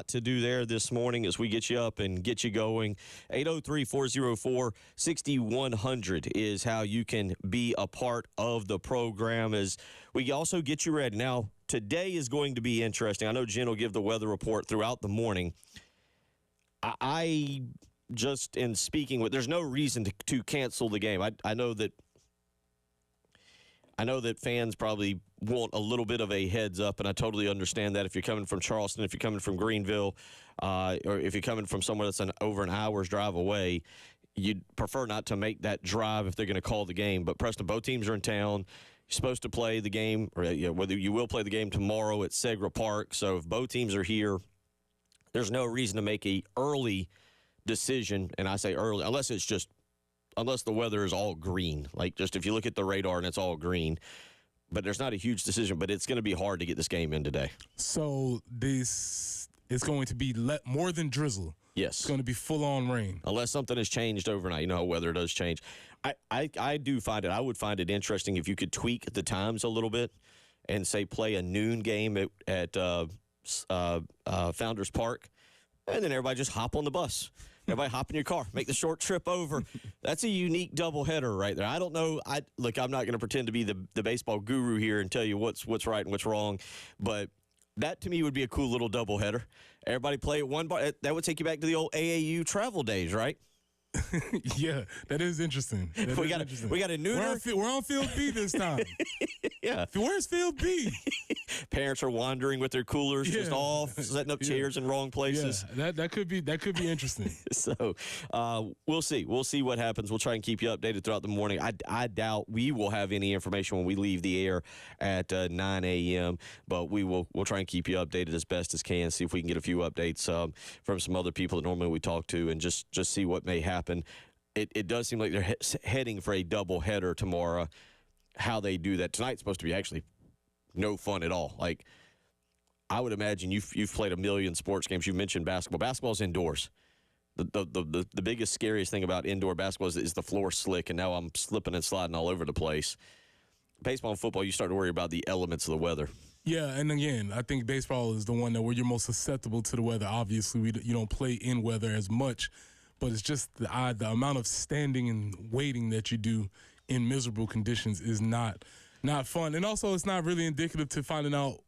lot to do there this morning as we get you up and get you going. 803-404-6100 is how you can be a part of the program as we also get you ready. Now, today is going to be interesting. I know Jen will give the weather report throughout the morning. I just in speaking with, there's no reason to cancel the game. I know that fans probably want a little bit of a heads up, and I totally understand that. If you're coming from Charleston, if you're coming from Greenville, or if you're coming from somewhere that's over an hour's drive away, you'd prefer not to make that drive if they're going to call the game. But Preston, both teams are in town. You're supposed to play the game, or whether you will play the game tomorrow at Segra Park. So if both teams are here, there's no reason to make a early decision, and I say early, unless the weather is all green. Like, just if you look at the radar and it's all green. But there's not a huge decision, but it's going to be hard to get this game in today. So this is going to be more than drizzle. Yes. It's going to be full-on rain. Unless something has changed overnight. You know how weather does change. I would find it interesting if you could tweak the times a little bit and, say, play a noon game at Founders Park, and then everybody just hop on the bus. Everybody hop in your car, make the short trip over. That's a unique doubleheader right there. I don't know. I'm not going to pretend to be the baseball guru here and tell you what's right and what's wrong, but that to me would be a cool little doubleheader. Everybody play at one bar. That would take you back to the old AAU travel days, right? Yeah, that is interesting. We got a nooner. We're on Field B this time. Yeah. Where's Field B? Parents are wandering with their coolers just off, setting up chairs in wrong places. Yeah, that could be interesting. So we'll see. We'll see what happens. We'll try and keep you updated throughout the morning. I doubt we will have any information when we leave the air at 9 a.m., but we'll try and keep you updated as best as can, see if we can get a few updates from some other people that normally we talk to and just see what may happen. It does seem like they're heading for a doubleheader tomorrow. How they do that tonight's supposed to be actually no fun at all. Like, I would imagine you've played a million sports games. You mentioned basketball. Basketball's indoors. The biggest, scariest thing about indoor basketball is the floor slick, and now I'm slipping and sliding all over the place. Baseball and football, you start to worry about the elements of the weather. Yeah, and again, I think baseball is the one that where you're most susceptible to the weather. Obviously, you don't play in weather as much, but it's just the amount of standing and waiting that you do in miserable conditions is not fun. And also, it's not really indicative to finding out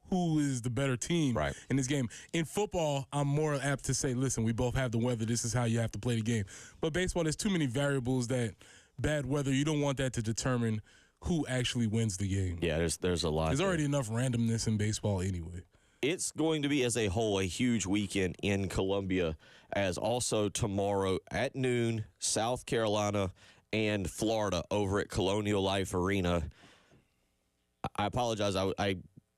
who is the better team in this game. In football, I'm more apt to say, listen, we both have the weather. This is how you have to play the game. But baseball, there's too many variables that bad weather, you don't want that to determine who actually wins the game. Yeah, there's a lot. There's already enough randomness in baseball anyway. It's going to be, as a whole, a huge weekend in Columbia, as also tomorrow at noon, South Carolina and Florida over at Colonial Life Arena. I apologize. I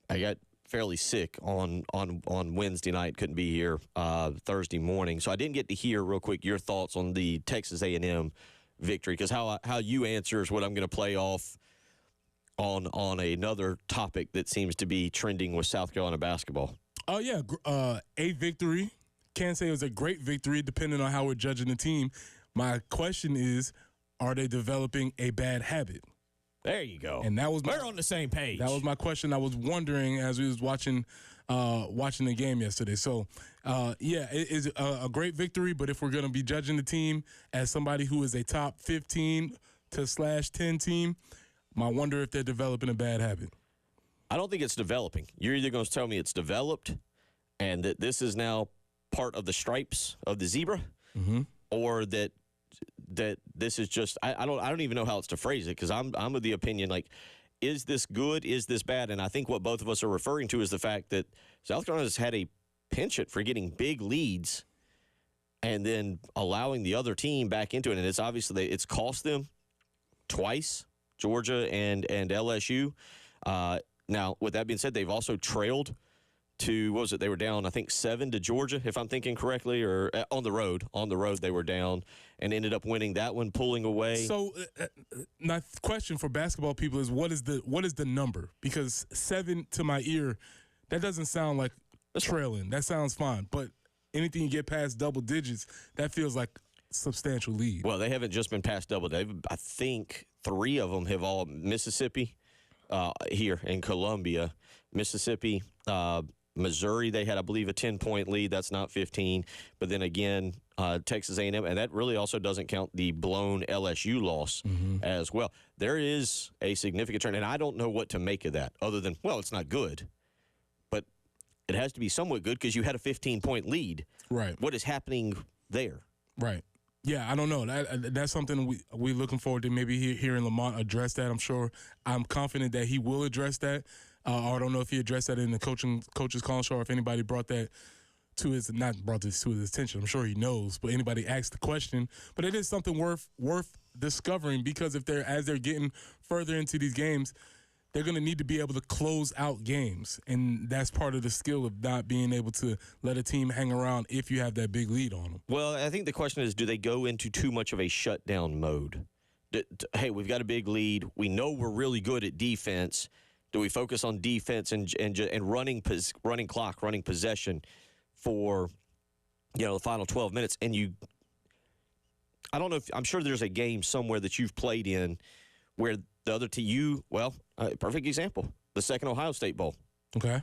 got fairly sick on Wednesday night. Couldn't be here Thursday morning, so I didn't get to hear real quick your thoughts on the Texas A&M victory, because how you answer is what I'm going to play off on another topic that seems to be trending with South Carolina basketball. Oh yeah, a victory. Can't say it was a great victory, depending on how we're judging the team. My question is, are they developing a bad habit? There you go. And that was we're on the same page. That was my question. I was wondering as we was watching the game yesterday. So, it is a great victory. But if we're going to be judging the team as somebody who is a top 15 to /10 team, I wonder if they're developing a bad habit. I don't think it's developing. You're either going to tell me it's developed and that this is now part of the stripes of the zebra, or that this is just I don't even know how else to phrase it, because I'm of the opinion, like, is this good? Is this bad? And I think what both of us are referring to is the fact that South Carolina has had a penchant for getting big leads and then allowing the other team back into it. And it's obviously it's cost them twice, Georgia and LSU. Now, with that being said, they've also trailed to, what was it? They were down, I think, 7 to Georgia, if I'm thinking correctly, or on the road. On the road, they were down and ended up winning that one, pulling away. So, my question for basketball people is, what is the number? Because 7 to my ear, that doesn't sound like trailing. That sounds fine. But anything you get past double digits, that feels like substantial lead. Well, they haven't just been past double digits. I think 3 of them have all Mississippi here in Columbia, Mississippi, Missouri, they had, I believe, a 10-point lead. That's not 15. But then again, Texas A&M, and that really also doesn't count the blown LSU loss as well. There is a significant trend, and I don't know what to make of that other than, well, it's not good. But it has to be somewhat good because you had a 15-point lead. Right. What is happening there? Right. Yeah, I don't know. That's something we're looking forward to maybe hearing Lamont address that. I'm confident that he will address that. I don't know if he addressed that in the coaches calling show or if anybody brought that to his attention. I'm sure he knows, but anybody asked the question. But it is something worth discovering because as they're getting further into these games, they're going to need to be able to close out games, and that's part of the skill of not being able to let a team hang around if you have that big lead on them. Well, I think the question is, do they go into too much of a shutdown mode? Hey, we've got a big lead. We know we're really good at defense. Do we focus on defense and running clock, running possession for the final 12 minutes? And I don't know if I'm sure there's a game somewhere that you've played in where the other team, perfect example, the second Ohio State Bowl. Okay.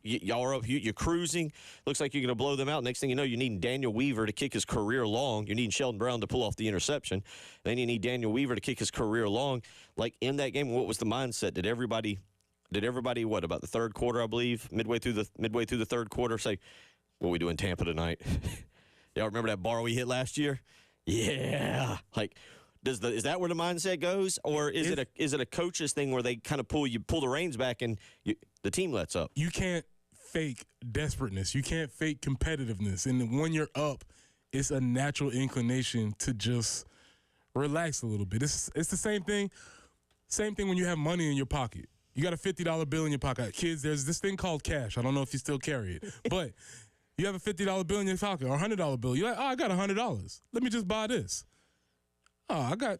Y'all are up, you're cruising. Looks like you're going to blow them out. Next thing you know, you need Daniel Weaver to kick his career long. You need Sheldon Brown to pull off the interception. Then you need Daniel Weaver to kick his career long. Like in that game, what was the mindset? Did everybody what about the third quarter? I believe midway through the third quarter, say, "What we do in Tampa tonight?" Y'all remember that bar we hit last year? Yeah, like. Is that where the mindset goes, or is it a coach's thing where they kind of pull the reins back and the team lets up? You can't fake desperateness. You can't fake competitiveness. And when you're up, it's a natural inclination to just relax a little bit. It's the same thing. Same thing when you have money in your pocket. You got a $50 bill in your pocket. Kids, there's this thing called cash. I don't know if you still carry it, but you have a $50 bill in your pocket or a $100 bill. You're like, I got $100. Let me just buy this. Oh, I got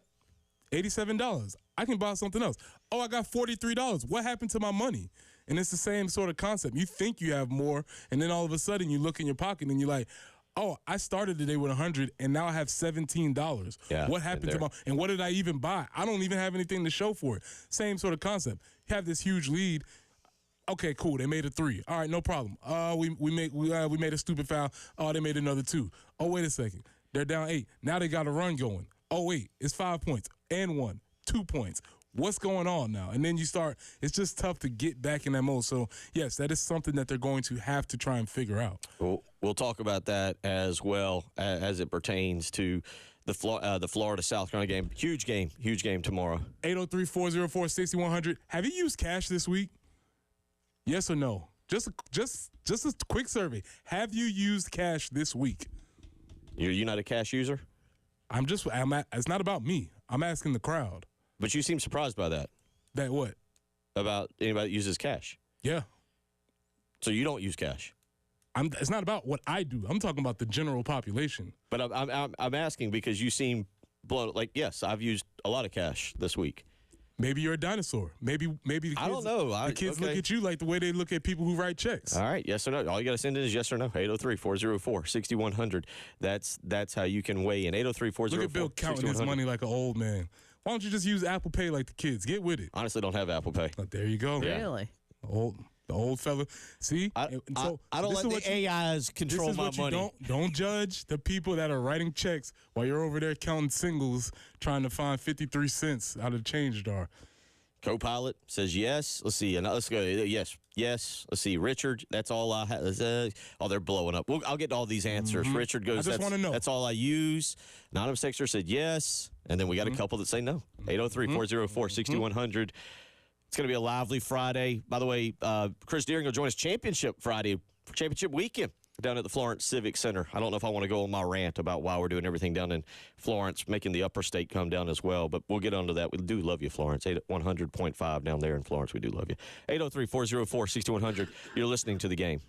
$87. I can buy something else. Oh, I got $43. What happened to my money? And it's the same sort of concept. You think you have more, and then all of a sudden you look in your pocket and you're like, oh, I started the day with $100, and now I have $17. Yeah, what happened to and what did I even buy? I don't even have anything to show for it. Same sort of concept. You have this huge lead. Okay, cool. They made a 3. All right, no problem. We made a stupid foul. Oh, they made another 2. Oh, wait a second. They're down 8. Now they got a run going. Oh, wait, it's 5 points and 1, 2 points. What's going on now? And then it's just tough to get back in that mode. So, yes, that is something that they're going to have to try and figure out. We'll talk about that as well as it pertains to the Florida-South Carolina game. Huge game tomorrow. 803-404-6100. Have you used cash this week? Yes or no? Just a quick survey. Have you used cash this week? You're not a cash user? It's not about me. I'm asking the crowd. But you seem surprised by that. That what? About anybody that uses cash. Yeah. So you don't use cash. It's not about what I do. I'm talking about the general population. But I'm asking because you seem blown. Like, yes, I've used a lot of cash this week. Maybe you're a dinosaur. Maybe the kids, I don't know. The kids look at you like the way they look at people who write checks. All right, yes or no. All you got to send in is yes or no. 803-404-6100. That's how you can weigh in. 803-404-6100. Look at Bill counting his money like an old man. Why don't you just use Apple Pay like the kids? Get with it. Honestly, don't have Apple Pay. There you go. Yeah. Really? The old fella. See? I don't let the AIs control my money. Don't judge the people that are writing checks while you're over there counting singles trying to find 53 cents out of the change jar. Copilot says yes. Let's see. Let's go. Yes. Let's see. Richard, that's all I have. They're blowing up. I'll get all these answers. Mm-hmm. Richard goes, I just want to know. That's all I use. Anonymous Texter said yes. And then we got a couple that say no. 803-404-6100. It's going to be a lively Friday. By the way, Chris Deering will join us Championship weekend down at the Florence Civic Center. I don't know if I want to go on my rant about why we're doing everything down in Florence, making the upper state come down as well, but we'll get onto that. We do love you, Florence. 100.5 down there in Florence. We do love you. 803-404-6100. You're listening to The Game.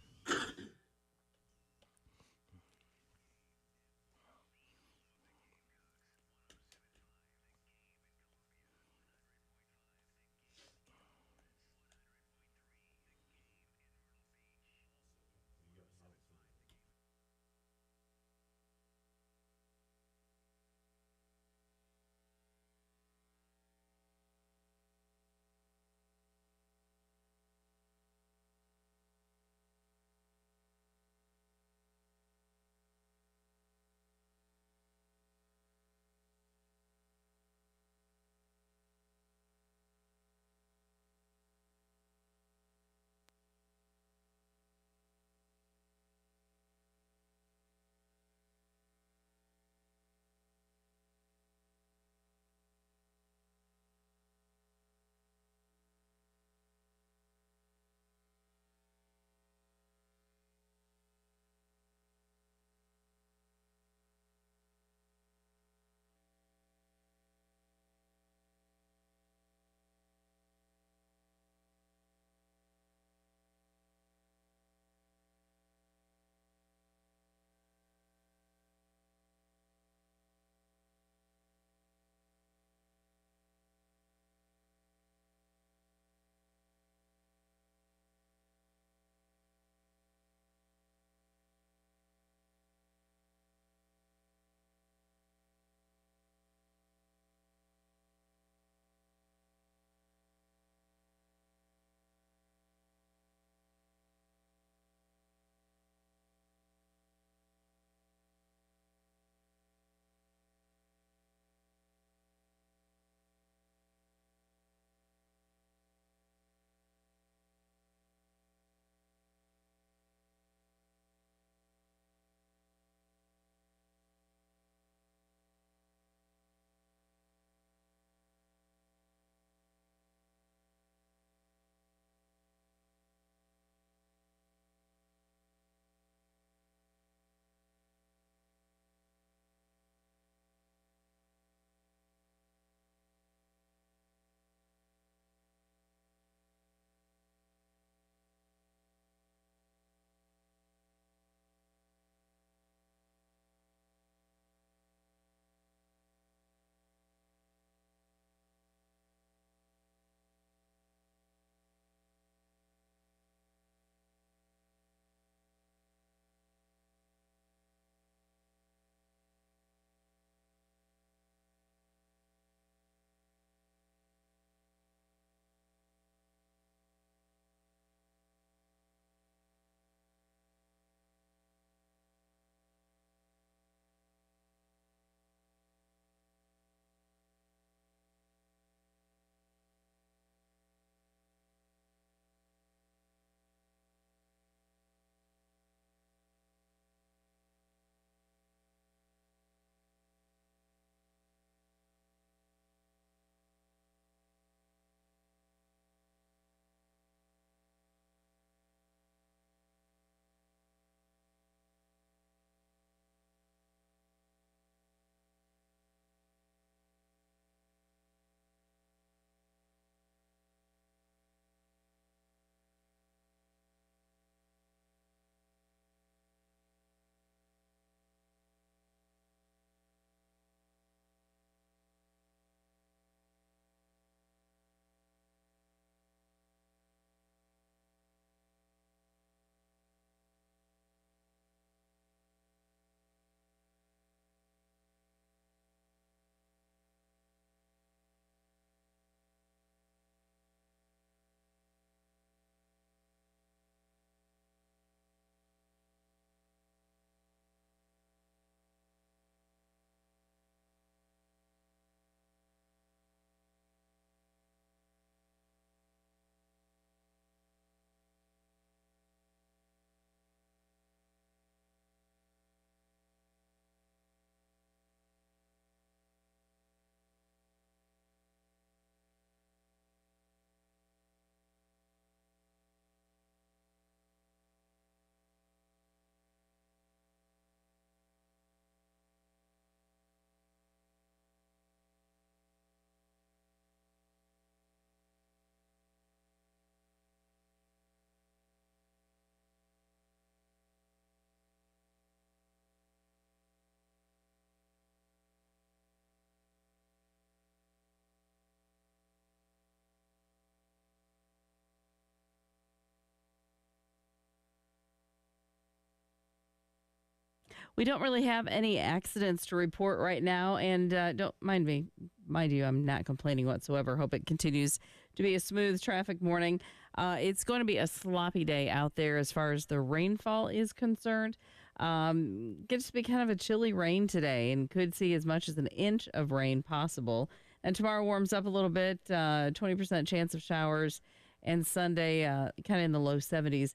We don't really have any accidents to report right now, and don't mind me. Mind you, I'm not complaining whatsoever. Hope it continues to be a smooth traffic morning. It's going to be a sloppy day out there as far as the rainfall is concerned. Gets to be kind of a chilly rain today, and could see as much as an inch of rain possible. And tomorrow warms up a little bit, 20% chance of showers, and Sunday kind of in the low 70s.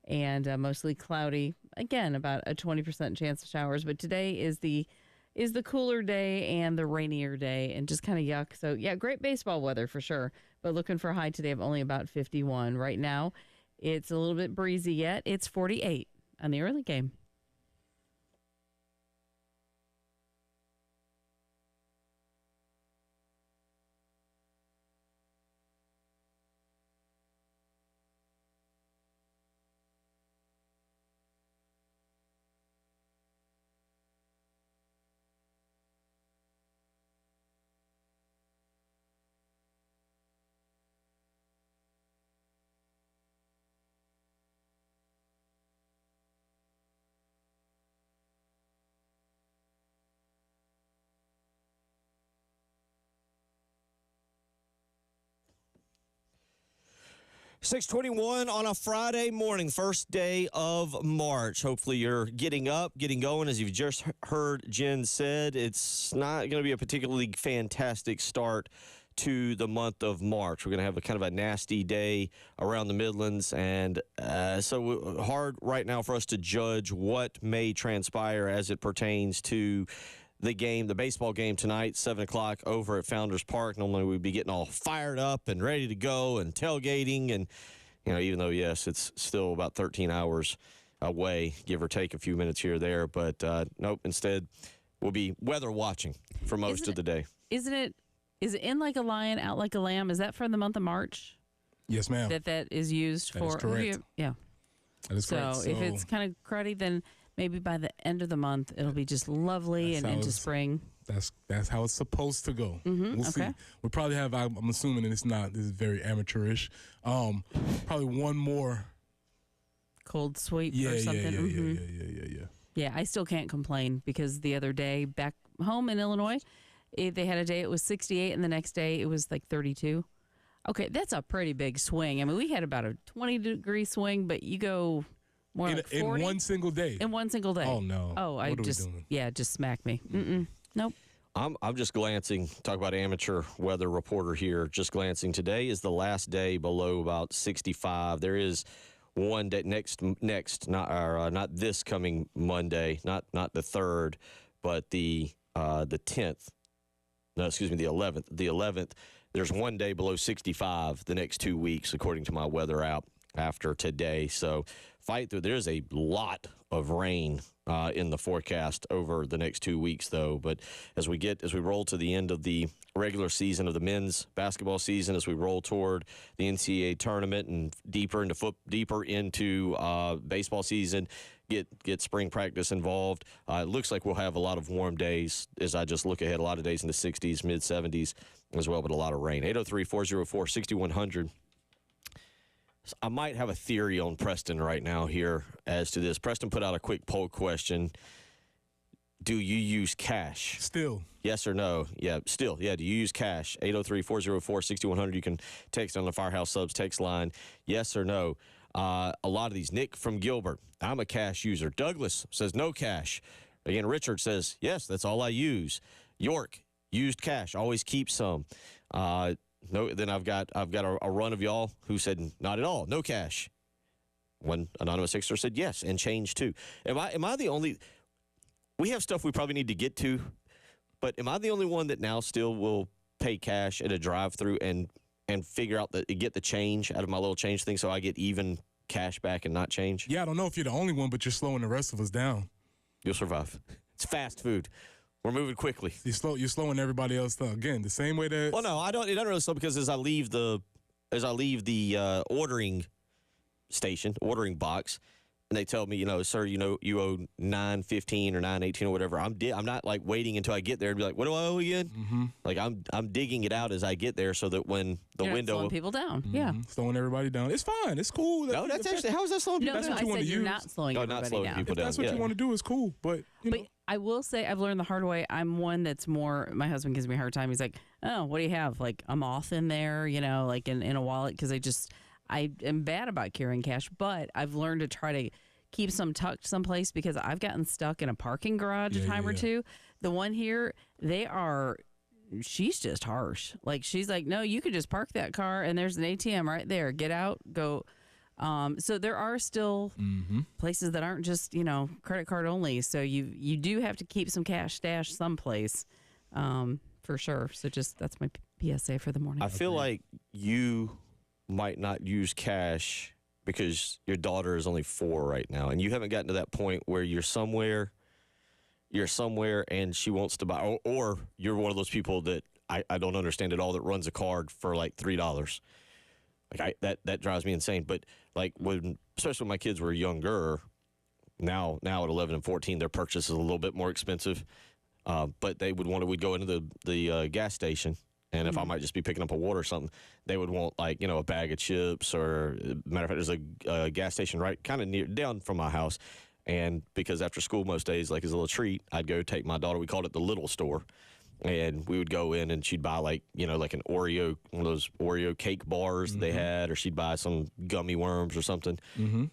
And mostly cloudy. Again, about a 20% chance of showers. But today is the cooler day and the rainier day, and just kind of yuck. So yeah, great baseball weather for sure. But looking for a high today of only about 51. Right now, it's a little bit breezy yet. It's 48 on the early game. .621 on a Friday morning, first day of March. Hopefully you're getting up, getting going. As you've just heard Jen said, it's not going to be a particularly fantastic start to the month of March. We're going to have a kind of a nasty day around the Midlands, and so hard right now for us to judge what may transpire as it pertains to the baseball game tonight, 7 o'clock over at Founders Park. Normally we'd be getting all fired up and ready to go and tailgating. And, even though, yes, it's still about 13 hours away, give or take a few minutes here or there. But, nope, instead we'll be weather watching for most of the day. Is it in like a lion, out like a lamb? Is that for the month of March? Yes, ma'am. That is used that for. Is correct. Yeah. That is correct. So if it's kind of cruddy, then maybe by the end of the month, it'll be just lovely and into spring. That's how it's supposed to go. Mm-hmm, we'll see. We'll probably have, I'm assuming this is very amateurish, probably one more. Cold sweep or something. Yeah, I still can't complain because the other day back home in Illinois, they had a day it was 68 and the next day it was like 32. Okay, that's a pretty big swing. I mean, we had about a 20-degree swing, but you go more like 40. In one single day? In one single day. Oh, no. Oh, what are we doing? just smacked me. Nope. I'm just glancing, talk about amateur weather reporter here, just glancing. Today is the last day below about 65. There is one day next, not this coming Monday, not the 3rd, but the 10th. No, excuse me, the 11th. The 11th, there's one day below 65 the next 2 weeks, according to my weather app after today. So fight through. There's a lot of rain in the forecast over the next 2 weeks, though. But as we roll to the end of the regular season of the men's basketball season, as we roll toward the NCAA tournament and deeper into baseball season, get spring practice involved. It looks like we'll have a lot of warm days as I just look ahead. A lot of days in the 60s, mid 70s as well, but a lot of rain. 803-404-6100. I might have a theory on Preston right now here as to this. Preston put out a quick poll question. Do you use cash? Still. Yes or no? Yeah, still. Yeah, do you use cash? 803-404-6100. You can text on the Firehouse Subs text line. Yes or no? A lot of these. Nick from Gilbert, I'm a cash user. Douglas says no cash. Again, Richard says, yes, that's all I use. York, used cash. Always keep some. No. Then I've got a run of y'all who said not at all, no cash. One anonymous sixer said yes, and change too. Am I the only? We have stuff we probably need to get to, but am I the only one that now still will pay cash at a drive-through and figure out get the change out of my little change thing so I get even cash back and not change? Yeah, I don't know if you're the only one, but you're slowing the rest of us down. You'll survive. It's fast food. We're moving quickly. You're slowing everybody else down. Again, the same way that. Well, no, I don't. It doesn't really slow because as I leave the ordering station, ordering box, and they tell me, sir, you owe $9.15 or $9.18 or whatever, I'm not like waiting until I get there and be like, what do I owe again? Mm-hmm. Like I'm digging it out as I get there so that when the You're not window slowing people down. Yeah. Slowing everybody down. It's fine. It's cool. No, that's actually how is that slowing people No, That's no, what I you wanna said you're use. not slowing No, everybody not slowing down. people If down. that's what yeah. you want to do, it's cool. But But I will say I've learned the hard way. I'm one that's more. My husband gives me a hard time. He's like, "Oh, what do you have? Like a moth in there? Like in a wallet?" Because I am bad about carrying cash. But I've learned to try to keep some tucked someplace because I've gotten stuck in a parking garage a time or two. The one here, she's just harsh. Like she's like, "No, you could just park that car and there's an ATM right there. Get out, go." So there are still places that aren't just credit card only. So you do have to keep some cash stashed someplace, for sure. So that's my PSA for the morning. I feel like you might not use cash because your daughter is only 4 right now, and you haven't gotten to that point where you're somewhere and she wants to buy, or you're one of those people that I don't understand at all that runs a card for like $3. Like that drives me insane. But like especially when my kids were younger, now at 11 and 14, their purchase is a little bit more expensive. But we'd go into the gas station, and if I might just be picking up a water or something, they would want like a bag of chips, or matter of fact, there's a gas station right kind of down from my house. And because after school most days, like as a little treat, I'd go take my daughter. We called it the little store. And we would go in and she'd buy like an Oreo, one of those Oreo cake bars they had, or she'd buy some gummy worms or something.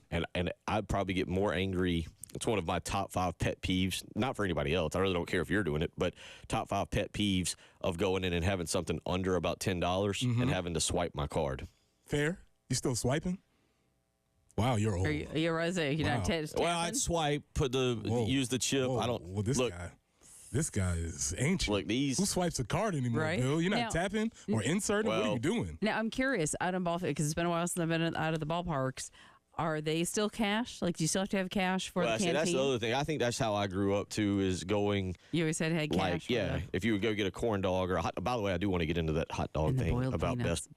And I'd probably get more angry. It's one of my top 5 pet peeves, not for anybody else. I really don't care if you're doing it, but top 5 pet peeves of going in and having something under about $10 and having to swipe my card. fair. You still swiping? Wow, you're old. You're right. You're not Well, I'd swipe, use the chip. Whoa. I don't. Well, this guy is ancient. Look, Who swipes a card anymore, Right. Bill? You're not Now- tapping or inserting? What are Well- you doing? Now I'm curious. Out in ballpark, because it's been a while since I've been out of the ballparks. Are they still cash? Like, do you still have to have cash for Well, the see, canteen? that's the other thing. I think that's how I grew up too. Is going. You always said, "Hey, cash." Like, for yeah, the- if you would go get a corn dog or a hot. By the way, I do want to get into that hot dog And the thing boiled about peanuts.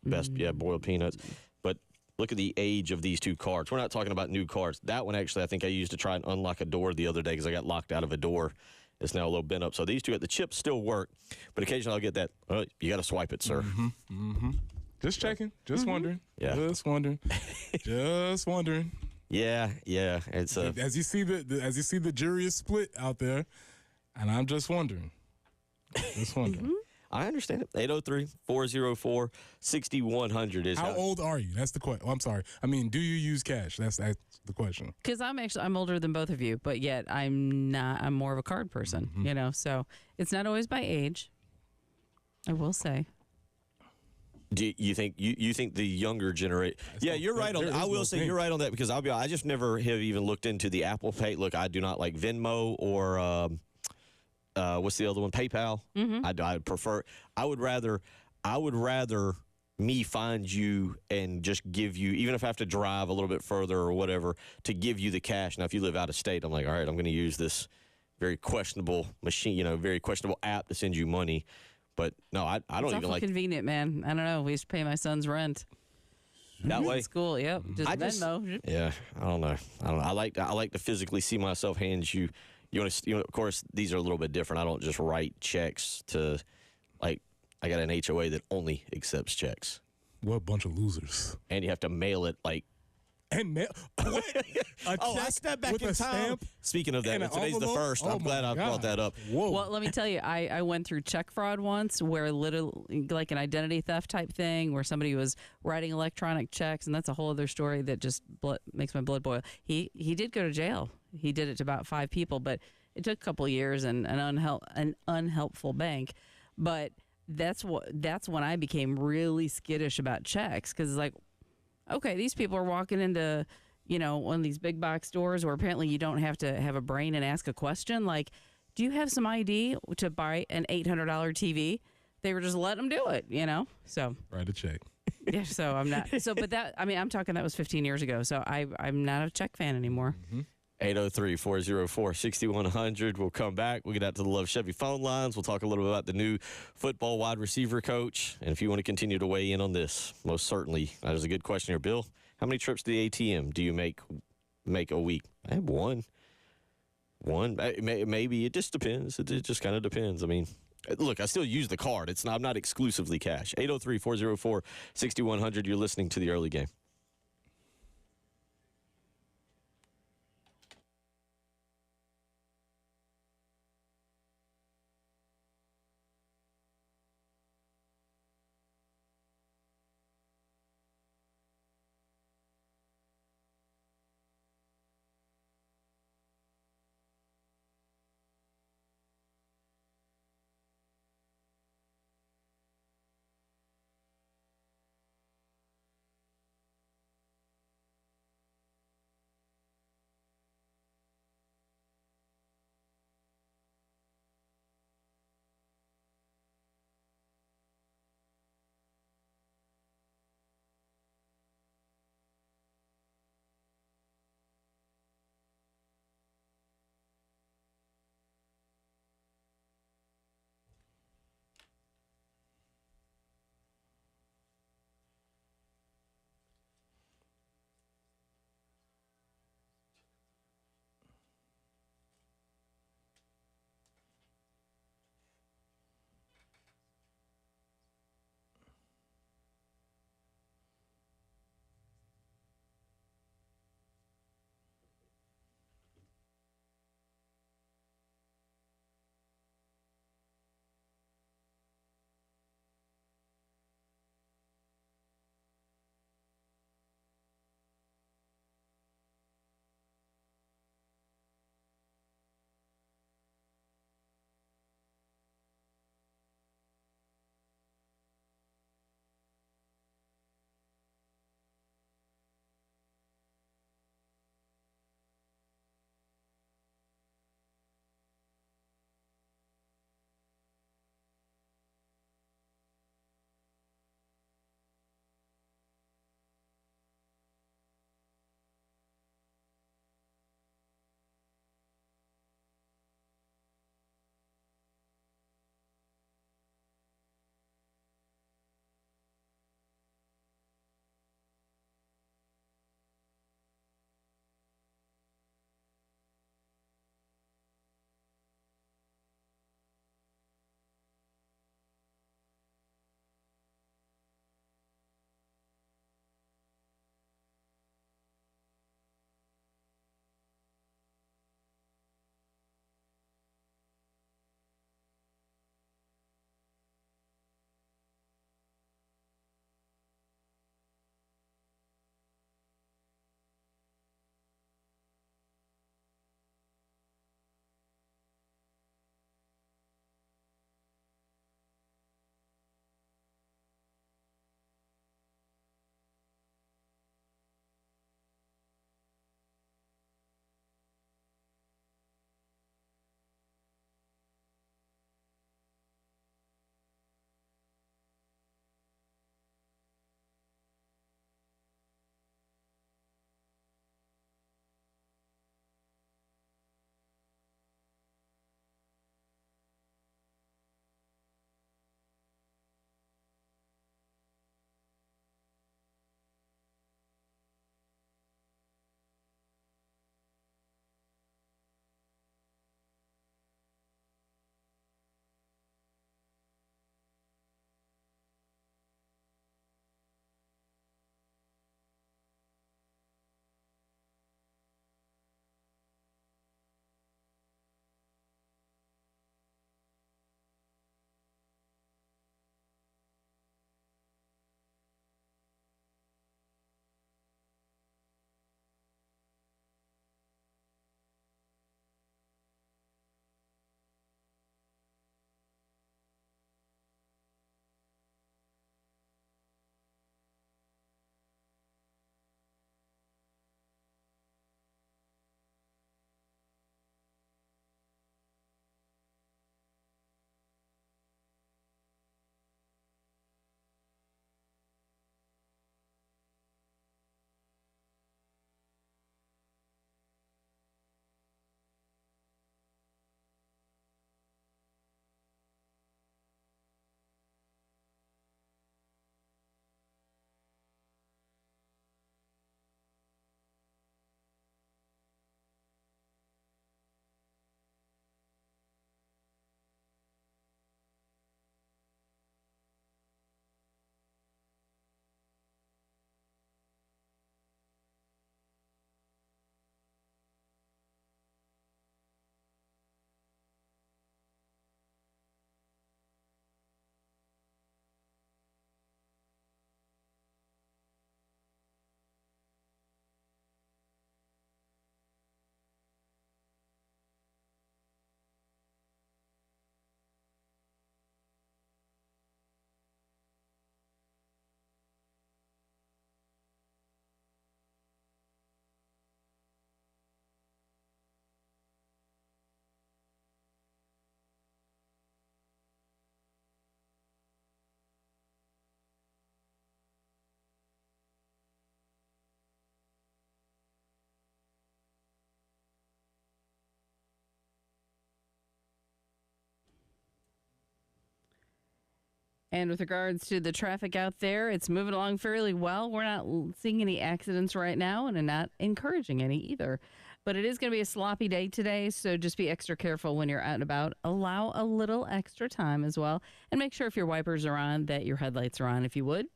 boiled peanuts. But look at the age of these 2 cards. We're not talking about new cards. That one actually, I think I used to try and unlock a door the other day because I got locked out of a door. It's now a little bent up. So these 2, the chips still work, but occasionally I'll get that. You got to swipe it, sir. Just checking. Just wondering. Yeah. Just wondering. Just wondering. Yeah. It's As you see the jury is split out there, and I'm just wondering. Just wondering. I understand it. 803-404-6100 is How old are you? That's the question. I'm sorry. I mean, do you use cash? That's the question. Because I'm older than both of you, but yet I'm not. I'm more of a card person, So it's not always by age. I will say. Do you think you think the younger generation? Yeah, you're right on. I will say you're right on that because I just never have even looked into the Apple Pay. Look, I do not like Venmo or what's the other one? PayPal. I prefer. I would rather me find you and just give you, even if I have to drive a little bit further or whatever, to give you the cash. Now, if you live out of state, I'm like, all right, I'm going to use this very questionable machine, very questionable app to send you money. But no, I don't It's even awful like convenient, man. I don't know. We used to pay my son's rent that way. in school. Yep, just Venmo. Yeah, I don't know. I like to physically see myself hand you. You want to, of course, these are a little bit different. I don't just write checks to, like, I got an HOA that only accepts checks, What a bunch of losers. and you have to mail it like. And mail. What? A Oh, I check stepped back with in a time. stamp Speaking of that, and an today's the envelope? first. Oh I'm glad my I brought God. that up. Whoa. Well, let me tell you, I went through check fraud once where like an identity theft type thing where somebody was writing electronic checks, and that's a whole other story that just makes my blood boil. He did go to jail. He did it to about 5 people, but it took a couple of years and an unhelpful bank. But that's when I became really skittish about checks because it's like, okay, these people are walking into one of these big box stores where apparently you don't have to have a brain and ask a question. Like, do you have some ID to buy an $800 TV? They were just letting them do it, So, Write a check. yeah, so I'm not. So, but I'm talking that was 15 years ago. So I'm not a check fan anymore. 803-404-6100. We'll come back. We'll get out to the Love Chevy phone lines. We'll talk a little bit about the new football wide receiver coach. And if you want to continue to weigh in on this, most certainly. That is a good question here, Bill. How many trips to the ATM do you make make a week? One. Maybe it just depends. It just kind of depends. I mean, look, I still use the card. I'm not exclusively cash. 803-404-6100. You're listening to the early game. And with regards to the traffic out there, it's moving along fairly well. We're not seeing any accidents right now and not encouraging any either. But it is going to be a sloppy day today, so just be extra careful when you're out and about. Allow a little extra time as well. And make sure if your wipers are on that your headlights are on, if you would.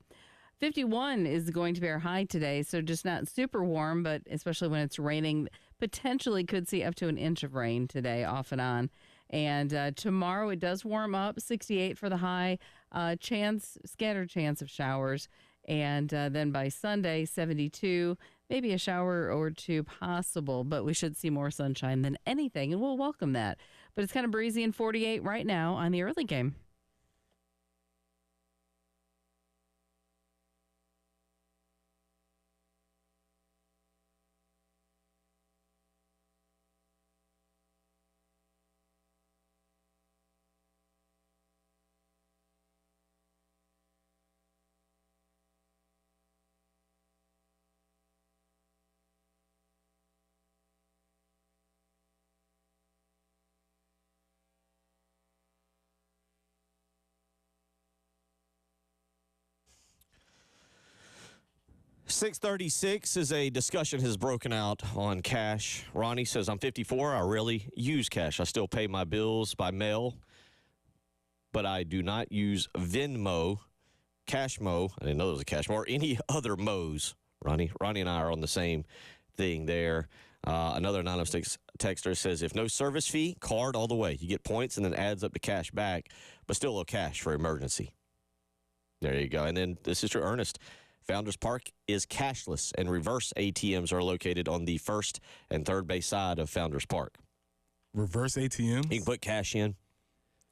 51 is going to be our high today, so just not super warm, but especially when it's raining, potentially could see up to an inch of rain today off and on. And tomorrow it does warm up, 68 for the high, scattered chance of showers. And then by Sunday, 72, maybe a shower or two possible, but we should see more sunshine than anything, and we'll welcome that. But it's kind of breezy and 48 right now on the early game. .636 is a discussion has broken out on cash. Ronnie says, I'm 54. I rarely use cash. I still pay my bills by mail, but I do not use Venmo, Cashmo. I didn't know there was a Cashmo, or any other Mo's. Ronnie and I are on the same thing there. Another anonymous texter says, if no service fee, card all the way. You get points and then adds up to cash back, but still a cash for emergency. There you go. And then this is your Ernest. Founders Park is cashless, and reverse ATMs are located on the first and third base side of Founders Park. Reverse ATMs? You can put cash in.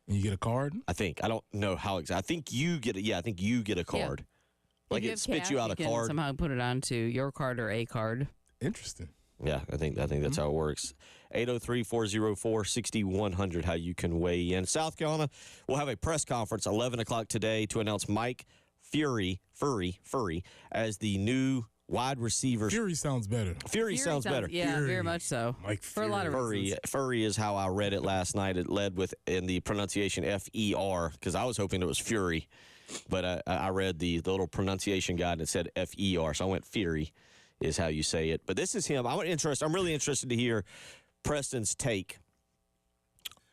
And you get a card? I think. I don't know how exactly. I think you get I think you get a card. Yeah. Like it spits you out a card. Somehow put it onto your card or a card. Interesting. Yeah, I think that's how it works. 803-404-6100, how you can weigh in. South Carolina will have a press conference 11 o'clock today to announce Mike Furry as the new wide receiver. Fury sounds better. Fury sounds better. Yeah, Fury. very much so. Mike For a lot of reasons. Furry is how I read it last night. It led with in the pronunciation F-E-R because I was hoping it was Fury, but I read the little pronunciation guide and it said F-E-R, so I went Fury is how you say it. But this is him. I'm really interested to hear Preston's take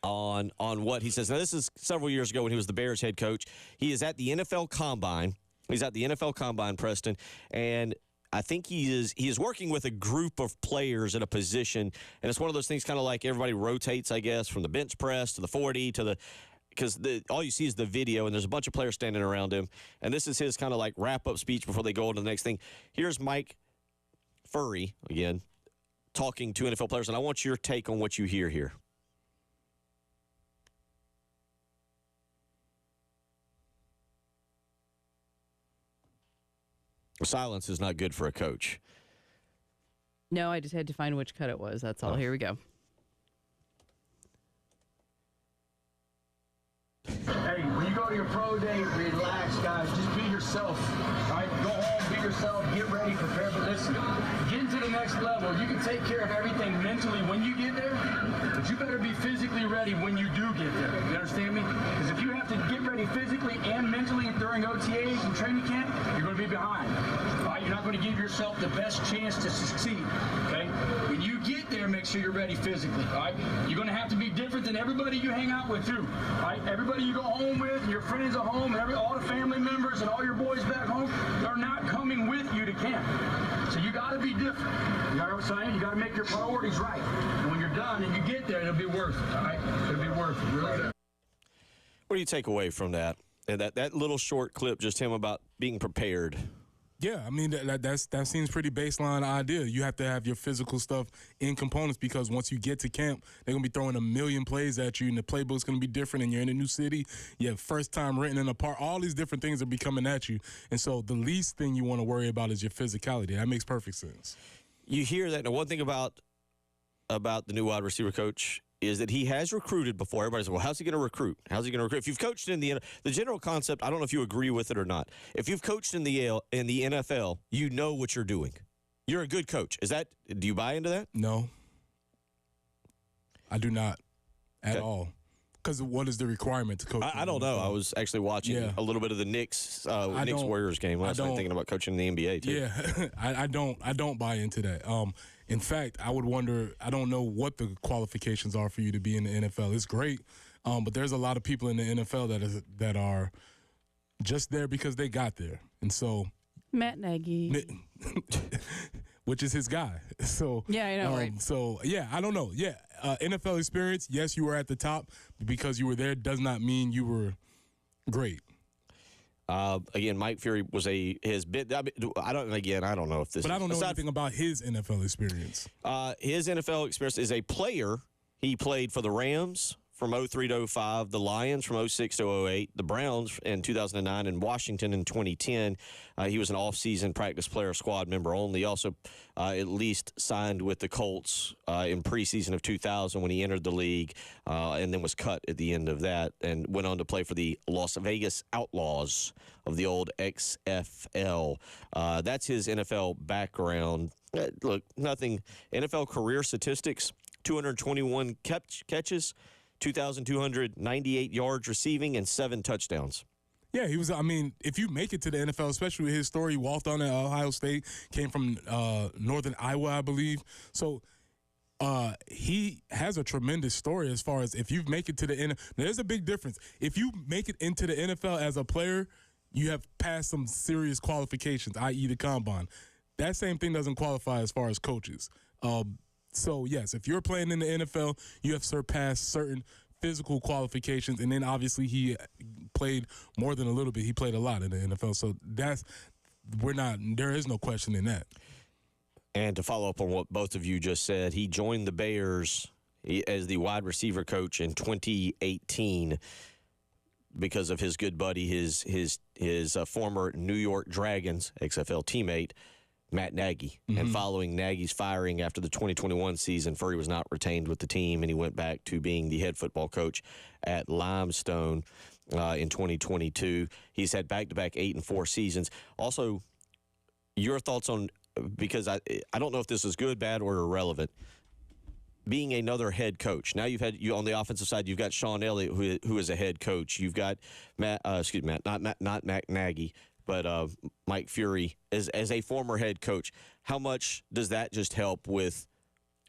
on what he says. Now, this is several years ago when he was the Bears head coach. He is at the NFL Combine. He's at the NFL Combine, Preston, and I think he is working with a group of players at a position, and it's one of those things kind of like everybody rotates, I guess, from the bench press to the 40 to the because all you see is the video, and there's a bunch of players standing around him, and this is his kind of like wrap-up speech before they go on to the next thing. Here's Mike Furry, again, talking to NFL players, and I want your take on what you hear here. Silence is not good for a coach. No, I just had to find which cut it was. That's all. Here we go. Hey, when you go to your pro day, relax, guys. Just be yourself. All right? Go home, be yourself. Get ready, prepare. But listen, getting to the next level, you can take care of everything mentally when you get there, but you better be physically ready when you do get there. You understand me? Because if you have to get ready physically and mentally during OTAs and training camp, you're going to be behind. All right? You're not going to give yourself the best chance to succeed. Okay? When you get there, make sure you're ready physically. All right? You're going to have to be different than everybody you hang out with, too. All right? Everybody you go home with, and your friends at home, and all the family members and all your boys back home, they're not coming with you to camp. So you got to be different. You know what I'm saying? You got to make your priorities right. And when you're done and you get there, it'll be worth it. All right? It'll be worth it. Really. What do you take away from that? And that little short clip, just him about being prepared. Yeah, I mean, that seems pretty baseline idea. You have to have your physical stuff in components because once you get to camp, they're going to be throwing a million plays at you, and the playbook's going to be different, and you're in a new city. You have first time renting in a park. All these different things are be coming at you. And so the least thing you want to worry about is your physicality. That makes perfect sense. You hear that. Now, one thing about the new wide receiver coach is that he has recruited before. Everybody says, well, how's he going to recruit? How's he going to recruit? If you've coached in the general concept, I don't know if you agree with it or not. If you've coached in the NFL, you know what you're doing. You're a good coach. Do you buy into that? No, I do not at all. Because what is the requirement to coach? I don't know. I was actually watching a little bit of the Knicks Warriors game last night, thinking about coaching in the NBA too. Yeah, I don't buy into that. In fact, I would wonder. I don't know what the qualifications are for you to be in the NFL. It's great, but there's a lot of people in the NFL that are just there because they got there, and so Matt Nagy. which is his guy. So yeah, I know, right? So yeah, I don't know. Yeah, NFL experience. Yes, you were at the top because you were there. Does not mean you were great. Again, Mike Fury was his bit. I don't know if this. But I don't know anything about his NFL experience. His NFL experience is a player. He played for the Rams from 03 to 05, the Lions from 06 to 08, the Browns in 2009, and Washington in 2010. He was an off-season practice player, squad member only. He also at least signed with the Colts in preseason of 2000 when he entered the league, and then was cut at the end of that and went on to play for the Las Vegas Outlaws of the old XFL. That's his NFL background. Look, nothing. NFL career statistics, 221 catches, 2,298 yards receiving, and 7 touchdowns. Yeah, he was. I mean, if you make it to the NFL, especially with his story, he walked on at Ohio State, came from northern Iowa, I believe. So he has a tremendous story as far as if you make it to the NFL. There's a big difference. If you make it into the NFL as a player, you have passed some serious qualifications, i.e. the combine. That same thing doesn't qualify as far as coaches. So, yes, if you're playing in the NFL, you have surpassed certain physical qualifications, and then obviously he played more than a little bit. He played a lot in the NFL, so there is no question in that. And to follow up on what both of you just said, he joined the Bears as the wide receiver coach in 2018 because of his good buddy, his former New York Dragons XFL teammate, Matt Nagy. Mm-hmm. And following Nagy's firing after the 2021 season, Furry was not retained with the team, and he went back to being the head football coach at Limestone in 2022. He's had back-to-back 8-4 seasons. Also, your thoughts on, because I don't know if this is good, bad, or irrelevant, being another head coach. Now you on the offensive side, you've got Sean Elliott, who is a head coach. You've got Matt Nagy, but Mike Fury as a former head coach. How much does that just help with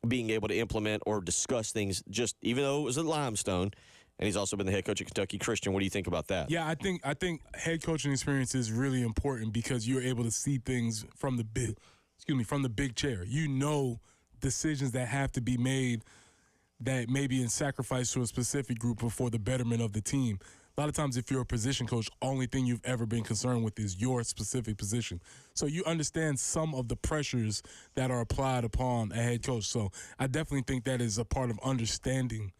being able to implement or discuss things, just even though it was at Limestone, and he's also been the head coach at Kentucky Christian? What do you think about that? Yeah, I think head coaching experience is really important because you're able to see things from the big chair. You know decisions that have to be made that may be in sacrifice to a specific group or for the betterment of the team. A lot of times if you're a position coach, only thing you've ever been concerned with is your specific position. So you understand some of the pressures that are applied upon a head coach. So I definitely think that is a part of understanding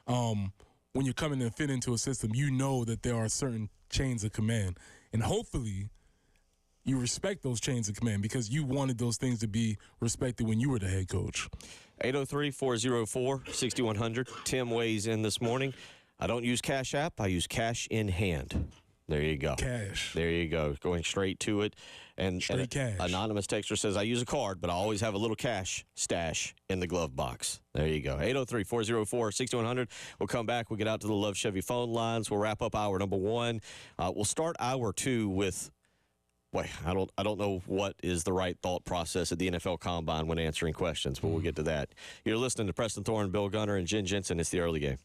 when you're coming to fit into a system, you know that there are certain chains of command. And hopefully you respect those chains of command because you wanted those things to be respected when you were the head coach. 803-404-6100. Tim weighs in this morning. I don't use Cash App. I use cash in hand. There you go. Cash. There you go. Going straight to it. And cash. Anonymous texter says, I use a card, but I always have a little cash stash in the glove box. There you go. 803-404-6100. We'll come back. We'll get out to the Love Chevy phone lines. We'll wrap up hour number 1. We'll start hour 2 with, I don't know what is the right thought process at the NFL Combine when answering questions, but we'll get to that. You're listening to Preston Thorne, Bill Gunner, and Jen Jensen. It's the early game.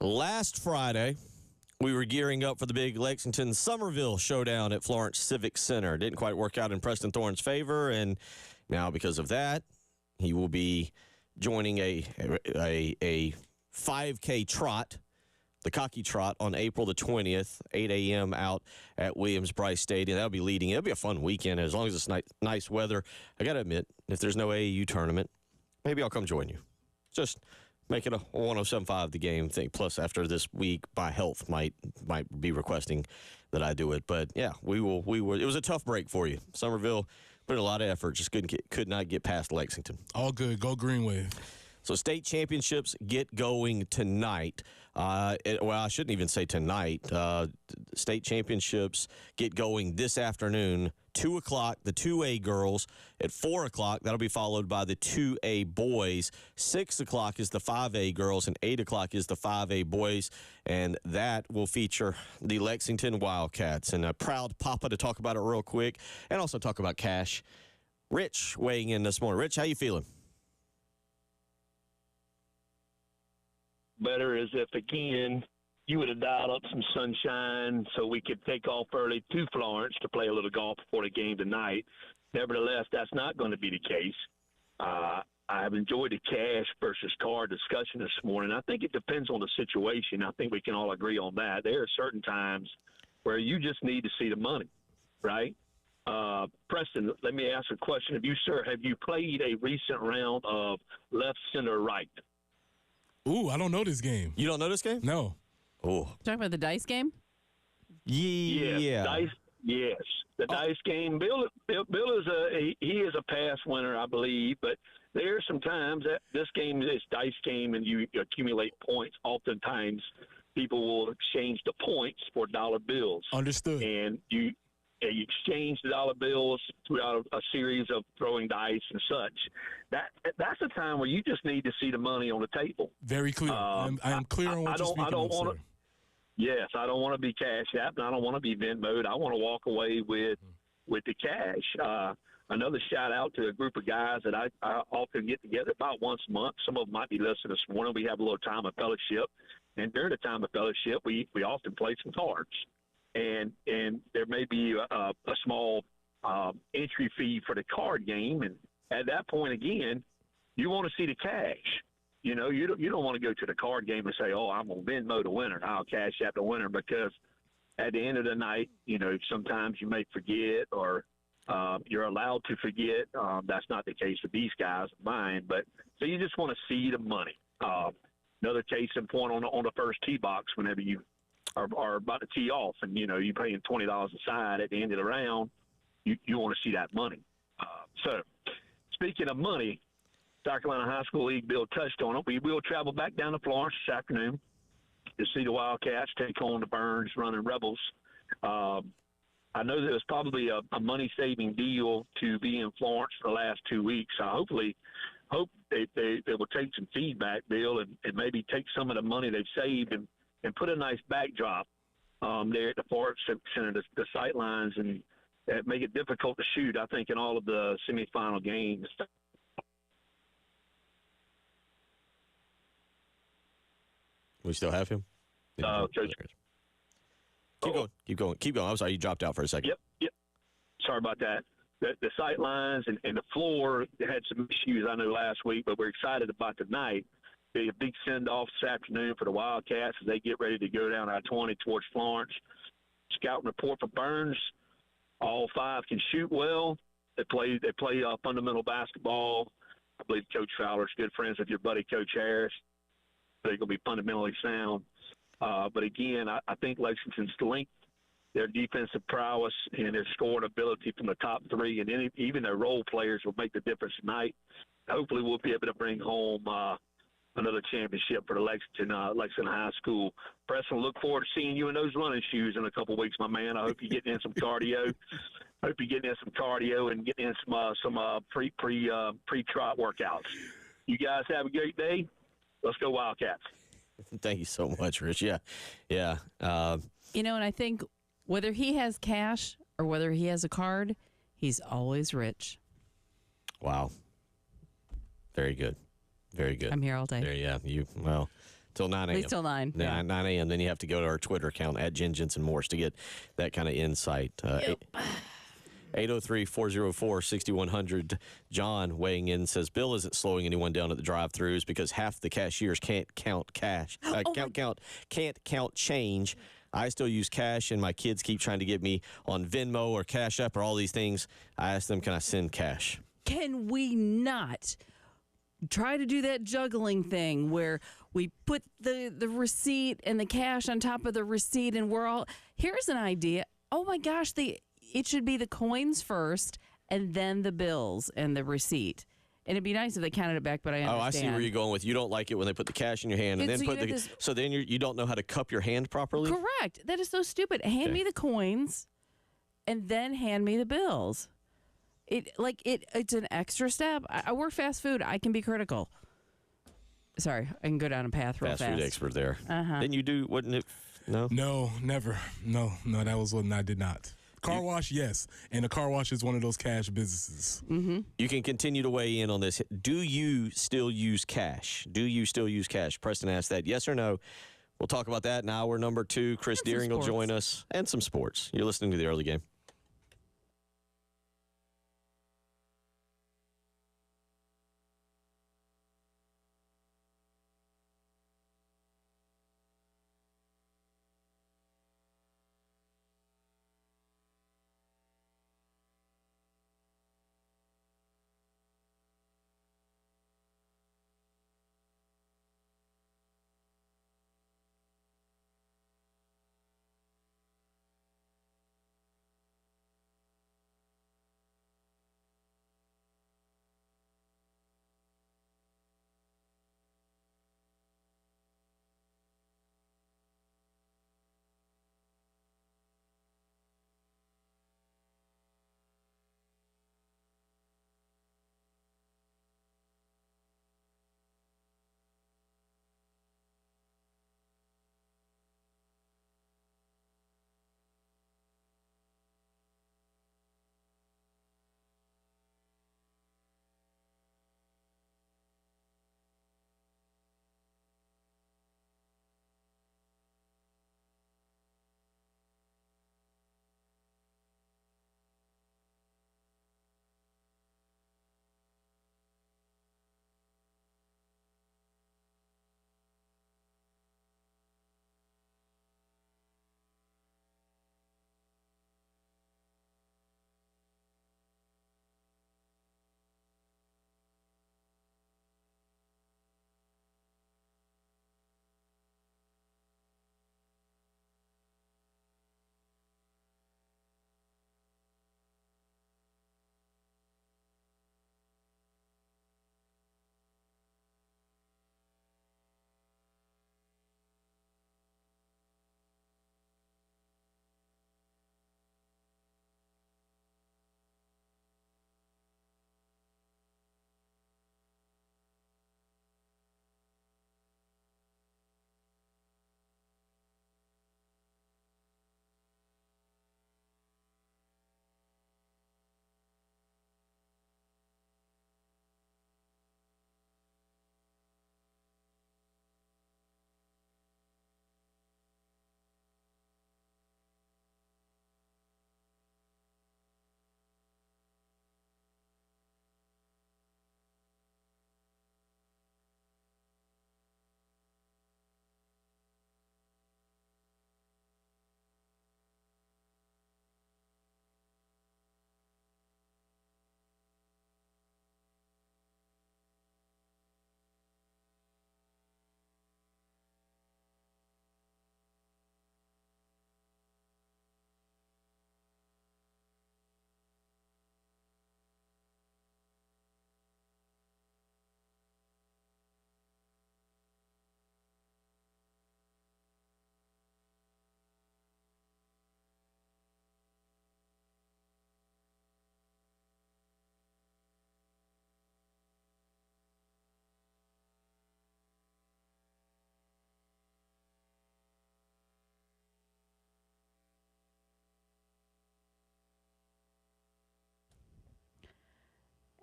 Last Friday, we were gearing up for the big Lexington-Somerville showdown at Florence Civic Center. Didn't quite work out in Preston Thorne's favor, and now because of that, he will be joining a 5K trot, the Cocky Trot, on April the 20th, 8 a.m. out at Williams-Brice Stadium. That'll be leading. It'll be a fun weekend as long as it's nice weather. I got to admit, if there's no AAU tournament, maybe I'll come join you. Just make it a 107.5 the game thing. Plus, after this week, by health, might be requesting that I do it. But yeah, we will. It was a tough break for you. Somerville put in a lot of effort, just could not get past Lexington. All good. Go Green Wave. So state championships get going tonight. Well, I shouldn't even say tonight. State championships get going this afternoon, 2 o'clock, the 2A girls. At 4 o'clock, that'll be followed by the 2A boys. 6 o'clock is the 5A girls, and 8 o'clock is the 5A boys. And that will feature the Lexington Wildcats. And a proud papa to talk about it real quick and also talk about cash. Rich weighing in this morning. Rich, how you feeling? Better is if, again, you would have dialed up some sunshine so we could take off early to Florence to play a little golf before the game tonight. Nevertheless, that's not going to be the case. I've enjoyed the cash versus card discussion this morning. I think it depends on the situation. I think we can all agree on that. There are certain times where you just need to see the money, right? Preston, let me ask a question of you, sir. Have you played a recent round of left, center, right? Ooh, I don't know this game. You don't know this game? No. Oh. Talking about the dice game? Yeah. Yes, dice. Yes, the dice game. Bill is he is a past winner, I believe, but there are some times that this game is dice game and you accumulate points. Oftentimes, people will exchange the points for dollar bills. Understood. And you exchange the dollar bills throughout a series of throwing dice and such. That's a time where you just need to see the money on the table. Very clear. I am clear on what you're speaking of, sir. Yes, I don't want to be Cash App, and I don't want to be Venmo'd. I want to walk away with the cash. Another shout out to a group of guys that I often get together about once a month. Some of them might be listening this morning. We have a little time of fellowship, and during the time of fellowship, we often play some cards. And there may be a small entry fee for the card game, and at that point, again, you want to see the cash. You know, you don't want to go to the card game and say, "Oh, I'm gonna Venmo the winner. I'll cash out the winner," because at the end of the night, you know, sometimes you may forget or you're allowed to forget. That's not the case with these guys, mine. But so you just want to see the money. Another case in point on the first tee box whenever you are about to tee off, and you know you're paying $20 a side at the end of the round. You want to see that money. So, speaking of money, South Carolina High School League, Bill touched on it. We will travel back down to Florence this afternoon to see the Wildcats take on the Burns Running Rebels. I know that it was probably a money-saving deal to be in Florence for the last 2 weeks. I hope they will take some feedback, Bill, and maybe take some of the money they've saved and put a nice backdrop there at the Florence Center, the sight lines, and make it difficult to shoot, I think, in all of the semifinal games. We still have him? Coach. Keep going. I'm sorry, you dropped out for a second. Yep. Sorry about that. The sight lines and the floor had some issues, I know, last week, but we're excited about tonight. Be a big send-off this afternoon for the Wildcats as they get ready to go down I-20 towards Florence. Scouting report for Burns. All five can shoot well. They play fundamental basketball. I believe Coach Fowler's good friends with your buddy Coach Harris. They're going to be fundamentally sound. But again, I think Lexington's length, their defensive prowess, and their scoring ability from the top three, and even their role players will make the difference tonight. Hopefully we'll be able to bring home another championship for the Lexington High School. Preston, look forward to seeing you in those running shoes in a couple of weeks, my man. I hope you're getting in some cardio. And getting in some pre-trot workouts. You guys have a great day. Let's go Wildcats. Thank you so much, Rich. Yeah. You know, and I think whether he has cash or whether he has a card, he's always rich. Wow. Very good. Very good. I'm here all day. There, yeah. till 9 a.m. At least till 9. Yeah, 9 a.m. Then you have to go to our Twitter account at Jen Jensen Morse to get that kind of insight. 803-404-6100. John weighing in says Bill isn't slowing anyone down at the drive-thrus because half the cashiers can't count cash. Can't count change. I still use cash, and my kids keep trying to get me on Venmo or Cash App or all these things. I ask them, can I send cash? Can we not try to do that juggling thing where we put the receipt and the cash on top of the receipt, and we're all, here's an idea. Oh my gosh, it should be the coins first and then the bills and the receipt. And it'd be nice if they counted it back, but I understand. Oh, I see where you're going with. You don't like it when they put the cash in your hand and then so then you don't know how to cup your hand properly? Correct. That is so stupid. Hand me the coins and then hand me the bills. It's an extra step. I work fast food. I can be critical. Sorry, I can go down a path real fast. Fast food expert there. Then you do, wouldn't it? No? No, never. No, that was one I did not. Car wash, yes. And a car wash is one of those cash businesses. Mm-hmm. You can continue to weigh in on this. Do you still use cash? Preston asked that. Yes or no? We'll talk about that in hour number 2. Chris Deering will join us. And some sports. You're listening to The Early Game.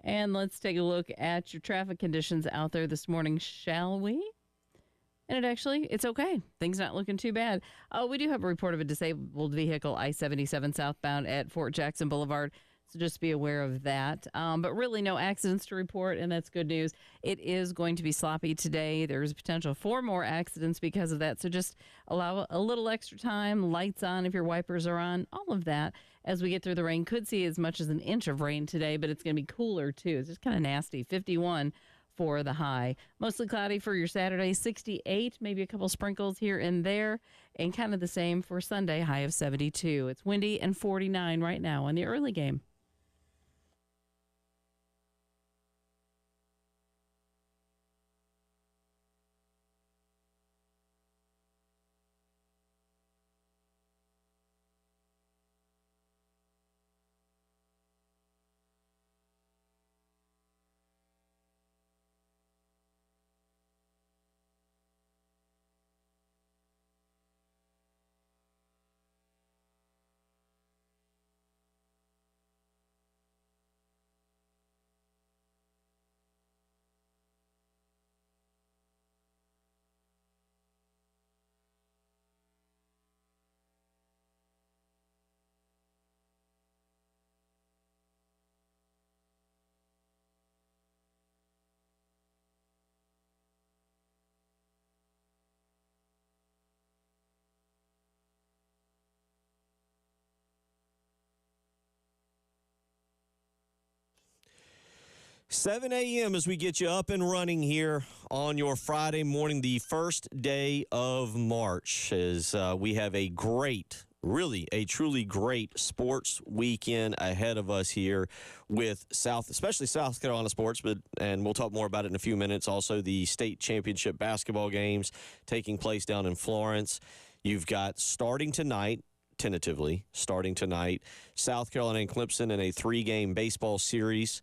And let's take a look at your traffic conditions out there this morning, shall we? And it's okay. Things not looking too bad. We do have a report of a disabled vehicle, I-77 southbound at Fort Jackson Boulevard. So just be aware of that. But really no accidents to report, and that's good news. It is going to be sloppy today. There's potential for more accidents because of that. So just allow a little extra time, lights on if your wipers are on, all of that as we get through the rain. Could see as much as an inch of rain today, but it's going to be cooler too. It's just kind of nasty. 51 for the high. Mostly cloudy for your Saturday, 68, maybe a couple sprinkles here and there, and kind of the same for Sunday, high of 72. It's windy and 49 right now in the early game. Seven a.m. as we get you up and running here on your Friday morning, the first day of March, as we have a truly great sports weekend ahead of us here with especially South Carolina sports, and we'll talk more about it in a few minutes. Also, the state championship basketball games taking place down in Florence. You've got tentatively starting tonight, South Carolina and Clemson in a 3-game baseball series.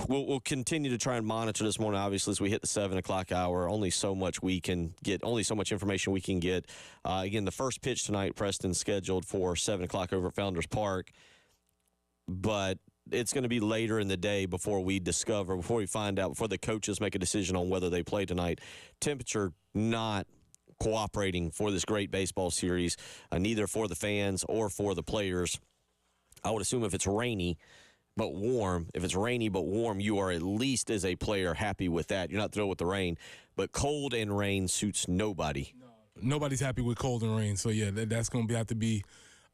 We'll continue to try and monitor this morning, obviously, as we hit the 7 o'clock hour. Only so much information we can get. Again, the first pitch tonight, Preston, scheduled for 7 o'clock over at Founders Park. But it's going to be later in the day before we find out, before the coaches make a decision on whether they play tonight. Temperature not cooperating for this great baseball series, neither for the fans or for the players. I would assume if it's rainy but warm, you are at least as a player happy with that. You're not thrilled with the rain, but cold and rain suits nobody. Nobody's happy with cold and rain. So, yeah, that's going to have to be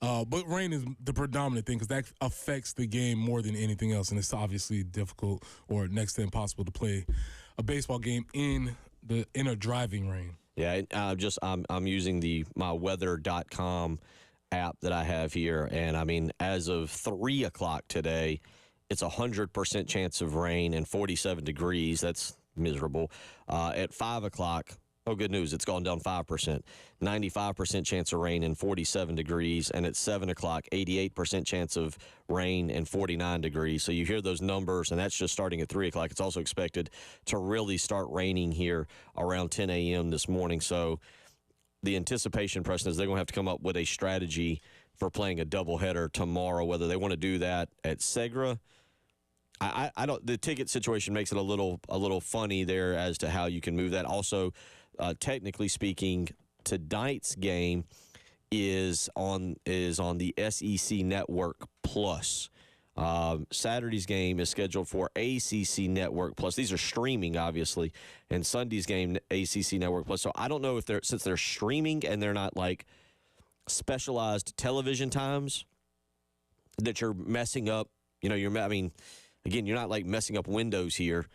but rain is the predominant thing because that affects the game more than anything else, and it's obviously difficult or next to impossible to play a baseball game in a driving rain. Yeah, I'm using my weather.com app that I have here, and I mean, as of 3 o'clock today, it's 100% chance of rain and 47 degrees. That's miserable. At 5 o'clock, good news, it's gone down 5%. 95% chance of rain and 47 degrees, and at 7 o'clock, 88% chance of rain and 49 degrees. So you hear those numbers, and that's just starting at 3 o'clock. It's also expected to really start raining here around 10 a.m. this morning. So the anticipation, Preston, is they're going to have to come up with a strategy for playing a doubleheader tomorrow, whether they want to do that at Segra. I don't. The ticket situation makes it a little funny there as to how you can move that. Also, technically speaking, tonight's game is on the SEC Network Plus. Saturday's game is scheduled for ACC Network Plus. These are streaming, obviously, and Sunday's game, ACC Network Plus. So I don't know if since they're streaming and they're not like specialized television times, that you're messing up. Again, you're not like messing up windows here.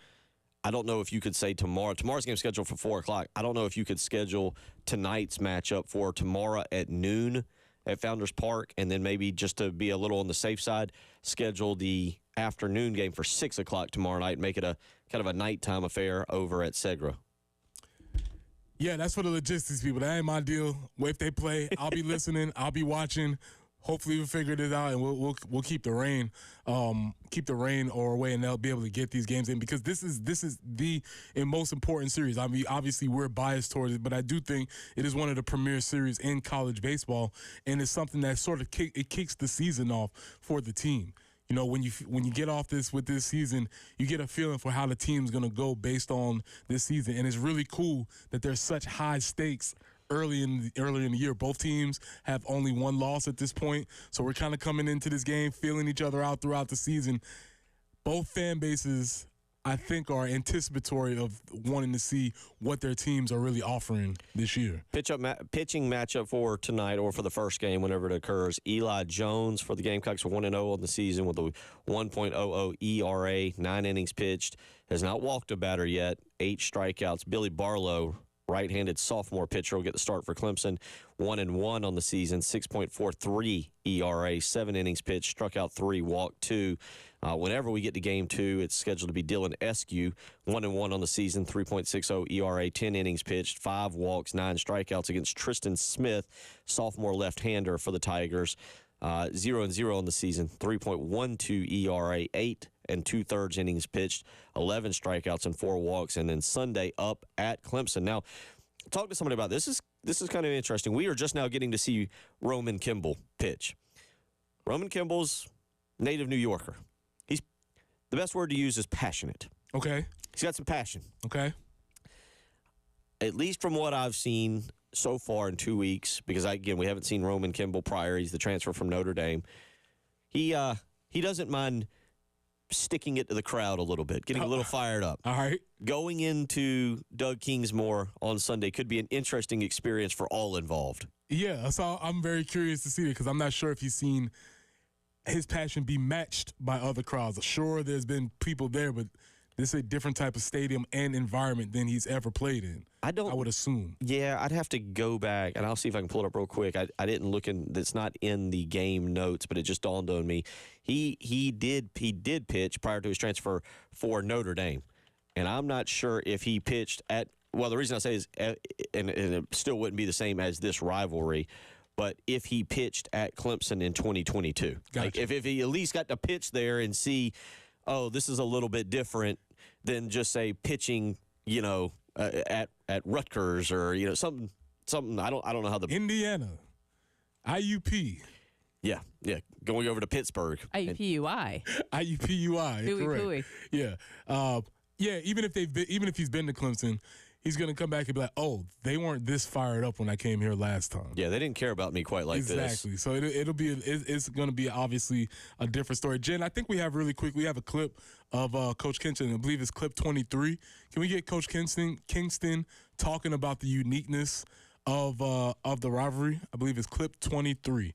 I don't know if you could say tomorrow's game is scheduled for 4 o'clock. I don't know if you could schedule tonight's matchup for tomorrow at noon at Founders Park, and then maybe just to be a little on the safe side, schedule the afternoon game for 6 o'clock tomorrow night, make it a kind of a nighttime affair over at Segra. Yeah, that's for the logistics people. That ain't my deal. If they play, I'll be listening. I'll be watching. Hopefully we'll figure this out, and we'll keep the rain or away, and they'll be able to get these games in, because this is the most important series. I mean, obviously we're biased towards it, but I do think it is one of the premier series in college baseball, and it's something that sort of kicks the season off for the team. You know, when you get off this with this season, you get a feeling for how the team's going to go based on this season. And it's really cool that there's such high stakes earlier in the year. Both teams have only one loss at this point. So we're kind of coming into this game, feeling each other out throughout the season. Both fan bases, I think, are anticipatory of wanting to see what their teams are really offering this year. Pitching matchup for tonight or for the first game whenever it occurs. Eli Jones for the Gamecocks, 1-0 on the season with a 1.00 ERA, 9 innings pitched, has not walked a batter yet, 8 strikeouts. Billy Barlow, right-handed sophomore pitcher, will get the start for Clemson, 1-1 on the season, 6.43 ERA, 7 innings pitched, struck out 3, walked 2. Whenever we get to game 2, it's scheduled to be Dylan Eskew, 1-1 on the season, 3.60 ERA, 10 innings pitched, 5 walks, 9 strikeouts against Tristan Smith, sophomore left-hander for the Tigers, 0-0 on the season, 3.12 ERA, 8 2/3 innings pitched, 11 strikeouts and 4 walks, and then Sunday up at Clemson. Now, talk to somebody about this. This is kind of interesting. We are just now getting to see Roman Kimball pitch. Roman Kimball's native New Yorker. The best word to use is passionate. Okay. He's got some passion. Okay. At least from what I've seen so far in 2 weeks, because, again, we haven't seen Roman Kimball prior. He's the transfer from Notre Dame. He doesn't mind sticking it to the crowd a little bit, getting a little fired up. All right. Going into Doug Kingsmore on Sunday could be an interesting experience for all involved. Yeah, so I'm very curious to see it because I'm not sure if he's seen his passion be matched by other crowds. Sure, there's been people there, but this is a different type of stadium and environment than he's ever played in. I would assume. Yeah, I'd have to go back, and I'll see if I can pull it up real quick. I didn't look in. It's not in the game notes, but it just dawned on me. He did pitch prior to his transfer for Notre Dame, and I'm not sure if he pitched at. Well, the reason I say is, and it still wouldn't be the same as this rivalry. But if he pitched at Clemson in 2022, gotcha. Like if he at least got to pitch there and see, oh, this is a little bit different than just say pitching, at Rutgers or something. I don't know how the Indiana, IUP. Yeah, going over to Pittsburgh. IUPUI. IUPUI. Hooey correct. pooey. Yeah. Even if he's been to Clemson, he's going to come back and be like, oh, they weren't this fired up when I came here last time. Yeah, they didn't care about me quite like this. Exactly. So it's going to be obviously a different story. Jen, I think we have a clip of Coach Kingston. I believe it's clip 23. Can we get Coach Kingston talking about the uniqueness of the rivalry? I believe it's clip 23.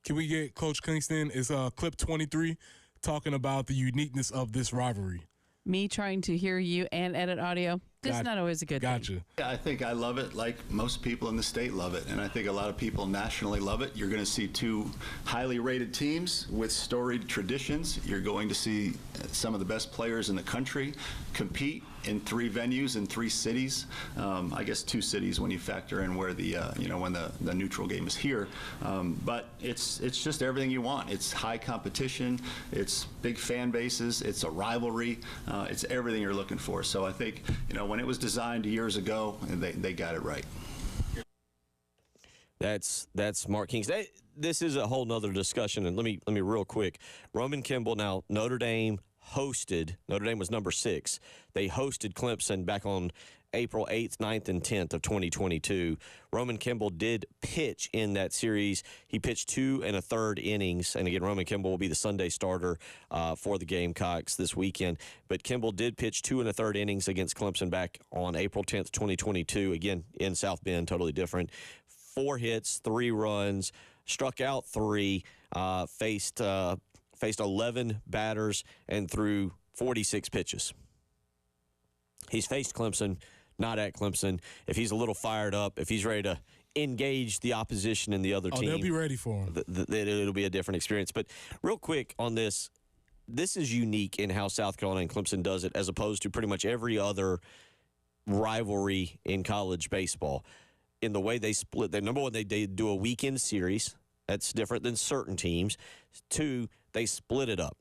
Can we get Coach Kingston? It's clip 23 talking about the uniqueness of this rivalry. Me trying to hear you and edit audio. This is not always a good thing. Gotcha. Yeah, I think I love it like most people in the state love it, and I think a lot of people nationally love it. You're going to see 2 highly rated teams with storied traditions. You're going to see some of the best players in the country compete in 3 venues in 3 cities. I guess 2 cities when you factor in where the when the neutral game is here. But it's just everything you want. It's high competition. It's big fan bases. It's a rivalry. It's everything you're looking for. So I think when it was designed years ago, they got it right. That's Mark Kingston. This is a whole nother discussion, and let me real quick. Roman Kimball. Now Notre Dame was number 6. They hosted Clemson back on April 8th, 9th, and 10th of 2022. Roman Kimball did pitch in that series. He pitched 2 1/3 innings. And again, Roman Kimball will be the Sunday starter for the Gamecocks this weekend. But Kimball did pitch 2 1/3 innings against Clemson back on April 10th, 2022. Again, in South Bend, totally different. 4 hits, 3 runs, struck out 3, faced 11 batters, and threw 46 pitches. He's faced Clemson, not at Clemson. If he's a little fired up, if he's ready to engage the opposition and the other team, they'll be ready for him. It'll be a different experience. But real quick on this is unique in how South Carolina and Clemson does it as opposed to pretty much every other rivalry in college baseball. In the way they split, number one, they do a weekend series. That's different than certain teams. 2, they split it up.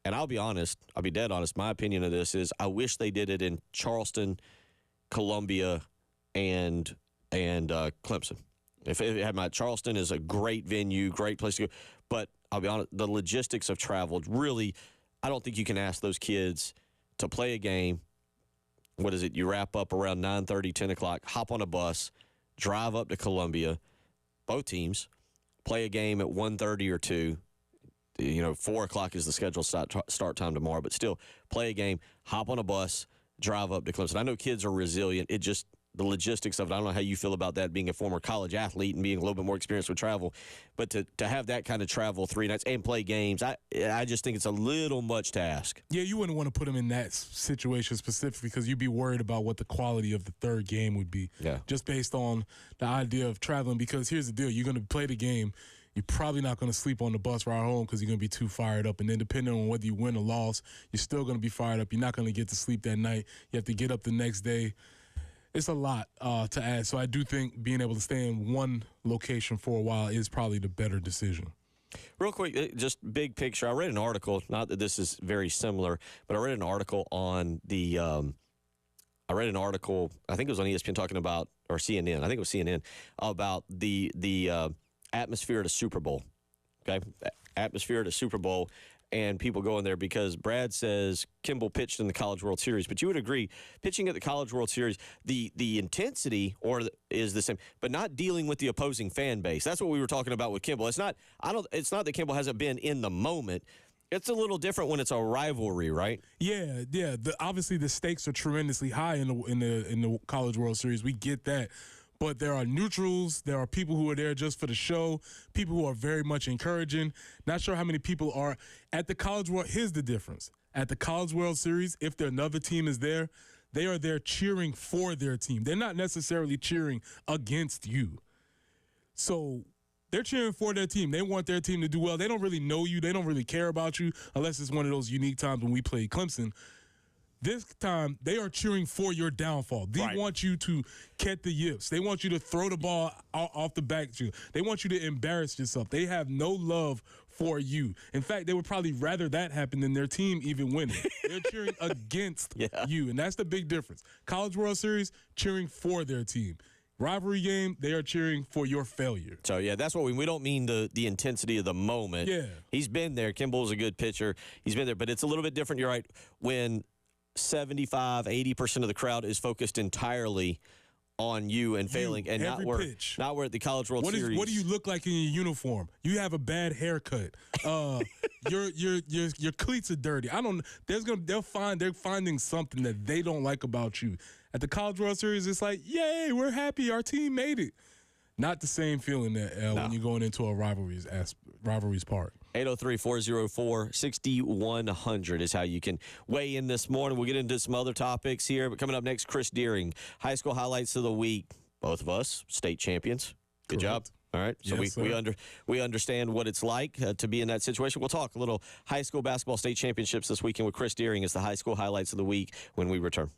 And I'll be dead honest, my opinion of this is I wish they did it in Charleston, Columbia, and Clemson. If it had my Charleston is a great venue, great place to go. But I'll be honest, the logistics of travel really, I don't think you can ask those kids to play a game. What is it? You wrap up around 9:30, 10 o'clock, hop on a bus, drive up to Columbia, both teams, play a game at 1:30 or 2. 4 o'clock is the scheduled start time tomorrow, but still play a game, hop on a bus, drive up to Clemson. I know kids are resilient. It just, the logistics of it, I don't know how you feel about that, being a former college athlete and being a little bit more experienced with travel, but to have that kind of travel 3 nights and play games, I just think it's a little much to ask. Yeah, you wouldn't want to put them in that situation specifically because you'd be worried about what the quality of the third game would be. Yeah. Just based on the idea of traveling, because here's the deal. You're going to play the game. You're probably not going to sleep on the bus ride home because you're going to be too fired up. And then depending on whether you win or loss, you're still going to be fired up. You're not going to get to sleep that night. You have to get up the next day. It's a lot to add. So I do think being able to stay in one location for a while is probably the better decision. Real quick, just big picture. I read an article, not that this is very similar, but I read an article on the I think it was on ESPN talking about, or CNN, I think it was CNN, about the atmosphere at a Super Bowl. Okay? Atmosphere at a Super Bowl. And people go in there because Brad says Kimball pitched in the College World Series, but you would agree, pitching at the College World Series, the intensity is the same, but not dealing with the opposing fan base. That's what we were talking about with Kimball. It's not that Kimball hasn't been in the moment. It's a little different when it's a rivalry, right? Yeah. Obviously, the stakes are tremendously high in the College World Series. We get that. But there are neutrals. There are people who are there just for the show, people who are very much encouraging. Not sure how many people are at the College World. Here's the difference. At the College World Series, if another team is there, they are there cheering for their team. They're not necessarily cheering against you. So they're cheering for their team. They want their team to do well. They don't really know you. They don't really care about you unless it's one of those unique times when we played Clemson. This time, they are cheering for your downfall. They want you to catch the yips. They want you to throw the ball off the back. They want you to embarrass yourself. They have no love for you. In fact, they would probably rather that happen than their team even winning. They're cheering against you, and that's the big difference. College World Series, cheering for their team. Rivalry game, they are cheering for your failure. So, yeah, that's what we don't mean the intensity of the moment. Yeah. He's been there. Kimball's a good pitcher. He's been there, but it's a little bit different. You're right. When 75, 80% of the crowd is focused entirely on you and failing, and not where at the College World Series. What do you look like in your uniform? You have a bad haircut. Your cleats are dirty. They're finding something that they don't like about you. At the College World Series, it's like, yay, we're happy, our team made it. Not the same feeling that when you're going into a rivalries part. 803-404-6100 is how you can weigh in this morning. We'll get into some other topics here, but coming up next, Chris Deering, high school highlights of the week. Both of us, state champions. Good job. All right, so yes, we understand what it's like to be in that situation. We'll talk a little high school basketball state championships this weekend with Chris Deering as the high school highlights of the week when we return.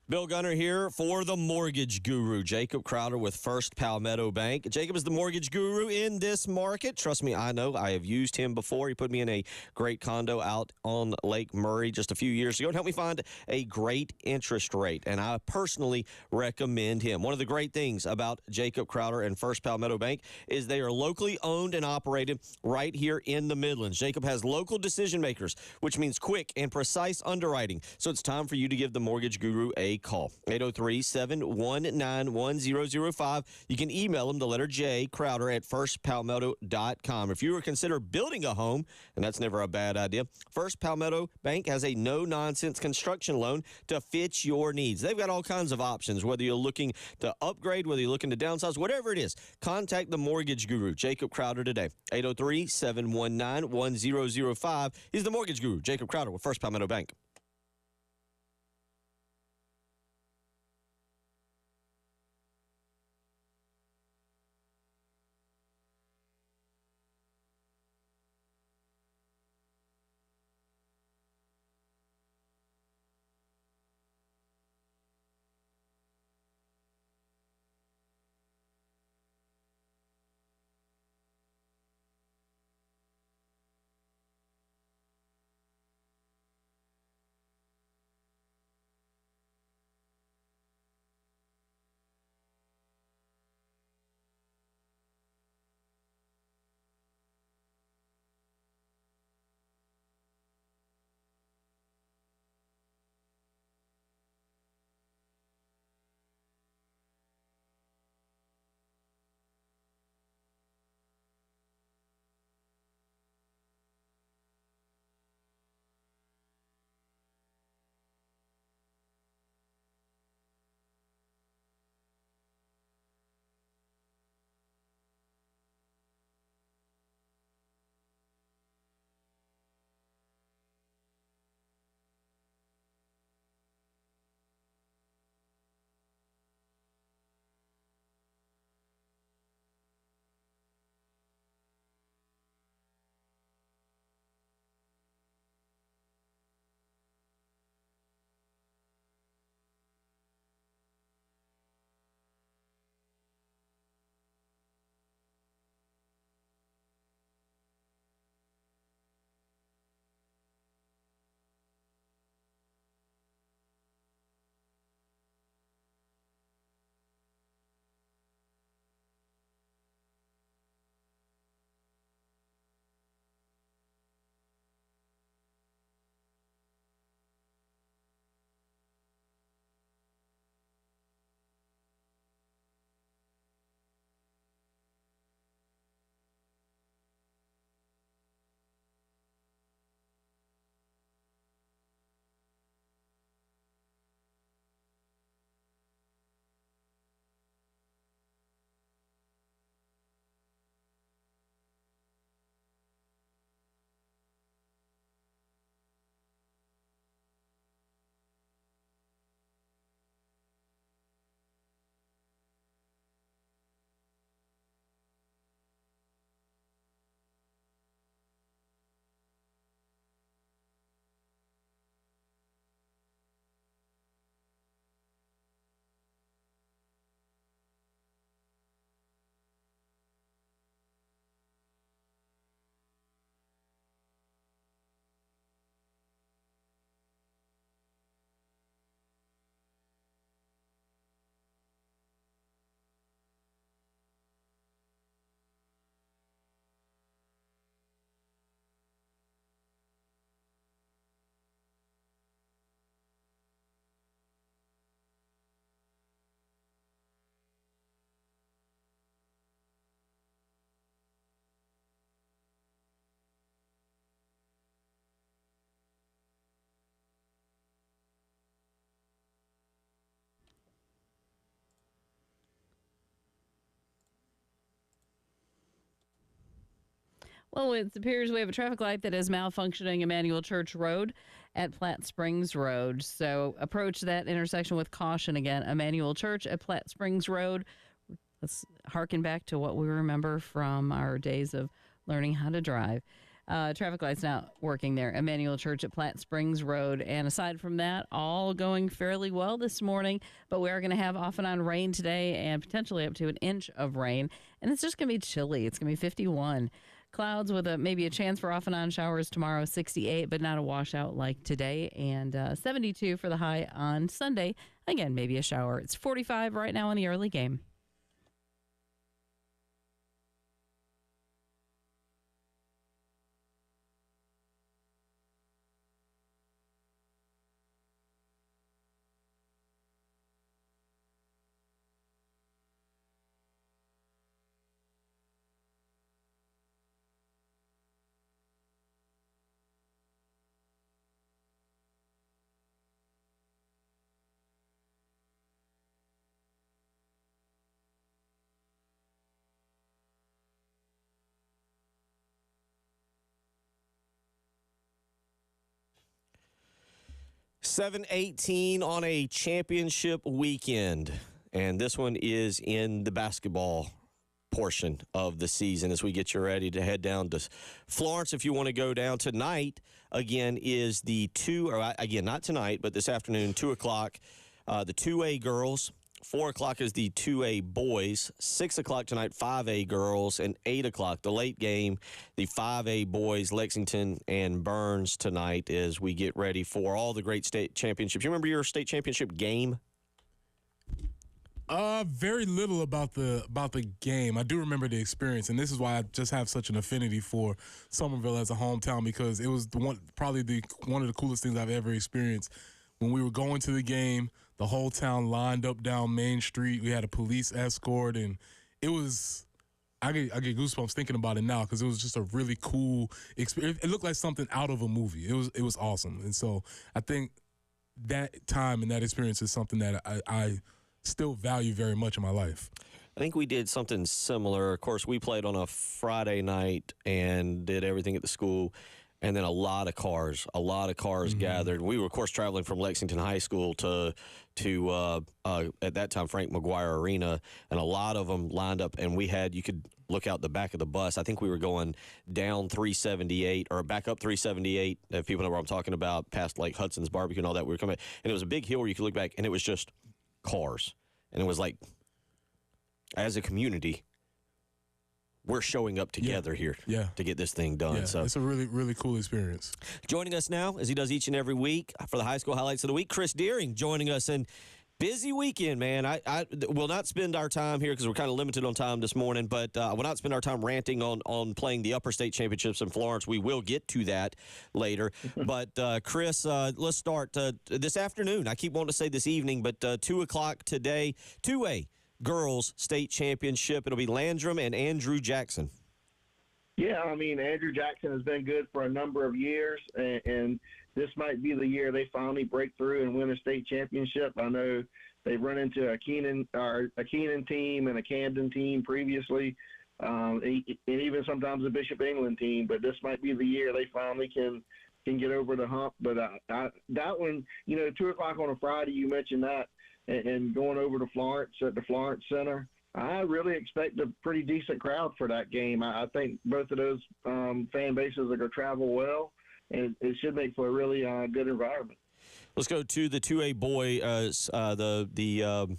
Bill Gunner here for the Mortgage Guru, Jacob Crowder with First Palmetto Bank. Jacob is the mortgage guru in this market. Trust me, I know. I have used him before. He put me in a great condo out on Lake Murray just a few years ago and helped me find a great interest rate, and I personally recommend him. One of the great things about Jacob Crowder and First Palmetto Bank is they are locally owned and operated right here in the Midlands. Jacob has local decision makers, which means quick and precise underwriting. So it's time for you to give the mortgage guru a call. 803-719-1005. You can email him the letter J, Crowder at firstpalmetto.com. If you were consider building a home, and that's never a bad idea, First Palmetto Bank has a no-nonsense construction loan to fit your needs. They've got all kinds of options, whether you're looking to upgrade, whether you're looking to downsize, whatever it is. Contact the mortgage guru, Jacob Crowder, today. 803-719-1005. He's the mortgage guru, Jacob Crowder with First Palmetto Bank. Well, it appears we have a traffic light that is malfunctioning Emmanuel Church Road at Platte Springs Road. So approach that intersection with caution again. Emmanuel Church at Platte Springs Road. Let's harken back to what we remember from our days of learning how to drive. Traffic light's not working there. Emmanuel Church at Platte Springs Road. And aside from that, all going fairly well this morning. But we are going to have off and on rain today and potentially up to an inch of rain. And it's just going to be chilly. It's going to be 51. Clouds with maybe a chance for off and on showers tomorrow, 68, but not a washout like today. And 72 for the high on Sunday. Again, maybe a shower. It's 45 right now in the early game. $7:18 on a championship weekend, and this one is in the basketball portion of the season as we get you ready to head down to Florence. If you want to go down tonight, again, is not tonight, but this afternoon, 2 o'clock, the 2A girls. 4 o'clock is the 2A boys. 6 o'clock tonight, 5A girls. And 8 o'clock, the late game, the 5A boys, Lexington and Burns tonight as we get ready for all the great state championships. You remember your state championship game? Very little about the game. I do remember the experience, and this is why I just have such an affinity for Summerville as a hometown, because it was one of the coolest things I've ever experienced. When we were going to the game, the whole town lined up down Main Street. We had a police escort, and it was I get goosebumps thinking about it now because it was just a really cool experience. It looked like something out of a movie. It was awesome, and so I think that time and that experience is something that I still value very much in my life. I think we did something similar. Of course, we played on a Friday night and did everything at the school. And then a lot of cars gathered. We were, of course, traveling from Lexington High School to at that time, Frank McGuire Arena, and a lot of them lined up. And you could look out the back of the bus. I think we were going down 378 or back up 378, if people know where I'm talking about, past like Hudson's Barbecue and all that. We were coming, and it was a big hill where you could look back, and it was just cars. And it was like, as a community, we're showing up together here to get this thing done. Yeah, so it's a really, really cool experience. Joining us now, as he does each and every week for the high school highlights of the week, Chris Deering joining us. And busy weekend, man. I will not spend our time here because we're kind of limited on time this morning, but I will not spend our time ranting on playing the upper state championships in Florence. We will get to that later. But, Chris, let's start this afternoon. I keep wanting to say this evening, but 2 o'clock today, 2A. Girls State Championship. It'll be Landrum and Andrew Jackson. Yeah, I mean, Andrew Jackson has been good for a number of years, and this might be the year they finally break through and win a state championship. I know they've run into a Keenan team and a Camden team previously, and even sometimes a Bishop England team, but this might be the year they finally can get over the hump. But that one, 2 o'clock on a Friday, you mentioned that, and going over to Florence at the Florence Center, I really expect a pretty decent crowd for that game. I think both of those fan bases are going to travel well, and it should make for a really good environment. Let's go to the 2A boys, the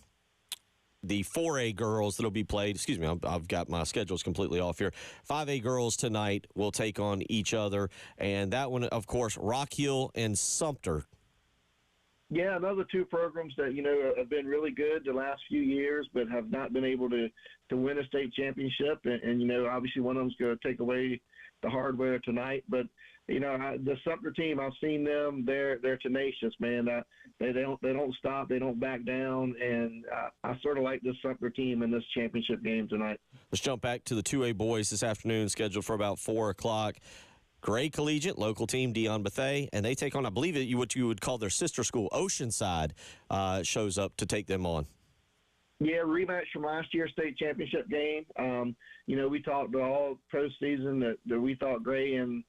4A girls that'll be played. Excuse me, I've got my schedules completely off here. 5A girls tonight will take on each other, and that one, of course, Rock Hill and Sumter. Yeah, another two programs that, have been really good the last few years, but have not been able to win a state championship. And obviously one of them's going to take away the hardware tonight. But, the Sumter team, I've seen them. They're tenacious, man. They don't stop. They don't back down. And I sort of like this Sumter team in this championship game tonight. Let's jump back to the 2A boys this afternoon, scheduled for about 4 o'clock. Gray Collegiate, local team, Dion Bethea, and they take on, I believe, what you would call their sister school, Oceanside, shows up to take them on. Yeah, rematch from last year's state championship game. We talked all postseason that we thought Gray and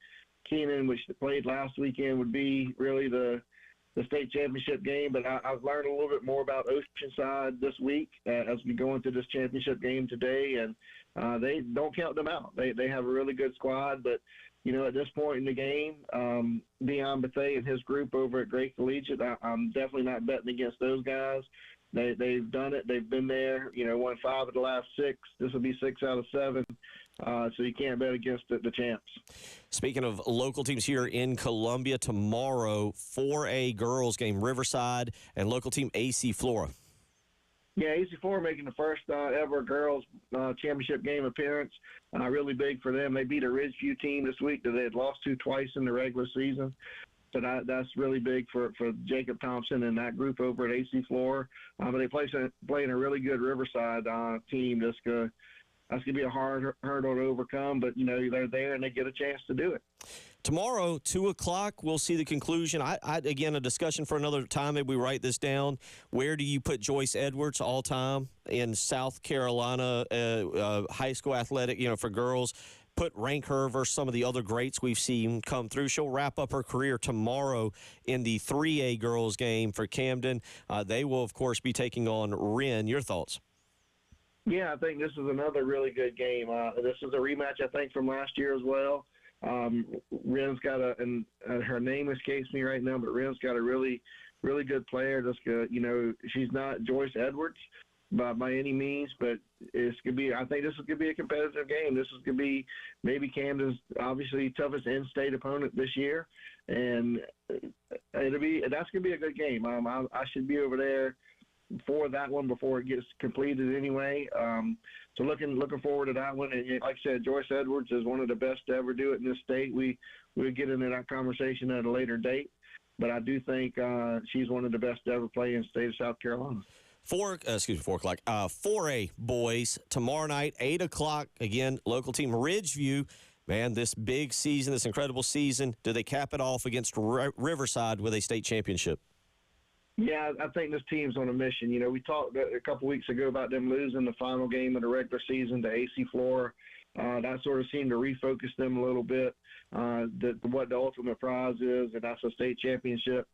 Keenan, which played last weekend, would be really the state championship game. But I've learned a little bit more about Oceanside this week as we go into this championship game today, and they don't count them out. They have a really good squad, but at this point in the game, Deion Bethea and his group over at Gray Collegiate, I'm definitely not betting against those guys. They've done it. They've been there. Won 5 of the last 6. This will be 6 out of 7. So you can't bet against the champs. Speaking of local teams here in Columbia, tomorrow, 4A girls game, Riverside, and local team AC Flora. Yeah, AC Flora making the first ever girls championship game appearance. Really big for them. They beat a Ridgeview team this week that they had lost to twice in the regular season. So that's really big for Jacob Thompson and that group over at AC Flora. But they playing a really good Riverside team that's going to be a hard hurdle to overcome. But, they're there and they get a chance to do it. Tomorrow, 2 o'clock, we'll see the conclusion. Again, a discussion for another time. Maybe we write this down. Where do you put Joyce Edwards all time in South Carolina high school athletic, for girls? Rank her versus some of the other greats we've seen come through. She'll wrap up her career tomorrow in the 3A girls game for Camden. They will, of course, be taking on Wren. Your thoughts? Yeah, I think this is another really good game. This is a rematch, I think, from last year as well. Wren's got and her name escapes me right now, but Wren's got a really, really good player. She's not Joyce Edwards by any means, but it's gonna be. I think this is gonna be a competitive game. This is gonna be maybe Camden's obviously toughest in-state opponent this year, and that's gonna be a good game. I should be over there for that one before it gets completed anyway. So looking forward to that one. And like I said, Joyce Edwards is one of the best to ever do it in this state. We'll get into that conversation at a later date, but I do think she's one of the best to ever play in the state of South Carolina. 4 o'clock. 4A boys tomorrow night, 8 o'clock. Again, local team Ridgeview. Man, this big season, this incredible season. Do they cap it off against Riverside with a state championship? Yeah, I think this team's on a mission. We talked a couple weeks ago about them losing the final game of the regular season to AC Flora. That sort of seemed to refocus them a little bit, what the ultimate prize is, and that's a state championship.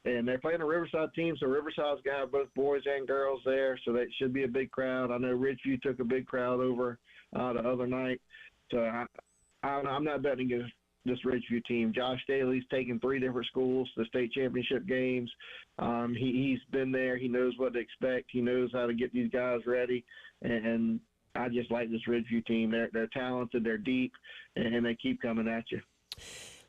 And they're playing a Riverside team, so Riverside's got both boys and girls there, so that should be a big crowd. I know Ridgeview took a big crowd over the other night. So I'm not betting against this Ridgeview team. Josh Daly's taken 3 different schools to the state championship games. He's been there. He knows what to expect. He knows how to get these guys ready. And I just like this Ridgeview team. They're talented, they're deep, and they keep coming at you.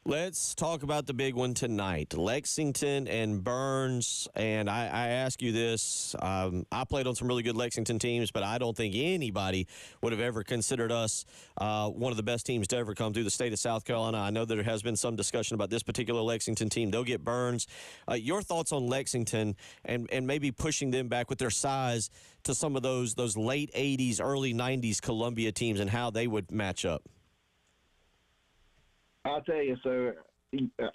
Let's talk about the big one tonight, Lexington and Burns. And I ask you this. I played on some really good Lexington teams, but I don't think anybody would have ever considered us one of the best teams to ever come through the state of South Carolina. I know there has been some discussion about this particular Lexington team. They'll get Burns. Your thoughts on Lexington and maybe pushing them back with their size to some of those late 80s, early 90s Columbia teams and how they would match up? I'll tell you, so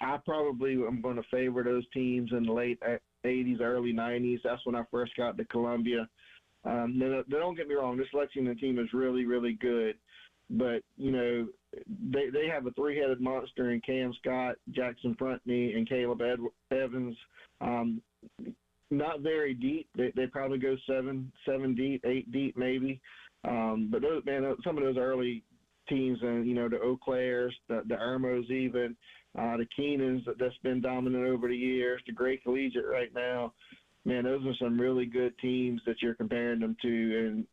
I probably am going to favor those teams in the late 80s, early 90s. That's when I first got to Columbia. Don't get me wrong, this Lexington team is really, really good. But, they have a 3-headed monster in Cam Scott, Jackson Frontney, and Caleb Evans. Not very deep. They probably go 7 deep, 8 deep maybe. But some of those early teams, and the Eau Claires, the Irmos even, the Keenans that's been dominant over the years, the Gray Collegiate right now. Man, those are some really good teams that you're comparing them to,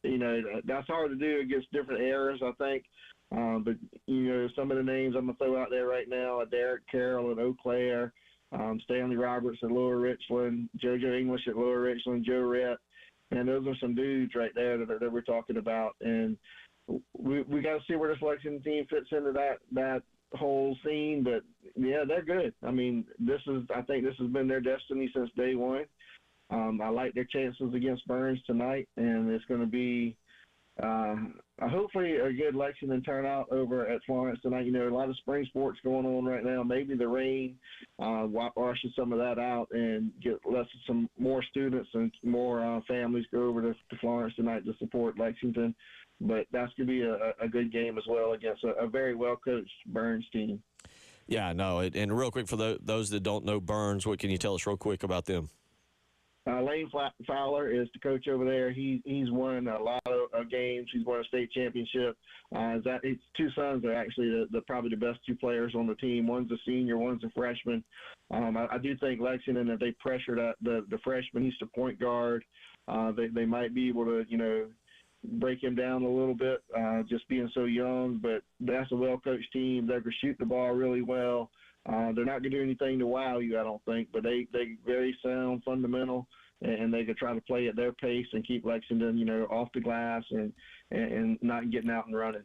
and that's hard to do against different eras, I think. But some of the names I'm gonna throw out there right now: Derek Carroll at Eau Claire, Stanley Roberts at Lower Richland, JoJo English at Lower Richland, Joe Rett. And those are some dudes right there that we're talking about, and we got to see where this Lexington team fits into that whole scene. But yeah, they're good. I mean, I think this has been their destiny since day one. I like their chances against Burns tonight, and it's going to be hopefully a good Lexington turnout over at Florence tonight. You know, a lot of spring sports going on right now. Maybe the rain washes some of that out and get some more students and more families go over to Florence tonight to support Lexington. But that's going to be a good game as well against a very well-coached Burns team. Yeah, no. And real quick, for those that don't know Burns, what can you tell us real quick about them? Lane Fowler is the coach over there. He's won a lot of games. He's won a state championship. His two sons are actually probably the best two players on the team. One's a senior, one's a freshman. I do think Lexington, if they pressure the freshman, he's the point guard. They might be able to, you know, break him down a little bit, just being so young. But that's a well-coached team. They're going to shoot the ball really well. They're not going to do anything to wow you, I don't think, but they very sound, fundamental, and they could try to play at their pace and keep Lexington, you know, off the glass and not getting out and running.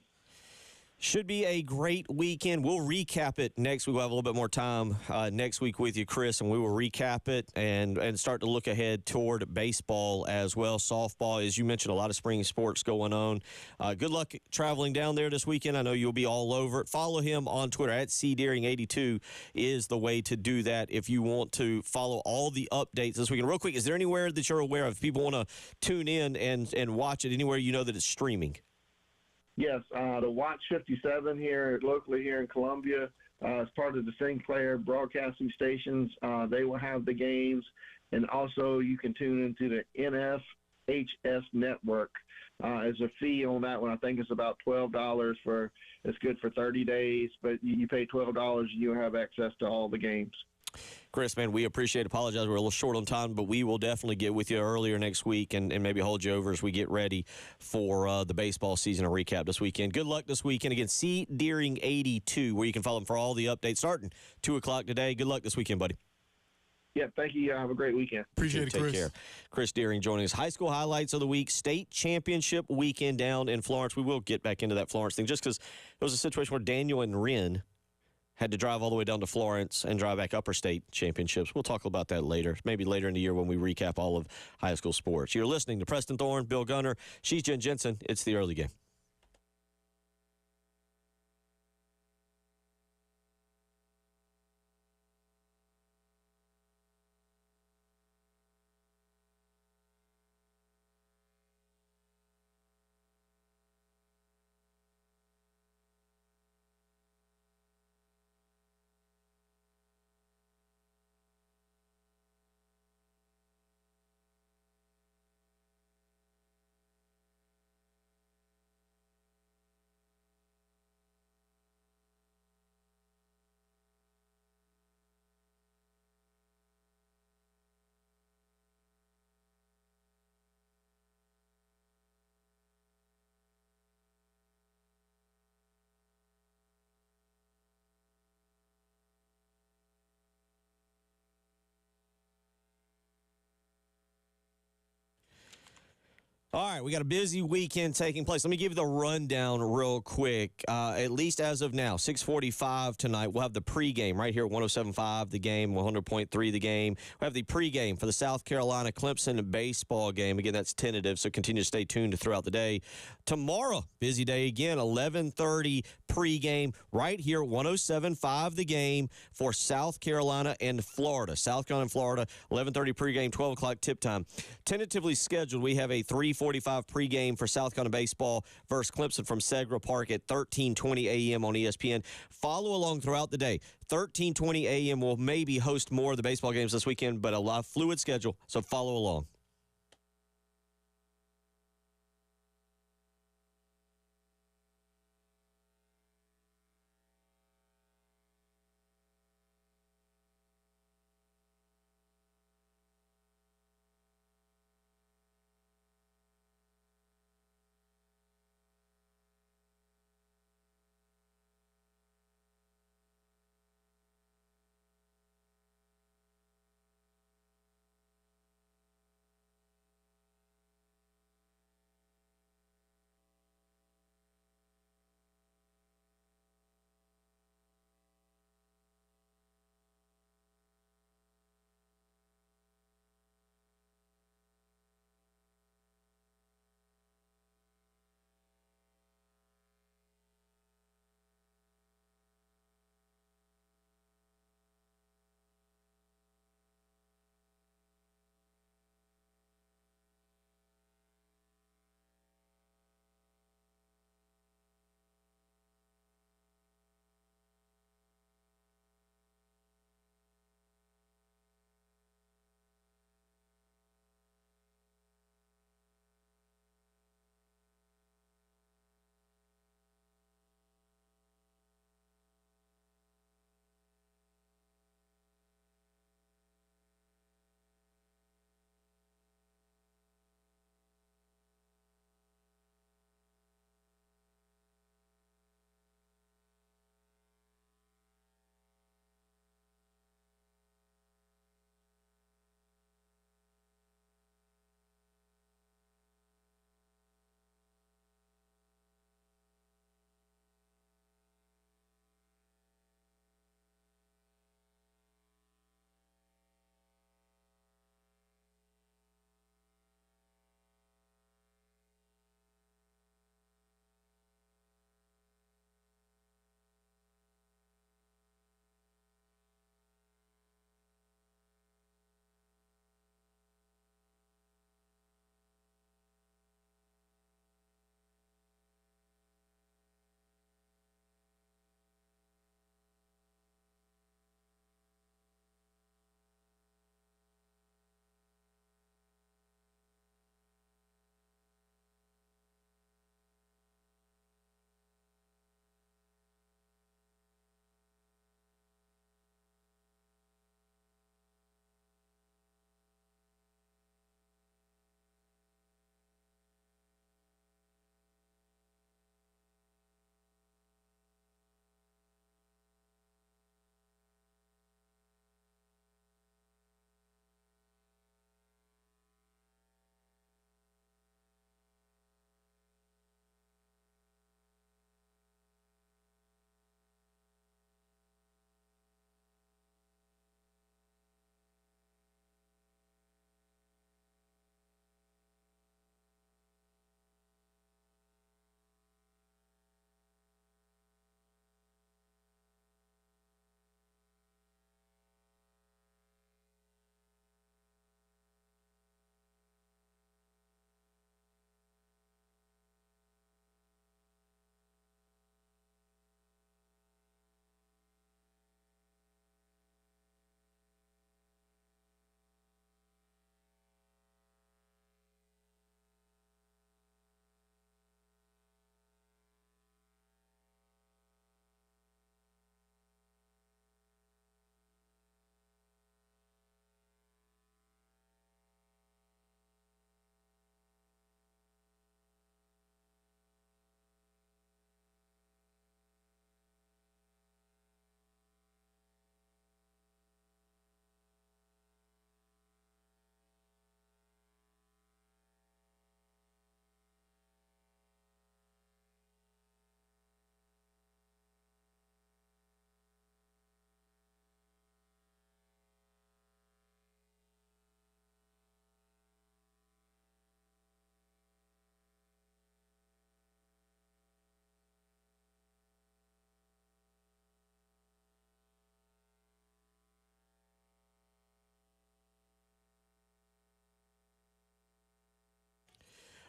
Should be a great weekend. We'll recap it next week. We'll have a little bit more time next week with you, Chris, and we will recap it and start to look ahead toward baseball as well. Softball, as you mentioned, a lot of spring sports going on. Good luck traveling down there this weekend. I know you'll be all over it. Follow him on Twitter at cdeering82 is the way to do that if you want to follow all the updates this weekend. Real quick, is there anywhere that you're aware of? If people want to tune in and watch it, anywhere you know that it's streaming? Yes, the Watch 57 locally here in Columbia is part of the Sinclair broadcasting stations. They will have the games, and also you can tune into the NFHS network. As a fee on that one, I think it's about $12 it's good for 30 days, but you pay $12 and you have access to all the games. Chris, man, we appreciate it. Apologize, we're a little short on time, but we will definitely get with you earlier next week and maybe hold you over as we get ready for the baseball season and recap this weekend. Good luck this weekend. Again, C. Deering 82, where you can follow him for all the updates starting 2 o'clock today. Good luck this weekend, buddy. Yeah, thank you. Have a great weekend. Appreciate it, Chris. Take care. Chris Deering joining us. High school highlights of the week, state championship weekend down in Florence. We will get back into that Florence thing just because it was a situation where Daniel and Wren had to drive all the way down to Florence and drive back upper state championships. We'll talk about that later, maybe later in the year when we recap all of high school sports. You're listening to Preston Thorne, Bill Gunner. She's Jen Jensen. It's the early game. All right, we got a busy weekend taking place. Let me give you the rundown real quick. At least as of now, 6:45 tonight, we'll have the pregame right here at 107.5 The Game, 100.3 The Game. We'll have the pregame for the South Carolina Clemson baseball game. Again, that's tentative, so continue to stay tuned throughout the day. Tomorrow, busy day again, 11:30 pregame right here at 107.5 The Game for South Carolina and Florida. South Carolina and Florida, 11:30 pregame, 12 o'clock tip time. Tentatively scheduled, we have a 3:45 pregame for South Carolina baseball versus Clemson from Segra Park at 13:20 a.m. on ESPN. Follow along throughout the day. 13:20 a.m. will maybe host more of the baseball games this weekend, but a lot of fluid schedule, so follow along.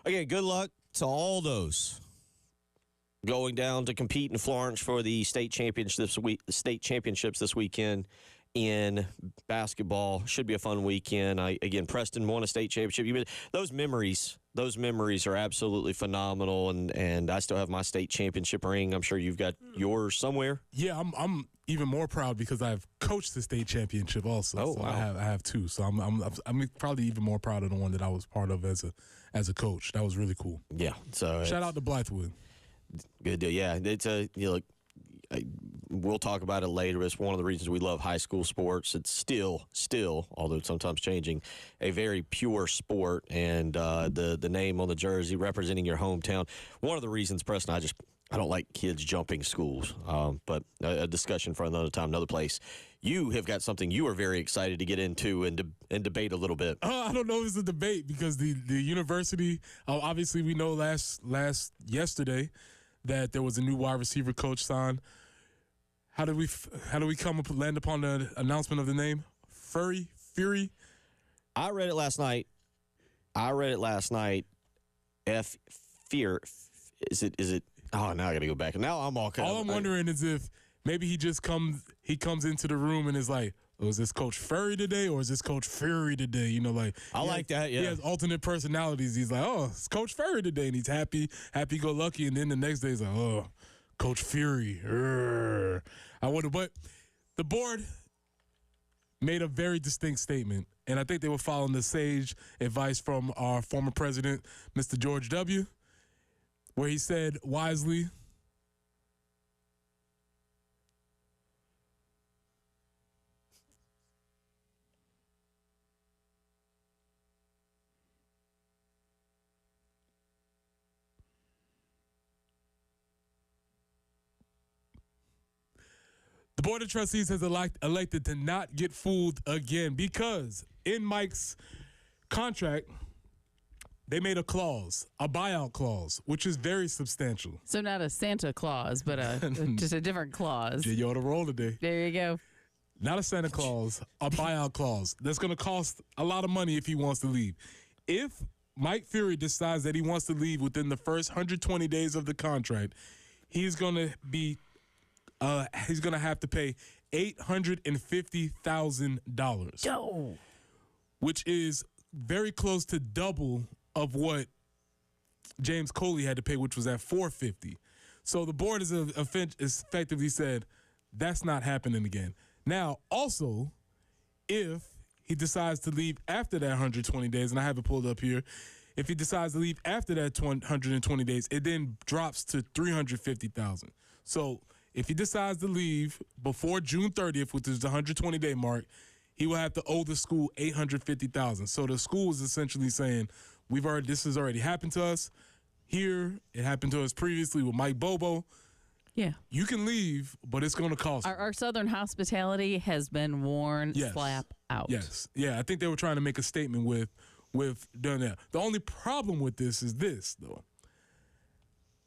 Again, good luck to all those going down to compete in Florence for the state championships this weekend in basketball. Should be a fun weekend. Again, Preston won a state championship. Those memories are absolutely phenomenal, and I still have my state championship ring. I'm sure you've got yours somewhere. Yeah, I'm even more proud because I've coached the state championship also. Oh, so wow. I have two. So I'm probably even more proud of the one that I was part of as a coach. That was really cool. Yeah. So Shout out to Blythewood. good deal. Yeah, it's look. We'll talk about it later. It's one of the reasons we love high school sports. It's still, although sometimes changing, a very pure sport. And the name on the jersey representing your hometown. One of the reasons, Preston, I don't like kids jumping schools. But a discussion for another time, another place. You have got something you are very excited to get into and debate a little bit. I don't know if it's a debate because the university, obviously we know yesterday that there was a new wide receiver coach signed. How do we land upon the announcement of the name? Fury? I read it last night. Fear. Is it? Oh, now I got to go back. Now I'm all kind All I'm wondering is if maybe he comes into the room and is like, oh, is this Coach Furry today or is this Coach Fury today? You know, like I like that. Yeah. He has alternate personalities. He's like, oh, it's Coach Furry today, and he's happy go lucky, and then the next day he's like, oh, Coach Fury. I wonder, but the board made a very distinct statement, and I think they were following the sage advice from our former president, Mr. George W., where he said wisely, the Board of Trustees has elected to not get fooled again because in Mike's contract, they made a buyout clause, which is very substantial. So not a Santa Claus, but just a different clause. Yeah, you on the roll today. There you go. Not a Santa Claus, a buyout clause. That's going to cost a lot of money if he wants to leave. If Mike Fury decides that he wants to leave within the first 120 days of the contract, he's going to have to pay $850,000. Oh. Which is very close to double of what James Coley had to pay, which was at $450,000. So the board is effectively said that's not happening again. Now, also, if he decides to leave after that 120 days, and I have it pulled up here, if he decides to leave after that 120 days, it then drops to $350,000. So if he decides to leave before June 30th, which is the 120-day mark, he will have to owe the school $850,000. So the school is essentially saying, this has already happened to us. Here, it happened to us previously with Mike Bobo. Yeah. You can leave, but it's going to cost you. Our Southern hospitality has been worn slap out. Yes. Yeah, I think they were trying to make a statement with doing that. The only problem with this is this, though.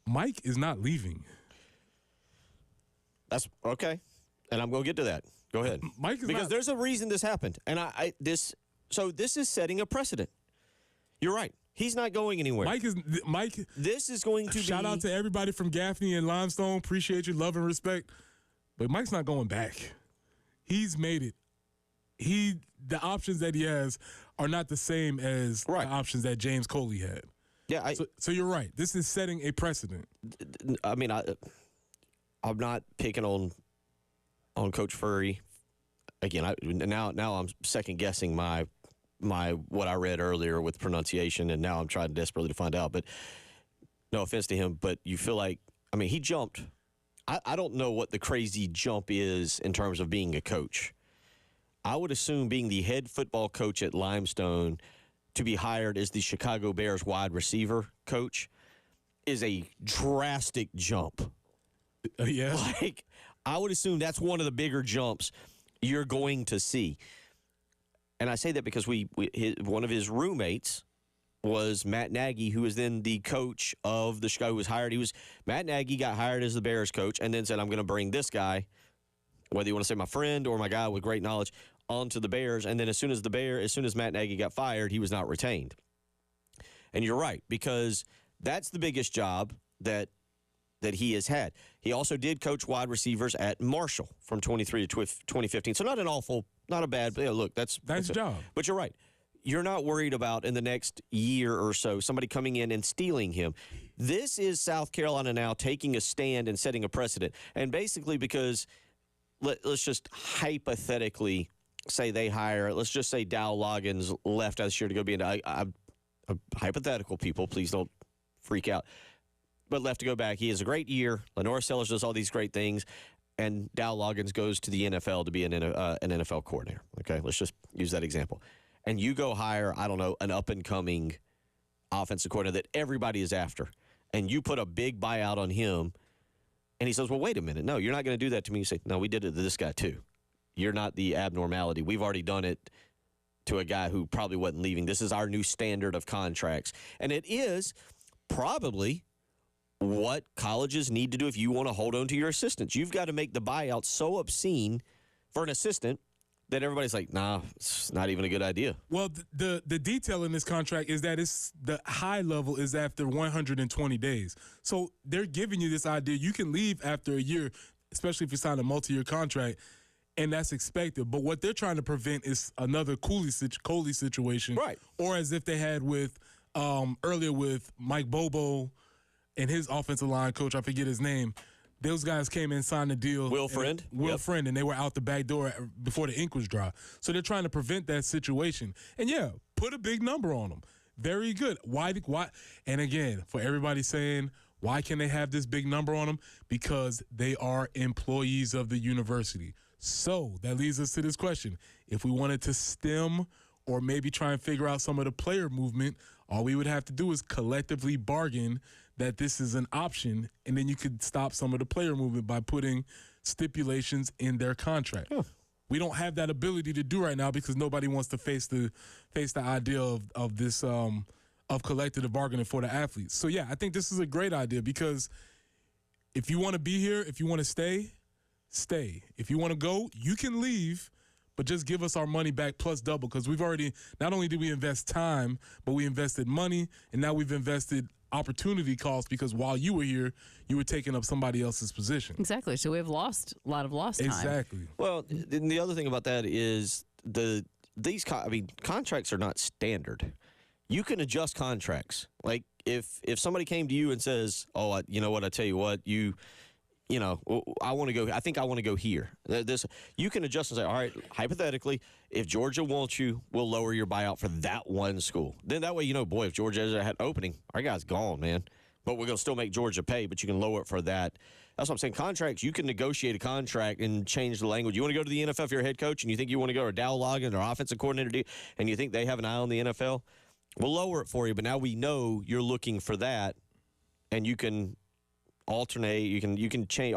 Mike is not leaving. That's okay. And I'm going to get to that. Go ahead. Mike is because there's a reason this happened. And this is setting a precedent. You're right. He's not going anywhere. Mike. This is going to shout out to everybody from Gaffney and Limestone. Appreciate your love and respect. But Mike's not going back. He's made it. The options that he has are not the same as the options that James Coley had. Yeah. So you're right. This is setting a precedent. I mean, I'm not picking on Coach Furry. Again, now I'm second guessing my what I read earlier with pronunciation, and now I'm trying desperately to find out. But no offense to him, but you feel like, I mean, he jumped. I don't know what the crazy jump is in terms of being a coach. I would assume being the head football coach at Limestone to be hired as the Chicago Bears wide receiver coach is a drastic jump. Yeah. Like, I would assume that's one of the bigger jumps you're going to see. And I say that because one of his roommates was Matt Nagy, who was then the coach of the Chicago, who was hired. Matt Nagy got hired as the Bears coach and then said, I'm going to bring this guy, whether you want to say my friend or my guy with great knowledge, onto the Bears. And then as soon as Matt Nagy got fired, he was not retained. And you're right, because that's the biggest job that he has had. He also did coach wide receivers at Marshall from 23 to 2015. So not a bad, look, that's nice job. But you're right. You're not worried about in the next year or so somebody coming in and stealing him. This is South Carolina now taking a stand and setting a precedent. And basically because let's just hypothetically say they hire, let's just say Dow Loggins left this year to go be a hypothetical, people, please don't freak out. But left to go back. He has a great year. Lenore Sellers does all these great things. And Dow Loggins goes to the NFL to be an NFL coordinator. Okay, let's just use that example. And you go hire, I don't know, an up-and-coming offensive coordinator that everybody is after. And you put a big buyout on him. And he says, well, wait a minute. No, you're not going to do that to me. You say, no, we did it to this guy too. You're not the abnormality. We've already done it to a guy who probably wasn't leaving. This is our new standard of contracts. And it is probably what colleges need to do if you want to hold on to your assistants. You've got to make the buyout so obscene for an assistant that everybody's like, nah, it's not even a good idea. Well, the detail in this contract is that it's the high level is after 120 days. So they're giving you this idea. You can leave after a year, especially if you sign a multi-year contract, and that's expected. But what they're trying to prevent is another Coley situation. Right. Or as if they had with earlier with Mike Bobo and his offensive line coach, I forget his name. Those guys came in and signed a deal. Will Friend. Friend, and they were out the back door before the ink was dry. So they're trying to prevent that situation. And, yeah, put a big number on them. Very good. Why? And, again, for everybody saying, why can they have this big number on them? Because they are employees of the university. So that leads us to this question. If we wanted to stem or maybe try and figure out some of the player movement, all we would have to do is collectively bargain that this is an option, and then you could stop some of the player movement by putting stipulations in their contract. Yeah. We don't have that ability to do right now because nobody wants to face the idea of this of collective bargaining for the athletes. So yeah, I think this is a great idea because if you want to be here, if you want to stay. If you want to go, you can leave, but just give us our money back plus double because we've already not only did we invest time, but we invested money, and now we've invested opportunity costs because while you were here, you were taking up somebody else's position. Exactly. So we've lost a lot of lost time. Exactly. Well, and the other thing about that is contracts are not standard. You can adjust contracts. Like if somebody came to you and says, "Oh, you know what? I tell you what, I want to go. I think I want to go here." You can adjust and say, "All right, hypothetically, if Georgia wants you, we'll lower your buyout for that one school." Then that way, boy, if Georgia had opening, our guy's gone, man. But we're gonna still make Georgia pay, but you can lower it for that. That's what I'm saying. Contracts, you can negotiate a contract and change the language. You want to go to the NFL if you're a head coach, and you think you want to go to Dow Loggins or offensive coordinator, and you think they have an eye on the NFL, we'll lower it for you. But now we know you're looking for that, and you can alternate. You can change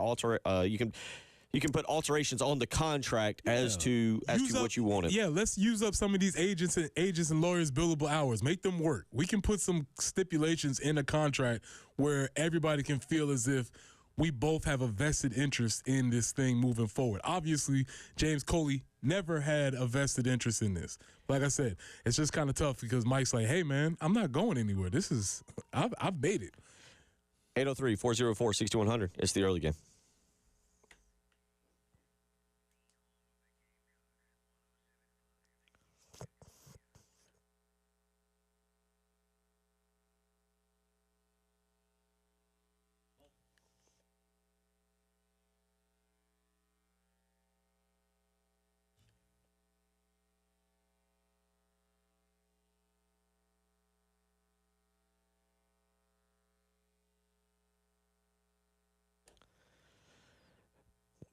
you can put alterations on the contract as to what you wanted. Yeah, let's use up some of these agents and lawyers' billable hours. Make them work. We can put some stipulations in a contract where everybody can feel as if we both have a vested interest in this thing moving forward. Obviously, James Coley never had a vested interest in this. Like I said, it's just kind of tough because Mike's like, "Hey, man, I'm not going anywhere. I've made it." 803-404-6100. It's the early game.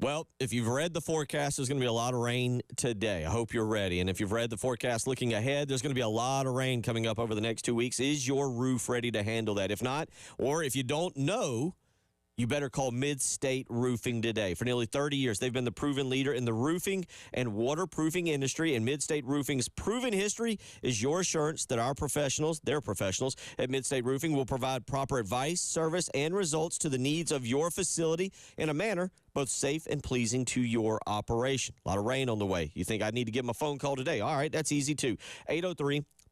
Well, if you've read the forecast, there's going to be a lot of rain today. I hope you're ready. And if you've read the forecast looking ahead, there's going to be a lot of rain coming up over the next 2 weeks. Is your roof ready to handle that? If not, or if you don't know, you better call Mid-State Roofing today. For nearly 30 years, they've been the proven leader in the roofing and waterproofing industry, and Mid-State Roofing's proven history is your assurance that their professionals at Mid-State Roofing will provide proper advice, service, and results to the needs of your facility in a manner both safe and pleasing to your operation. A lot of rain on the way. You think I need to give them a phone call today? All right, that's easy too.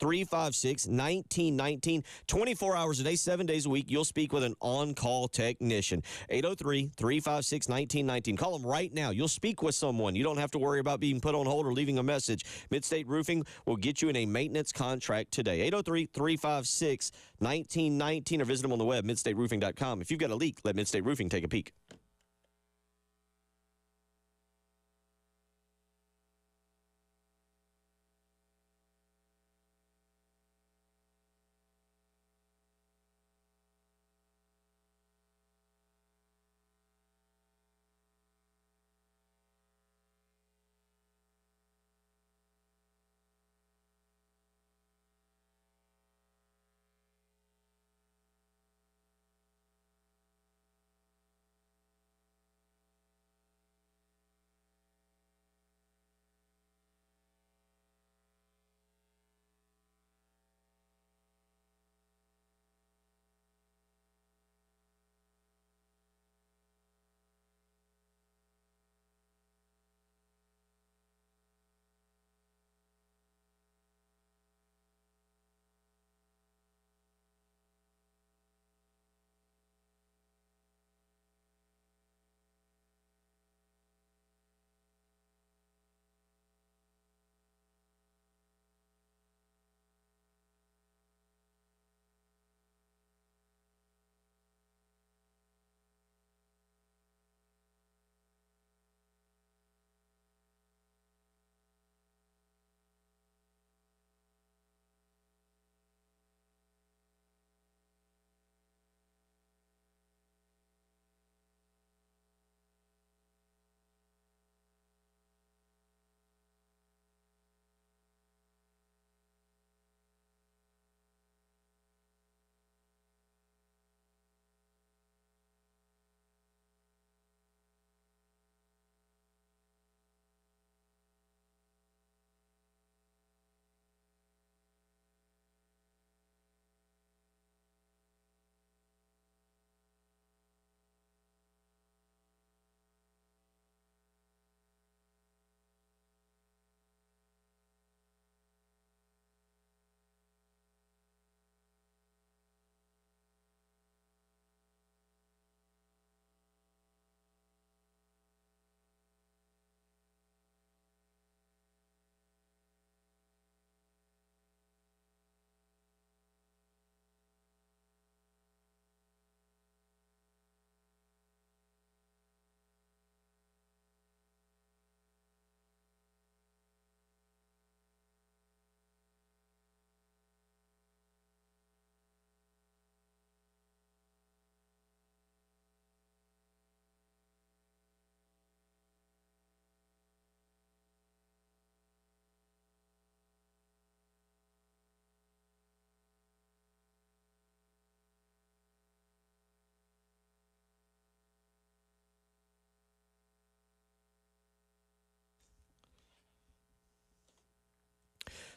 803-356-1919. 24 hours a day, 7 days a week. You'll speak with an on-call technician. 803-356-1919. Call them right now. You'll speak with someone. You don't have to worry about being put on hold or leaving a message. Midstate Roofing will get you in a maintenance contract today. 803-356-1919 or visit them on the web, midstateroofing.com. If you've got a leak, let Midstate Roofing take a peek.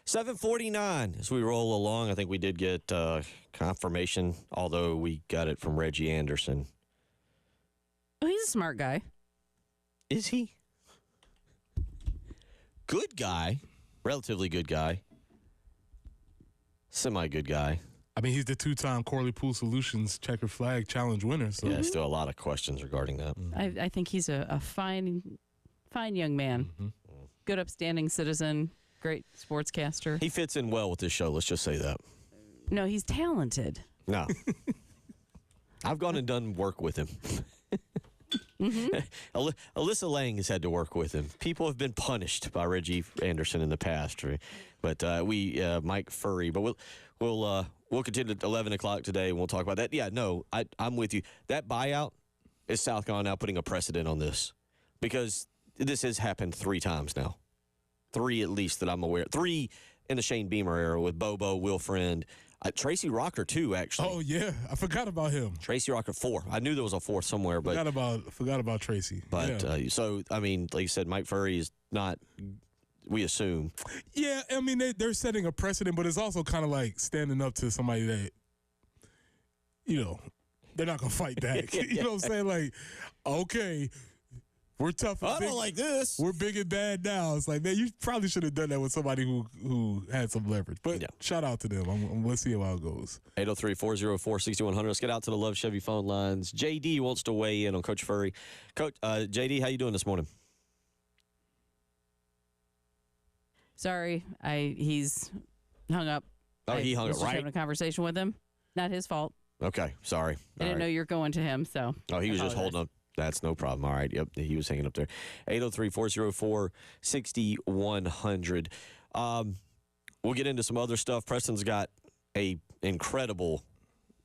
$7:49 as we roll along. I think we did get confirmation, although we got it from Reggie Anderson. Oh, he's a smart guy. Is he? Good guy. Relatively good guy. Semi-good guy. I mean, he's the two-time Corley Pool Solutions Checker Flag Challenge winner. So. Yeah, still a lot of questions regarding that. I think he's a fine young man. Mm-hmm. Good, upstanding citizen. Great sportscaster. He fits in well with this show, let's just say that. No, he's talented. No. I've gone and done work with him. Alyssa Lang has had to work with him. People have been punished by Reggie Anderson in the past, but Mike Furry. But we'll continue at 11 o'clock today, and we'll talk about that. Yeah, no, I'm with you. That buyout is South Carolina now putting a precedent on this, because this has happened 3 times now. 3 at least that I'm aware. 3 in the Shane Beamer era with Bobo, Will Friend, Tracy Rocker too. Actually, oh yeah, I forgot about him. Tracy Rocker 4. I knew there was a 4th somewhere, but forgot about Tracy. But yeah. So I mean, like you said, Mike Furry is not. We assume. Yeah, I mean they're setting a precedent, but it's also kind of like standing up to somebody that, they're not gonna fight back. You know what I'm saying? Like, okay. We're tough. And I big. don't like this. We're big and bad now. It's like, man, you probably should have done that with somebody who had some leverage. But Yeah. shout out to them. Let's see how it goes. 803-404-6100. Let's get out to the Love Chevy phone lines. JD wants to weigh in on Coach Furry. Coach, JD, how you doing this morning? Sorry, he's hung up. Oh, he hung was up, just right? having a conversation with him. Not his fault. Okay, sorry. I didn't know you were going to him, so. Oh, he was just apologize. holding up. That's no problem. All right. Yep, he was hanging up there. 803-404-6100. We'll get into some other stuff. Preston's got a incredible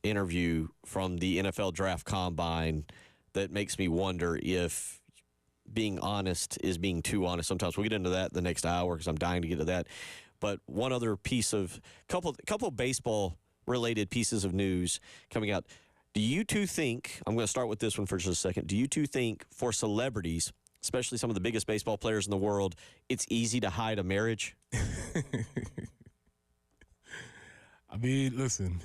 interview from the NFL Draft Combine that makes me wonder if being honest is being too honest sometimes. We'll get into that the next hour because I'm dying to get to that. But one other piece of couple baseball related pieces of news coming out. Do you two think, I'm going to start with this one for just a second. Do you two think for celebrities, especially some of the biggest baseball players in the world, it's easy to hide a marriage? I mean, listen.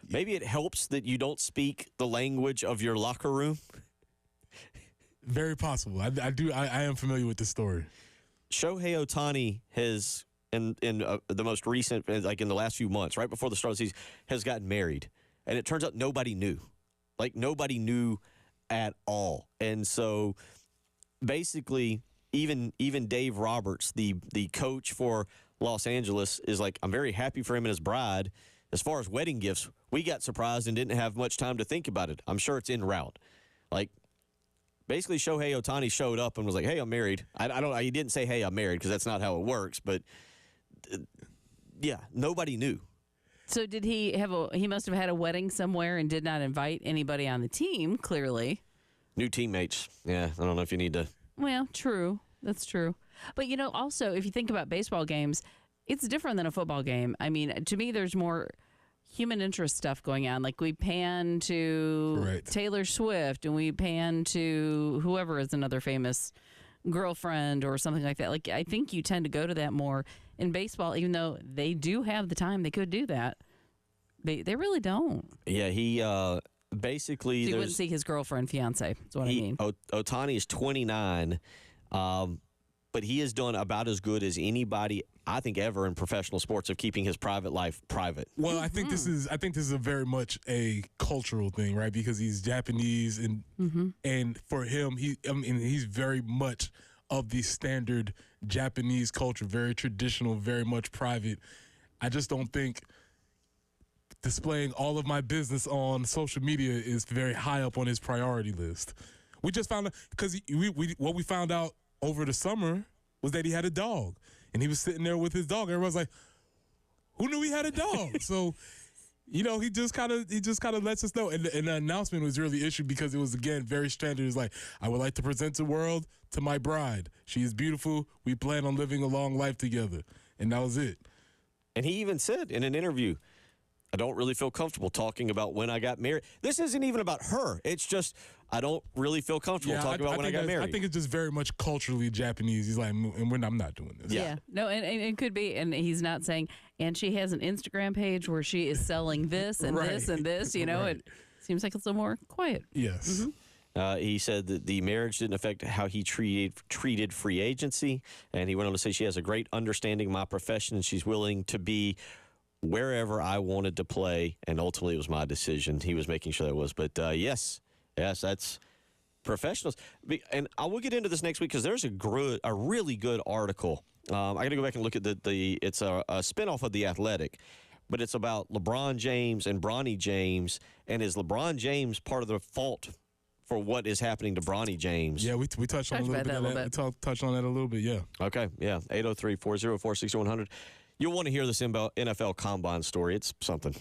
Maybe it helps that you don't speak the language of your locker room. Very possible. I am familiar with the story. Shohei Ohtani has, in the most recent, like in the last few months, right before the start of the season, has gotten married. And it turns out nobody knew. Like, nobody knew at all. And so, basically, even Dave Roberts, the coach for Los Angeles, is like, I'm very happy for him and his bride. As far as wedding gifts, we got surprised and didn't have much time to think about it. I'm sure it's en route. Like, basically, Shohei Ohtani showed up and was like, hey, I'm married. I don't. He didn't say, hey, I'm married, because that's not how it works. But, yeah, nobody knew. So did he he must have had a wedding somewhere and did not invite anybody on the team, clearly. New teammates. Yeah, I don't know if you need to. Well, true. That's true. But, also, if you think about baseball games, it's different than a football game. I mean, to me, there's more human interest stuff going on. Like, we pan to Correct. Taylor Swift and we pan to whoever is another famous girlfriend or something like that. Like, I think you tend to go to that more in baseball, even though they do have the time. They could do that. They really don't. Yeah, he basically. So you wouldn't see his girlfriend, fiance, is what I mean. Ohtani is 29, but he has done about as good as anybody, I think, ever in professional sports of keeping his private life private. Well, I think this is a very much a cultural thing, right? Because he's Japanese, and for him, he's very much of the standard Japanese culture, very traditional, very much private. I just don't think displaying all of my business on social media is very high up on his priority list. We just found out, because what we found out over the summer was that he had a dog, and he was sitting there with his dog. Everyone's like, who knew he had a dog? So, he just kind of lets us know. And the announcement was really issued because it was, again, very standard. It's like, I would like to present the world to my bride. She is beautiful. We plan on living a long life together. And that was it. And he even said in an interview, I don't really feel comfortable talking about when I got married. This isn't even about her. It's just, I don't really feel comfortable talking about when I got married. I think it's just very much culturally Japanese. He's like, and I'm not doing this. Yeah. No, and it could be, and he's not saying, and she has an Instagram page where she is selling this and Right. this and this, Right. It seems like it's a little more quiet. Yes. He said that the marriage didn't affect how he treated free agency. And he went on to say, she has a great understanding of my profession, and she's willing to be wherever I wanted to play. And ultimately, it was my decision. He was making sure that was. But yes, that's professionals. And I will get into this next week because there's a really good article. I got to go back and look at it's a spinoff of The Athletic, but it's about LeBron James and Bronny James. And is LeBron James part of the fault for what is happening to Bronny James? Yeah, we touched on a little bit of that. We touched on that a little bit, yeah. Okay, yeah. 803-404-6100. You'll want to hear this NFL Combine story. It's something.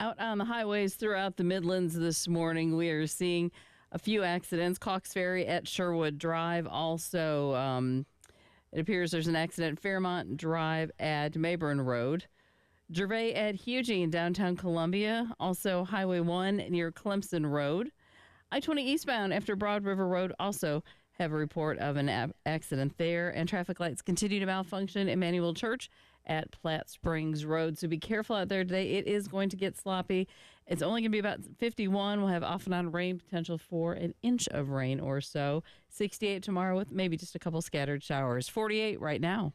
Out on the highways throughout the Midlands this morning, we are seeing a few accidents. Cox Ferry at Sherwood Drive. Also, it appears there's an accident. Fairmont Drive at Mayburn Road. Gervais at Hughie in downtown Columbia. Also, Highway 1 near Clemson Road. I-20 eastbound after Broad River Road also have a report of an accident there. And traffic lights continue to malfunction. Emmanuel Church at Platte Springs Road. So be careful out there today. It is going to get sloppy. It's only going to be about 51. We'll have off and on rain, potential for an inch of rain or so. 68 tomorrow with maybe just a couple scattered showers. 48 right now.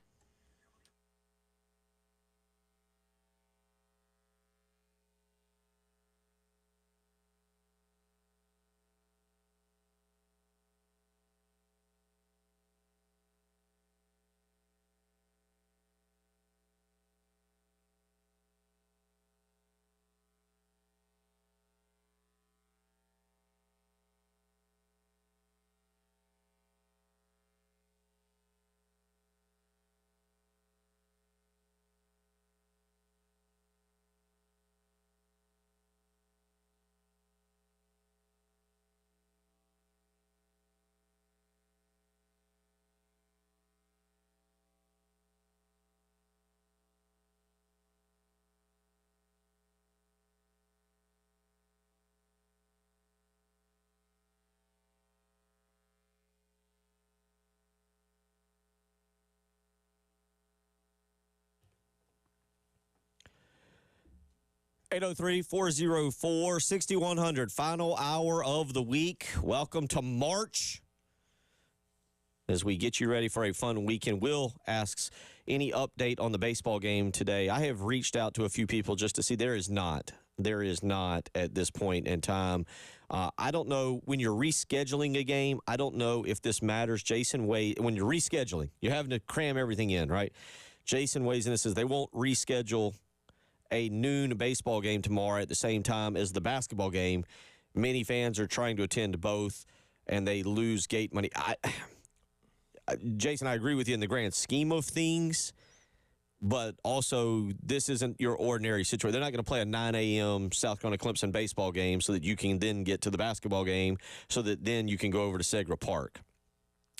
Eight zero 803-404-6100, final hour of the week. Welcome to March. As we get you ready for a fun weekend, Will asks any update on the baseball game today. I have reached out to a few people just to see. There is not at this point in time. I don't know when you're rescheduling a game. I don't know if this matters. Jason Wade, when you're rescheduling, you're having to cram everything in, right? Jason weighs in and says they won't reschedule a noon baseball game tomorrow at the same time as the basketball game. Many fans are trying to attend both, and they lose gate money. Jason, I agree with you in the grand scheme of things, but also this isn't your ordinary situation. They're not going to play a 9 a.m. South Carolina Clemson baseball game so that you can then get to the basketball game so that then you can go over to Segra Park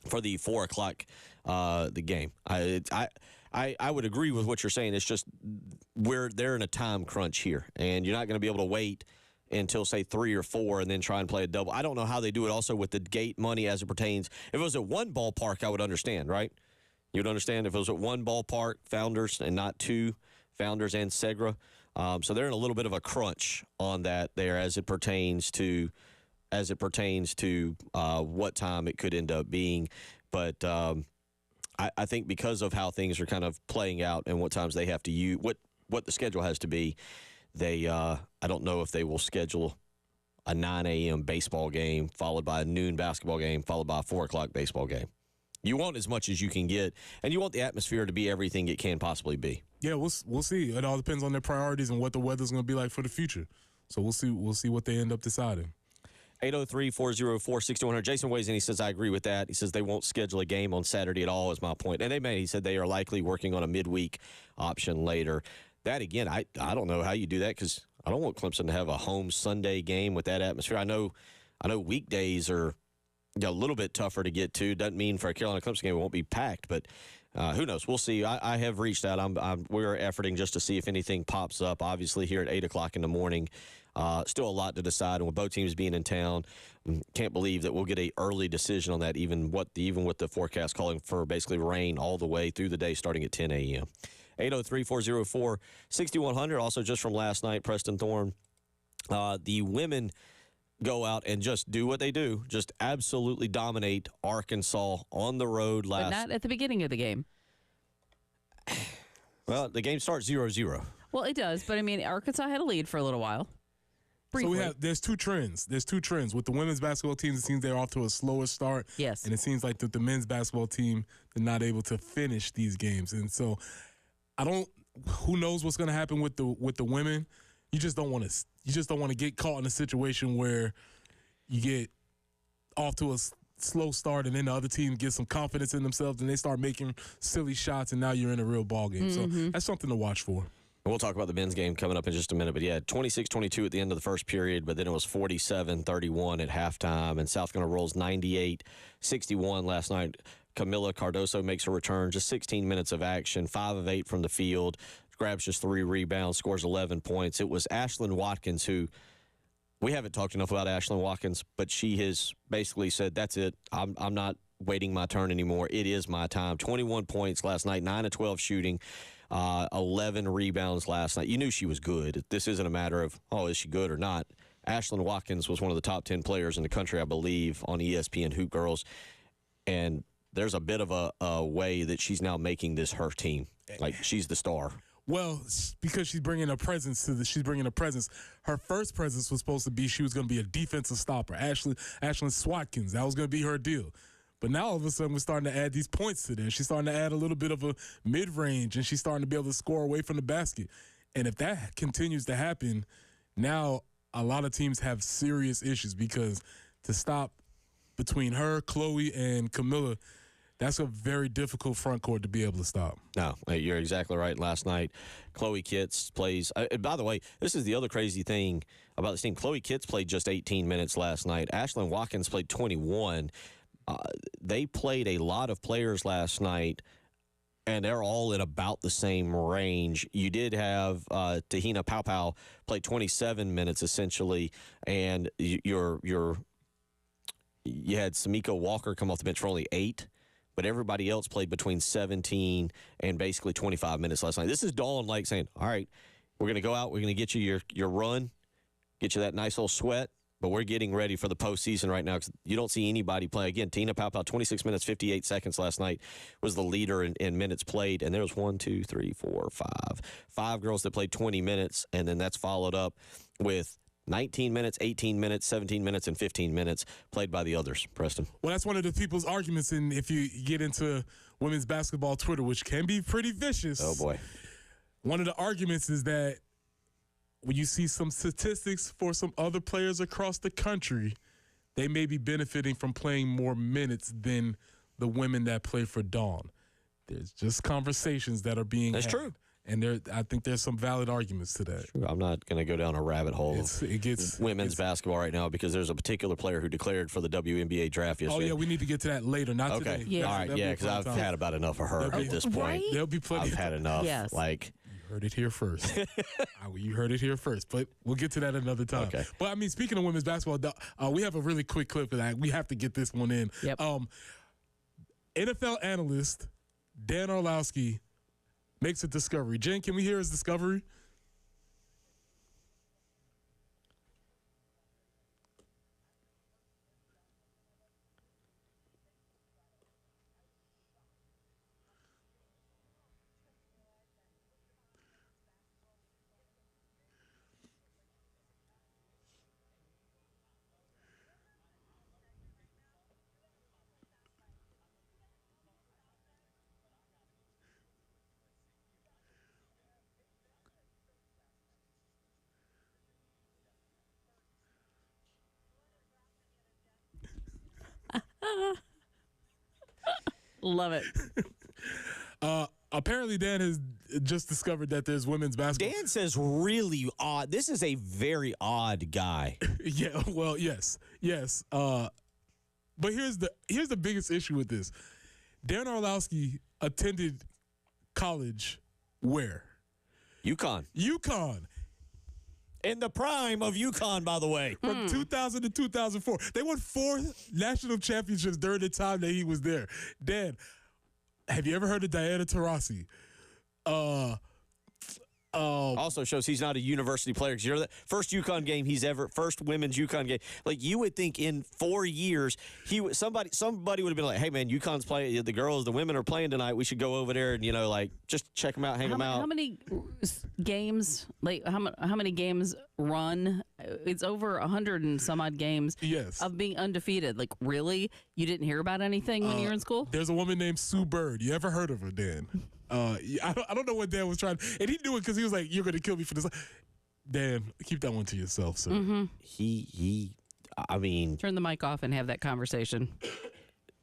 for the 4 o'clock the game. I would agree with what you're saying. It's just they're in a time crunch here, and you're not going to be able to wait until, say, 3 or 4 and then try and play a double. I don't know how they do it also with the gate money as it pertains. If it was at one ballpark, I would understand, right? You would understand if it was at one ballpark, Founders, and not two, Founders and Segra. So they're in a little bit of a crunch on that there as it pertains to what time it could end up being. But I think because of how things are kind of playing out and what times they have to use, what the schedule has to be, I don't know if they will schedule a 9 a.m. baseball game followed by a noon basketball game followed by a 4 o'clock baseball game. You want as much as you can get, and you want the atmosphere to be everything it can possibly be. Yeah, we'll see. It all depends on their priorities and what the weather's going to be like for the future. So we'll see what they end up deciding. 803-404-6100. Jason weighs in. He says, I agree with that. He says they won't schedule a game on Saturday at all is my point. And he said they are likely working on a midweek option later. That, again, I don't know how you do that because I don't want Clemson to have a home Sunday game with that atmosphere. I know weekdays are a little bit tougher to get to. Doesn't mean for a Carolina Clemson game it won't be packed, but who knows? We'll see. I have reached out. We're efforting just to see if anything pops up. Obviously, here at 8 o'clock in the morning, still a lot to decide. And with both teams being in town, can't believe that we'll get a early decision on that. Even with the forecast calling for basically rain all the way through the day, starting at 10 a.m. 803-404-6100. Also, just from last night, Preston Thorne, the women go out and just do what they do, just absolutely dominate Arkansas on the road But not at the beginning of the game. Well, the game starts 0-0. Well, it does, but I mean, Arkansas had a lead for a little while. Briefly. So there's two trends. With the women's basketball teams, it seems they're off to a slower start. Yes. And it seems like the men's basketball team, they're not able to finish these games. And so who knows what's going to happen with the women. You just don't want to get caught in a situation where you get off to a slow start and then the other team gets some confidence in themselves and they start making silly shots and now you're in a real ball game. So that's something to watch for. We'll talk about the men's game coming up in just a minute. But, yeah, 26-22 at the end of the first period, but then it was 47-31 at halftime. And South Carolina rolls 98-61 last night. Camila Cardoso makes a return, just 16 minutes of action, 5 of 8 from the field, grabs just 3 rebounds, scores 11 points. It was Ashlyn Watkins who – we haven't talked enough about Ashlyn Watkins, but she has basically said, that's it. I'm not waiting my turn anymore. It is my time. 21 points last night, 9 of 12 shooting, 11 rebounds last night. You knew she was good. This isn't a matter of, oh, is she good or not? Ashlyn Watkins was one of the top 10 players in the country, I believe, on ESPN Hoop Girls. And there's a bit of a way that she's now making this her team. Like, she's the star. Well, because she's bringing a presence to she's bringing a presence. Her first presence was supposed to be she was going to be a defensive stopper. Ashlyn Watkins, that was going to be her deal. But now all of a sudden we're starting to add these points to this. She's starting to add a little bit of a mid-range, and she's starting to be able to score away from the basket. And if that continues to happen, now a lot of teams have serious issues because to stop between her, Chloe, and Camilla, that's a very difficult front court to be able to stop. No, you're exactly right. Last night, Chloe Kitts plays. And by the way, this is the other crazy thing about this team. Chloe Kitts played just 18 minutes last night. Ashlyn Watkins played 21. They played a lot of players last night, and they're all in about the same range. You did have Tahina Paupau play 27 minutes essentially, and you had Samiko Walker come off the bench for only 8. But everybody else played between 17 and basically 25 minutes last night. This is Dawn Lake saying, all right, we're going to go out. We're going to get you your run, get you that nice little sweat, but we're getting ready for the postseason right now because you don't see anybody play. Again, Tina Paupau, 26 minutes, 58 seconds last night, was the leader in minutes played. And there was 5 girls that played 20 minutes, and then that's followed up with 19 minutes, 18 minutes, 17 minutes, and 15 minutes played by the others, Preston. Well, that's one of the people's arguments, and if you get into women's basketball Twitter, which can be pretty vicious. Oh, boy. One of the arguments is that when you see some statistics for some other players across the country, they may be benefiting from playing more minutes than the women that play for Dawn. There's just conversations that are being That's had. true. And I think there's some valid arguments to that. I'm not going to go down a rabbit hole of women's basketball right now because there's a particular player who declared for the WNBA draft yesterday. Oh, yeah, we need to get to that later, not okay. today. Yeah. All right, yeah, because I've had about enough of her at this point. Right? There'll be plenty. I've had enough. Yes. Like, you heard it here first. You heard it here first, but we'll get to that another time. Okay. But, I mean, speaking of women's basketball, we have a really quick clip of that. We have to get this one in. Yep. NFL analyst Dan Orlowski makes a discovery. Jen, can we hear his discovery? Love it. Apparently, Dan has just discovered that there's women's basketball. Dan says really odd. This is a very odd guy. Yeah, well, yes. But here's the biggest issue with this. Dan Orlowski attended college where? UConn. In the prime of UConn, by the way. From 2000 to 2004. They won 4 national championships during the time that he was there. Dan, have you ever heard of Diana Taurasi? Also shows he's not a university player. 'Cause you're the first UConn game first women's UConn game. Like, you would think in 4 years, somebody would have been like, hey, man, UConn's playing, the women are playing tonight. We should go over there and, just check them out, hang them out. How many games, how many games run? It's over 100 and some odd games of being undefeated. Like, really? You didn't hear about anything when you were in school? There's a woman named Sue Bird. You ever heard of her, Dan? I don't know what Dan was trying, and he knew it because he was like, "You're going to kill me for this." Dan, keep that one to yourself, sir. Mm-hmm. I mean, turn the mic off and have that conversation.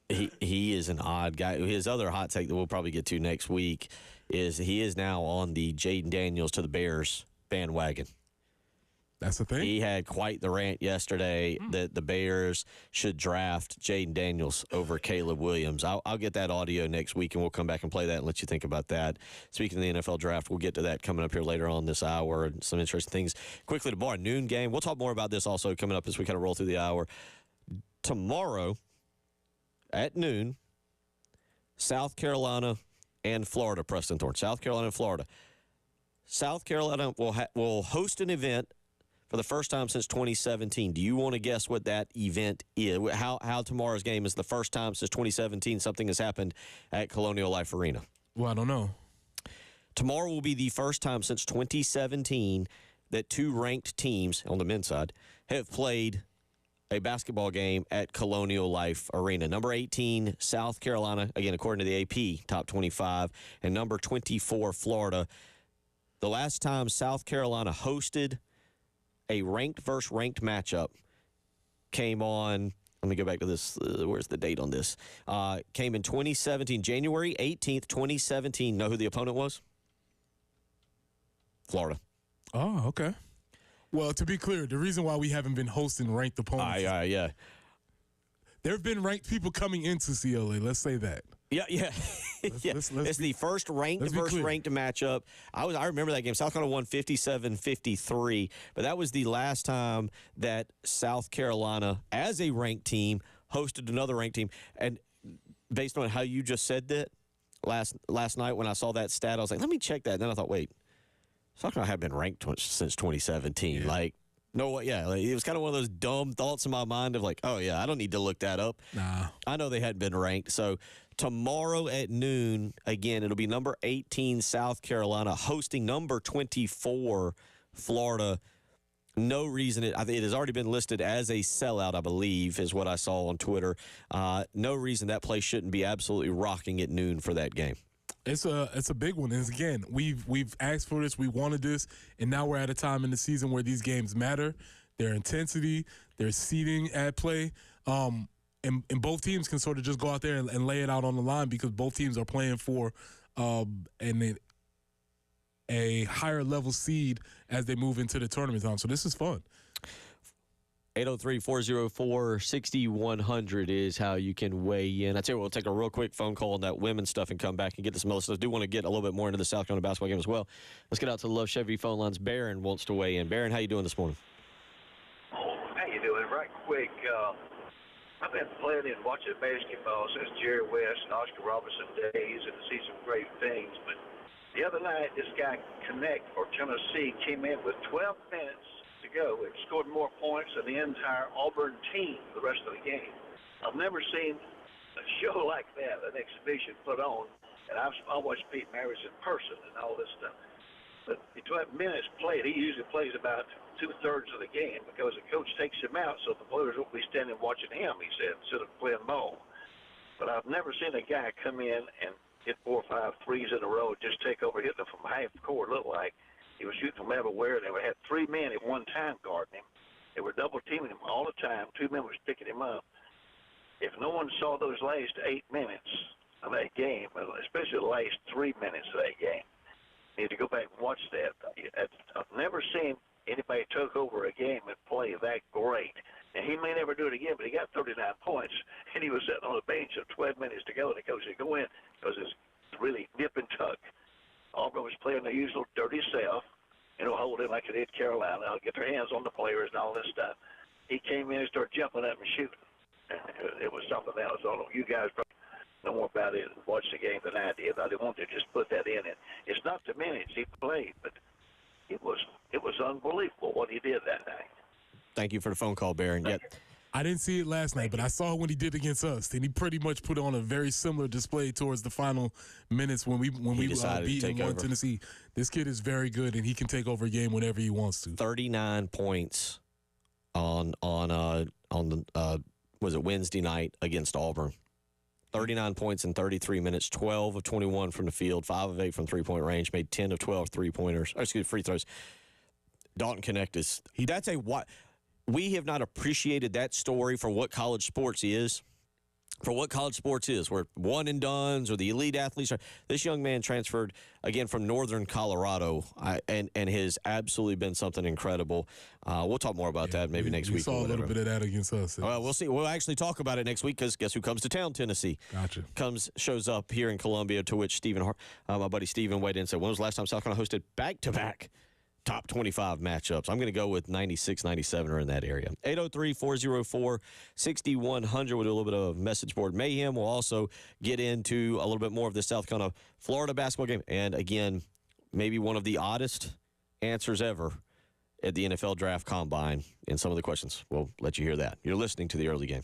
He is an odd guy. His other hot take that we'll probably get to next week is he is now on the Jaden Daniels to the Bears bandwagon. That's the thing. He had quite the rant yesterday that the Bears should draft Jaden Daniels over Caleb Williams. I'll get that audio next week, and we'll come back and play that and let you think about that. Speaking of the NFL draft, we'll get to that coming up here later on this hour and some interesting things. Quickly, tomorrow, noon game. We'll talk more about this also coming up as we kind of roll through the hour. Tomorrow at noon, South Carolina and Florida, Preston Thorne. South Carolina and Florida. South Carolina will host an event for the first time since 2017. Do you want to guess what that event is? How tomorrow's game is the first time since 2017 something has happened at Colonial Life Arena? Well, I don't know. Tomorrow will be the first time since 2017 that two ranked teams on the men's side have played a basketball game at Colonial Life Arena. Number 18, South Carolina, again, according to the AP, top 25, and number 24, Florida. The last time South Carolina hosted a ranked versus ranked matchup came on, let me go back to this, where's the date on this? Came in 2017, January 18th, 2017. Know who the opponent was? Florida. Oh, okay. Well, to be clear, the reason why we haven't been hosting ranked opponents, Yeah. there have been ranked people coming into CLA, let's say that. Yeah. Let's It's the first ranked versus ranked matchup. I remember that game. South Carolina won 57-53, but that was the last time that South Carolina, as a ranked team, hosted another ranked team. And based on how you just said that, last night when I saw that stat, I was like, let me check that. And then I thought, wait, South Carolina have been ranked since 2017. Yeah. It was kind of one of those dumb thoughts in my mind of like, oh, yeah, I don't need to look that up. Nah. I know they hadn't been ranked. So tomorrow at noon, again, it'll be number 18 South Carolina hosting number 24 Florida. No reason it has already been listed as a sellout, I believe, is what I saw on Twitter. No reason that place shouldn't be absolutely rocking at noon for that game. It's a big one. And again, we've asked for this, we wanted this, and now we're at a time in the season where these games matter. Their intensity, their seeding at play. And both teams can sort of just go out there and lay it out on the line because both teams are playing for a higher level seed as they move into the tournament time. So this is fun. 803-404-6100 is how you can weigh in. I tell you what, we'll take a real quick phone call on that women's stuff and come back and get to some other stuff. I do want to get a little bit more into the South Carolina basketball game as well. Let's get out to the Love Chevy phone lines. Barron wants to weigh in. Barron, how you doing this morning? How you doing? Right quick, I've been playing and watching basketball since Jerry West and Oscar Robertson days and see some great things. But the other night, this guy, Connect for Tennessee, came in with 12 minutes to go and scored more points than the entire Auburn team the rest of the game. I've never seen a show like that, an exhibition put on. And I watched Pete Maravich in person and all this stuff. But the 12 minutes played, he usually plays about two-thirds of the game because the coach takes him out so the players won't be standing watching him, he said, instead of playing ball. But I've never seen a guy come in and hit 4 or 5 threes in a row, just take over, hitting them from half court, looked like. He was shooting from everywhere. They had 3 men at one time guarding him. They were double-teaming him all the time. 2 men was picking him up. If no one saw those last 8 minutes of that game, especially the last 3 minutes of that game, you need to go back and watch that. I've never seen anybody took over a game and play that great. And he may never do it again, but he got 39 points, and he was sitting on the bench with 12 minutes to go, and the coach said, go in, because it's really nip and tuck. Auburn was playing their usual dirty self, holding like they did Carolina. I'll get their hands on the players and all this stuff. He came in and started jumping up and shooting. And it was something else. I don't know. You guys probably know more about it and watch the game than I did. I didn't want to just put that in. It's not the minutes he played, but it was unbelievable what he did that night. Thank you for the phone call, Barron. Yep. I didn't see it last night, but I saw it when he did against us, and he pretty much put on a very similar display towards the final minutes when we beat and won Tennessee. This kid is very good, and he can take over a game whenever he wants to. 39 points on Wednesday night against Auburn. 39 points in 33 minutes, 12 of 21 from the field, 5 of 8 from three-point range, made 10 of 12 free throws. Dalton Connect we have not appreciated that story for what college sports is for what college sports is, where one and dones or the elite athletes are. This young man transferred again from northern Colorado, and has absolutely been something incredible. We'll talk more about that maybe next we week. Saw a little bit of that against us. Well, we'll see. We'll actually talk about it next week because guess who comes to town? Tennessee. Gotcha. Shows up here in Columbia. To which my buddy Stephen weighed in and said, "When was the last time South Carolina hosted back-to-back top 25 matchups?" I'm going to go with 96, 97 or in that area. 803-404-6100. We'll do a little bit of message board mayhem. We'll also get into a little bit more of the South Carolina Florida basketball game. And again, maybe one of the oddest answers ever at the NFL Draft Combine in some of the questions. We'll let you hear that. You're listening to the early game.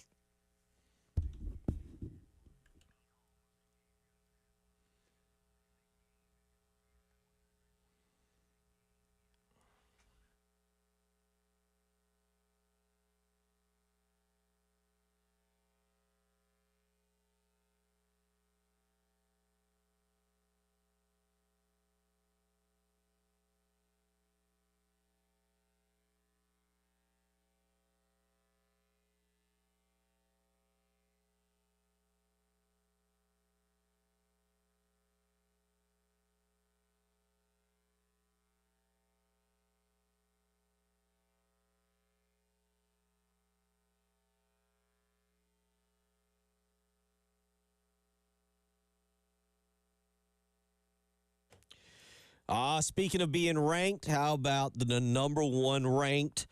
Speaking of being ranked, how about the number one ranked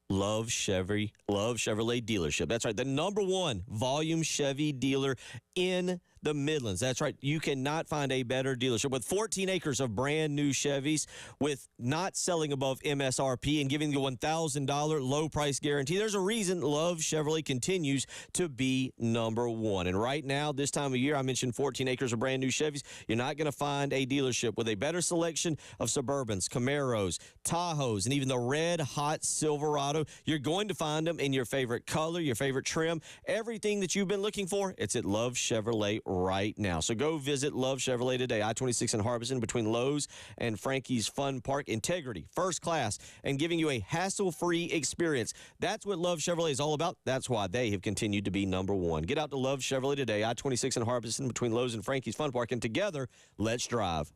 Love Chevrolet dealership? That's right, the number one volume Chevy dealer in the Midlands. That's right. You cannot find a better dealership with 14 acres of brand new Chevys, with not selling above MSRP and giving you a $1,000 low price guarantee. There's a reason Love Chevrolet continues to be number one. And right now, this time of year, I mentioned 14 acres of brand new Chevys. You're not going to find a dealership with a better selection of Suburbans, Camaros, Tahoes, and even the red hot Silverado. You're going to find them in your favorite color, your favorite trim, everything that you've been looking for. It's at Love Chevrolet right now. So go visit Love Chevrolet today, I-26 in Harbison between Lowe's and Frankie's Fun Park. Integrity, first class, and giving you a hassle-free experience. That's what Love Chevrolet is all about. That's why they have continued to be number one. Get out to Love Chevrolet today, I-26 in Harbison between Lowe's and Frankie's Fun Park, and together, let's drive.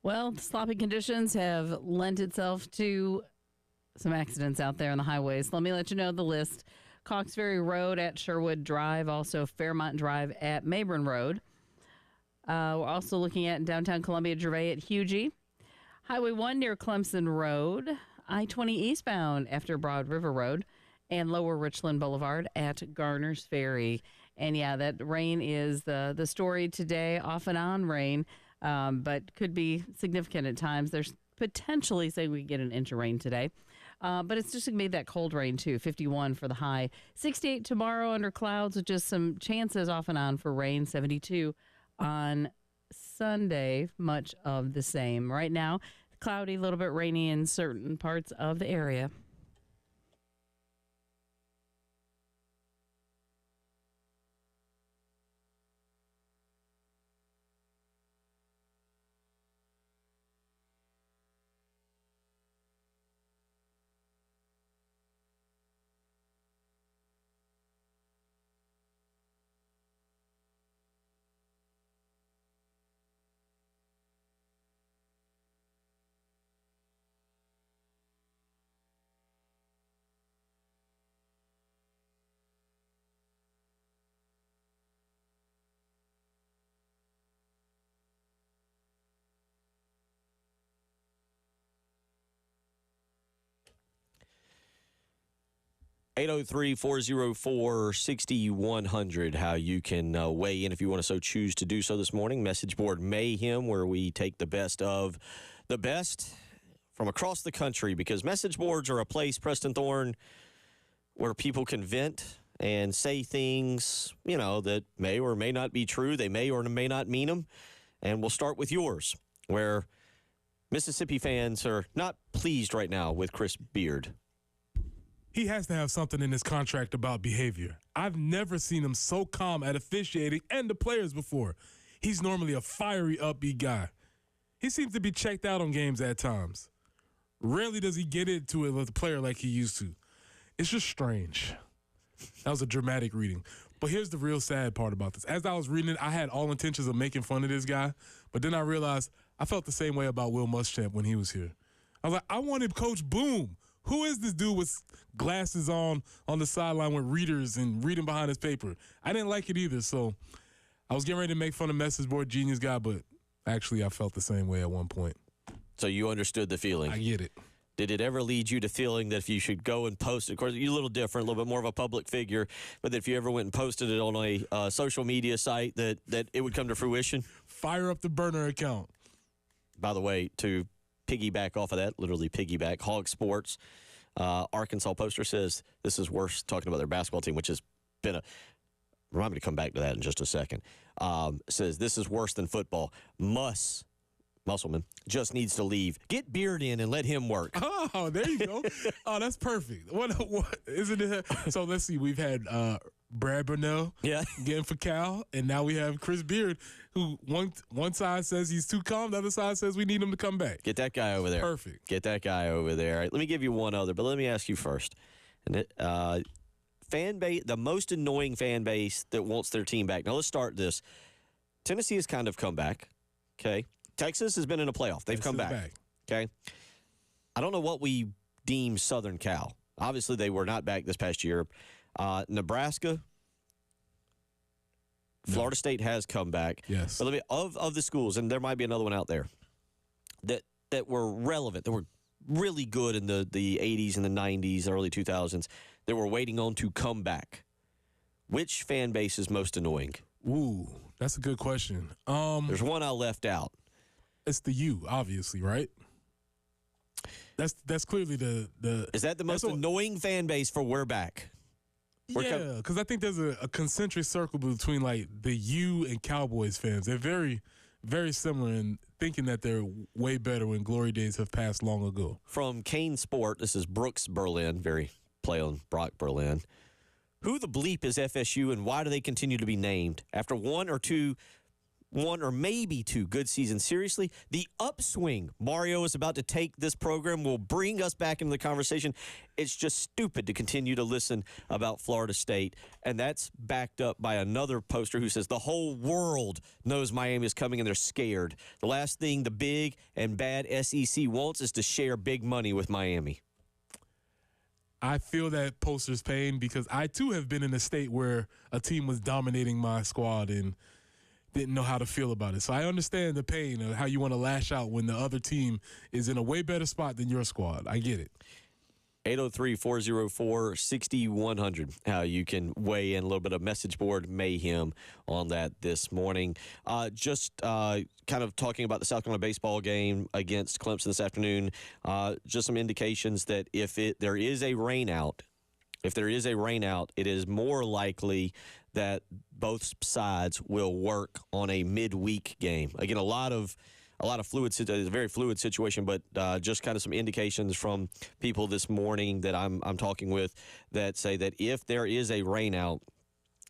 Well, the sloppy conditions have lent itself to some accidents out there on the highways. Let me let you know the list. Cox Ferry Road at Sherwood Drive, also Fairmont Drive at Mayburn Road. We're also looking at downtown Columbia Gervais at Hugie. Highway 1 near Clemson Road. I-20 eastbound after Broad River Road. And Lower Richland Boulevard at Garner's Ferry. And yeah, that rain is the story today, off and on rain, but could be significant at times. There's potentially, say, we get an inch of rain today. But it's just going to be that cold rain, too. 51 for the high. 68 tomorrow under clouds with just some chances off and on for rain. 72 on Sunday, much of the same. Right now, cloudy, a little bit rainy in certain parts of the area. Eight zero 803-404-6100, how you can weigh in if you want to so choose to do so this morning. Message board mayhem, where we take the best of the best from across the country, because message boards are a place, Preston Thorne, where people can vent and say things, that may or may not be true. They may or may not mean them. And we'll start with yours, where Mississippi fans are not pleased right now with Chris Beard. He has to have something in his contract about behavior. I've never seen him so calm at officiating and the players before. He's normally a fiery, upbeat guy. He seems to be checked out on games at times. Rarely does he get into it with a player like he used to. It's just strange. That was a dramatic reading. But here's the real sad part about this. As I was reading it, I had all intentions of making fun of this guy, but then I realized I felt the same way about Will Muschamp when he was here. I was like, I wanted Coach Boom. Who is this dude with glasses on the sideline with readers and reading behind his paper? I didn't like it either, so I was getting ready to make fun of message board genius guy, but actually I felt the same way at one point. So you understood the feeling. I get it. Did it ever lead you to feeling that if you should go and post it, of course, you're a little different, a little bit more of a public figure, but that if you ever went and posted it on a social media site, that it would come to fruition? Fire up the burner account. By the way, to piggyback off of that, literally piggyback, Hog Sports, Arkansas Poster says this is worse, talking about their basketball team, which has been remind me to come back to that in just a second, says this is worse than football. Musselman just needs to leave. Get Beard in and let him work. Oh, there you go. Oh, that's perfect. What isn't it? So let's see. We've had Brad Burnell getting for Cal, and now we have Chris Beard, who one side says he's too calm, the other side says we need him to come back. Get that guy over there. Perfect. Get that guy over there. All right, let me give you one other, but let me ask you first. And fan base, the most annoying fan base that wants their team back. Now let's start this. Tennessee has kind of come back. Okay. Texas has been in a playoff. They've come back. Okay. I don't know what we deem Southern Cal. Obviously, they were not back this past year. Nebraska, Florida State has come back. Yes. But let me, of the schools, and there might be another one out there, that were relevant, that were really good in the 80s and the 90s, early 2000s, that were waiting on to come back. Which fan base is most annoying? Ooh, that's a good question. There's one I left out. It's the U, obviously, right? That's clearly the. Is that the most annoying fan base for we're back? Yeah, because I think there's a concentric circle between like the U and Cowboys fans. They're very, very similar in thinking that they're way better when glory days have passed long ago. From Kane Sport, this is Brooks Berlin, very play on Brock Berlin. Who the bleep is FSU, and why do they continue to be named? After one or two one or maybe two good seasons seriously, the upswing Mario is about to take this program will bring us back into the conversation. It's just stupid to continue to listen about Florida State. And that's backed up by another poster who says the whole world knows Miami is coming and they're scared. The last thing the big and bad SEC wants is to share big money with Miami. I feel that poster's pain because I, too, have been in a state where a team was dominating my squad and didn't know how to feel about it. So I understand the pain of how you want to lash out when the other team is in a way better spot than your squad. I get it. 803-404-6100. You can weigh in a little bit of message board mayhem on that this morning. Just kind of talking about the South Carolina baseball game against Clemson this afternoon. Just some indications that if there is a rainout, it is more likely that both sides will work on a midweek game. Again, a lot of fluid, it's a very fluid situation, but just kind of some indications from people this morning that I'm talking with that say that if there is a rainout,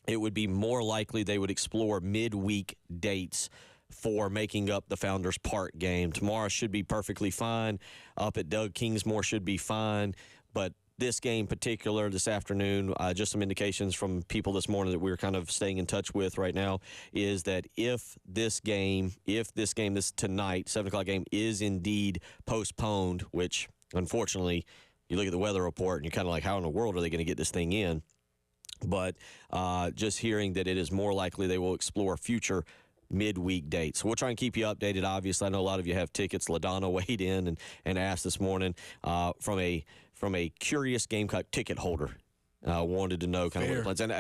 it would be more likely they would explore midweek dates for making up the Founders Park game. Tomorrow should be perfectly fine. Up at Doug Kingsmore should be fine, but this game particular this afternoon, just some indications from people this morning that we're kind of staying in touch with right now, is that if this tonight, 7 o'clock game, is indeed postponed, which unfortunately you look at the weather report and you're kind of like, how in the world are they going to get this thing in? But just hearing that it is more likely they will explore future midweek dates. So we'll try and keep you updated. Obviously, I know a lot of you have tickets. LaDonna weighed in and asked this morning from a curious Gamecock ticket holder. Wanted to know kind of what the plans. And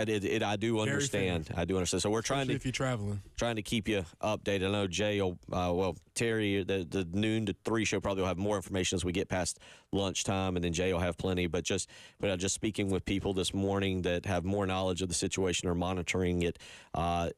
I do understand. I do understand. So we're trying if you're traveling, to keep you updated. I know Jay, Terry, the noon to 3 show probably will have more information as we get past lunchtime, and then Jay will have plenty. But just speaking with people this morning that have more knowledge of the situation or monitoring it,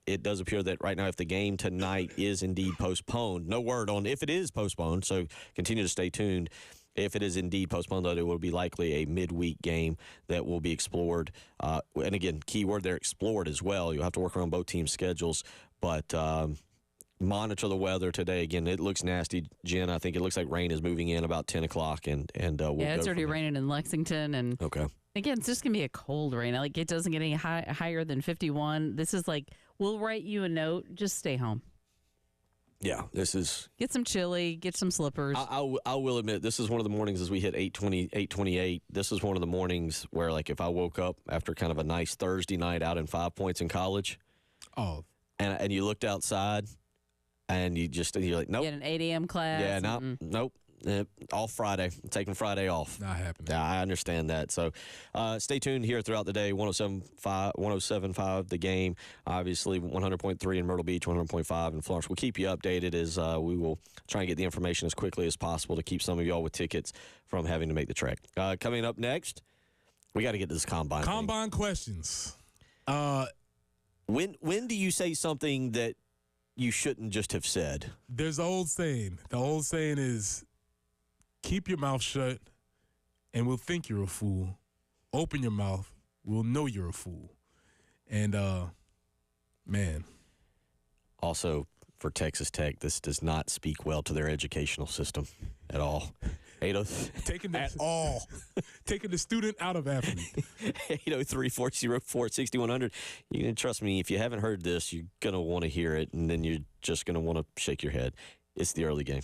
it does appear that right now, if the game tonight is indeed postponed, no word on if it is postponed. So continue to stay tuned. If it is indeed postponed, though, it will be likely a midweek game that will be explored. And again, keyword there, explored as well. You'll have to work around both teams' schedules. But monitor the weather today. Again, it looks nasty, Jen. I think it looks like rain is moving in about 10 o'clock. And we'll it's already raining in Lexington. And okay. Again, it's just going to be a cold rain. Like, it doesn't get any higher than 51. This is like, we'll write you a note. Just stay home. Yeah, this is... Get some chili, get some slippers. I will admit, this is one of the mornings as we hit 8:28. This is one of the mornings where, like, if I woke up after kind of a nice Thursday night out in 5 Points in college, and you looked outside, and you're like, nope. You had an 8 a.m. class. Yeah, nope. Off Friday. I'm taking Friday off. Not happening. Yeah, I understand that. So stay tuned here throughout the day. 107.5 The Game. Obviously, 100.3 in Myrtle Beach, 100.5 in Florence. We'll keep you updated as we will try and get the information as quickly as possible to keep some of y'all with tickets from having to make the trek. Coming up next, we got to get to this combine. Combine questions. When do you say something that you shouldn't just have said? There's the old saying. The old saying is, keep your mouth shut, and we'll think you're a fool. Open your mouth, we'll know you're a fool. And, man. Also, for Texas Tech, this does not speak well to their educational system at all. Taking the student out of athlete. 803-404-6100. You can trust me, if you haven't heard this, you're going to want to hear it, and then you're just going to want to shake your head. It's the early game.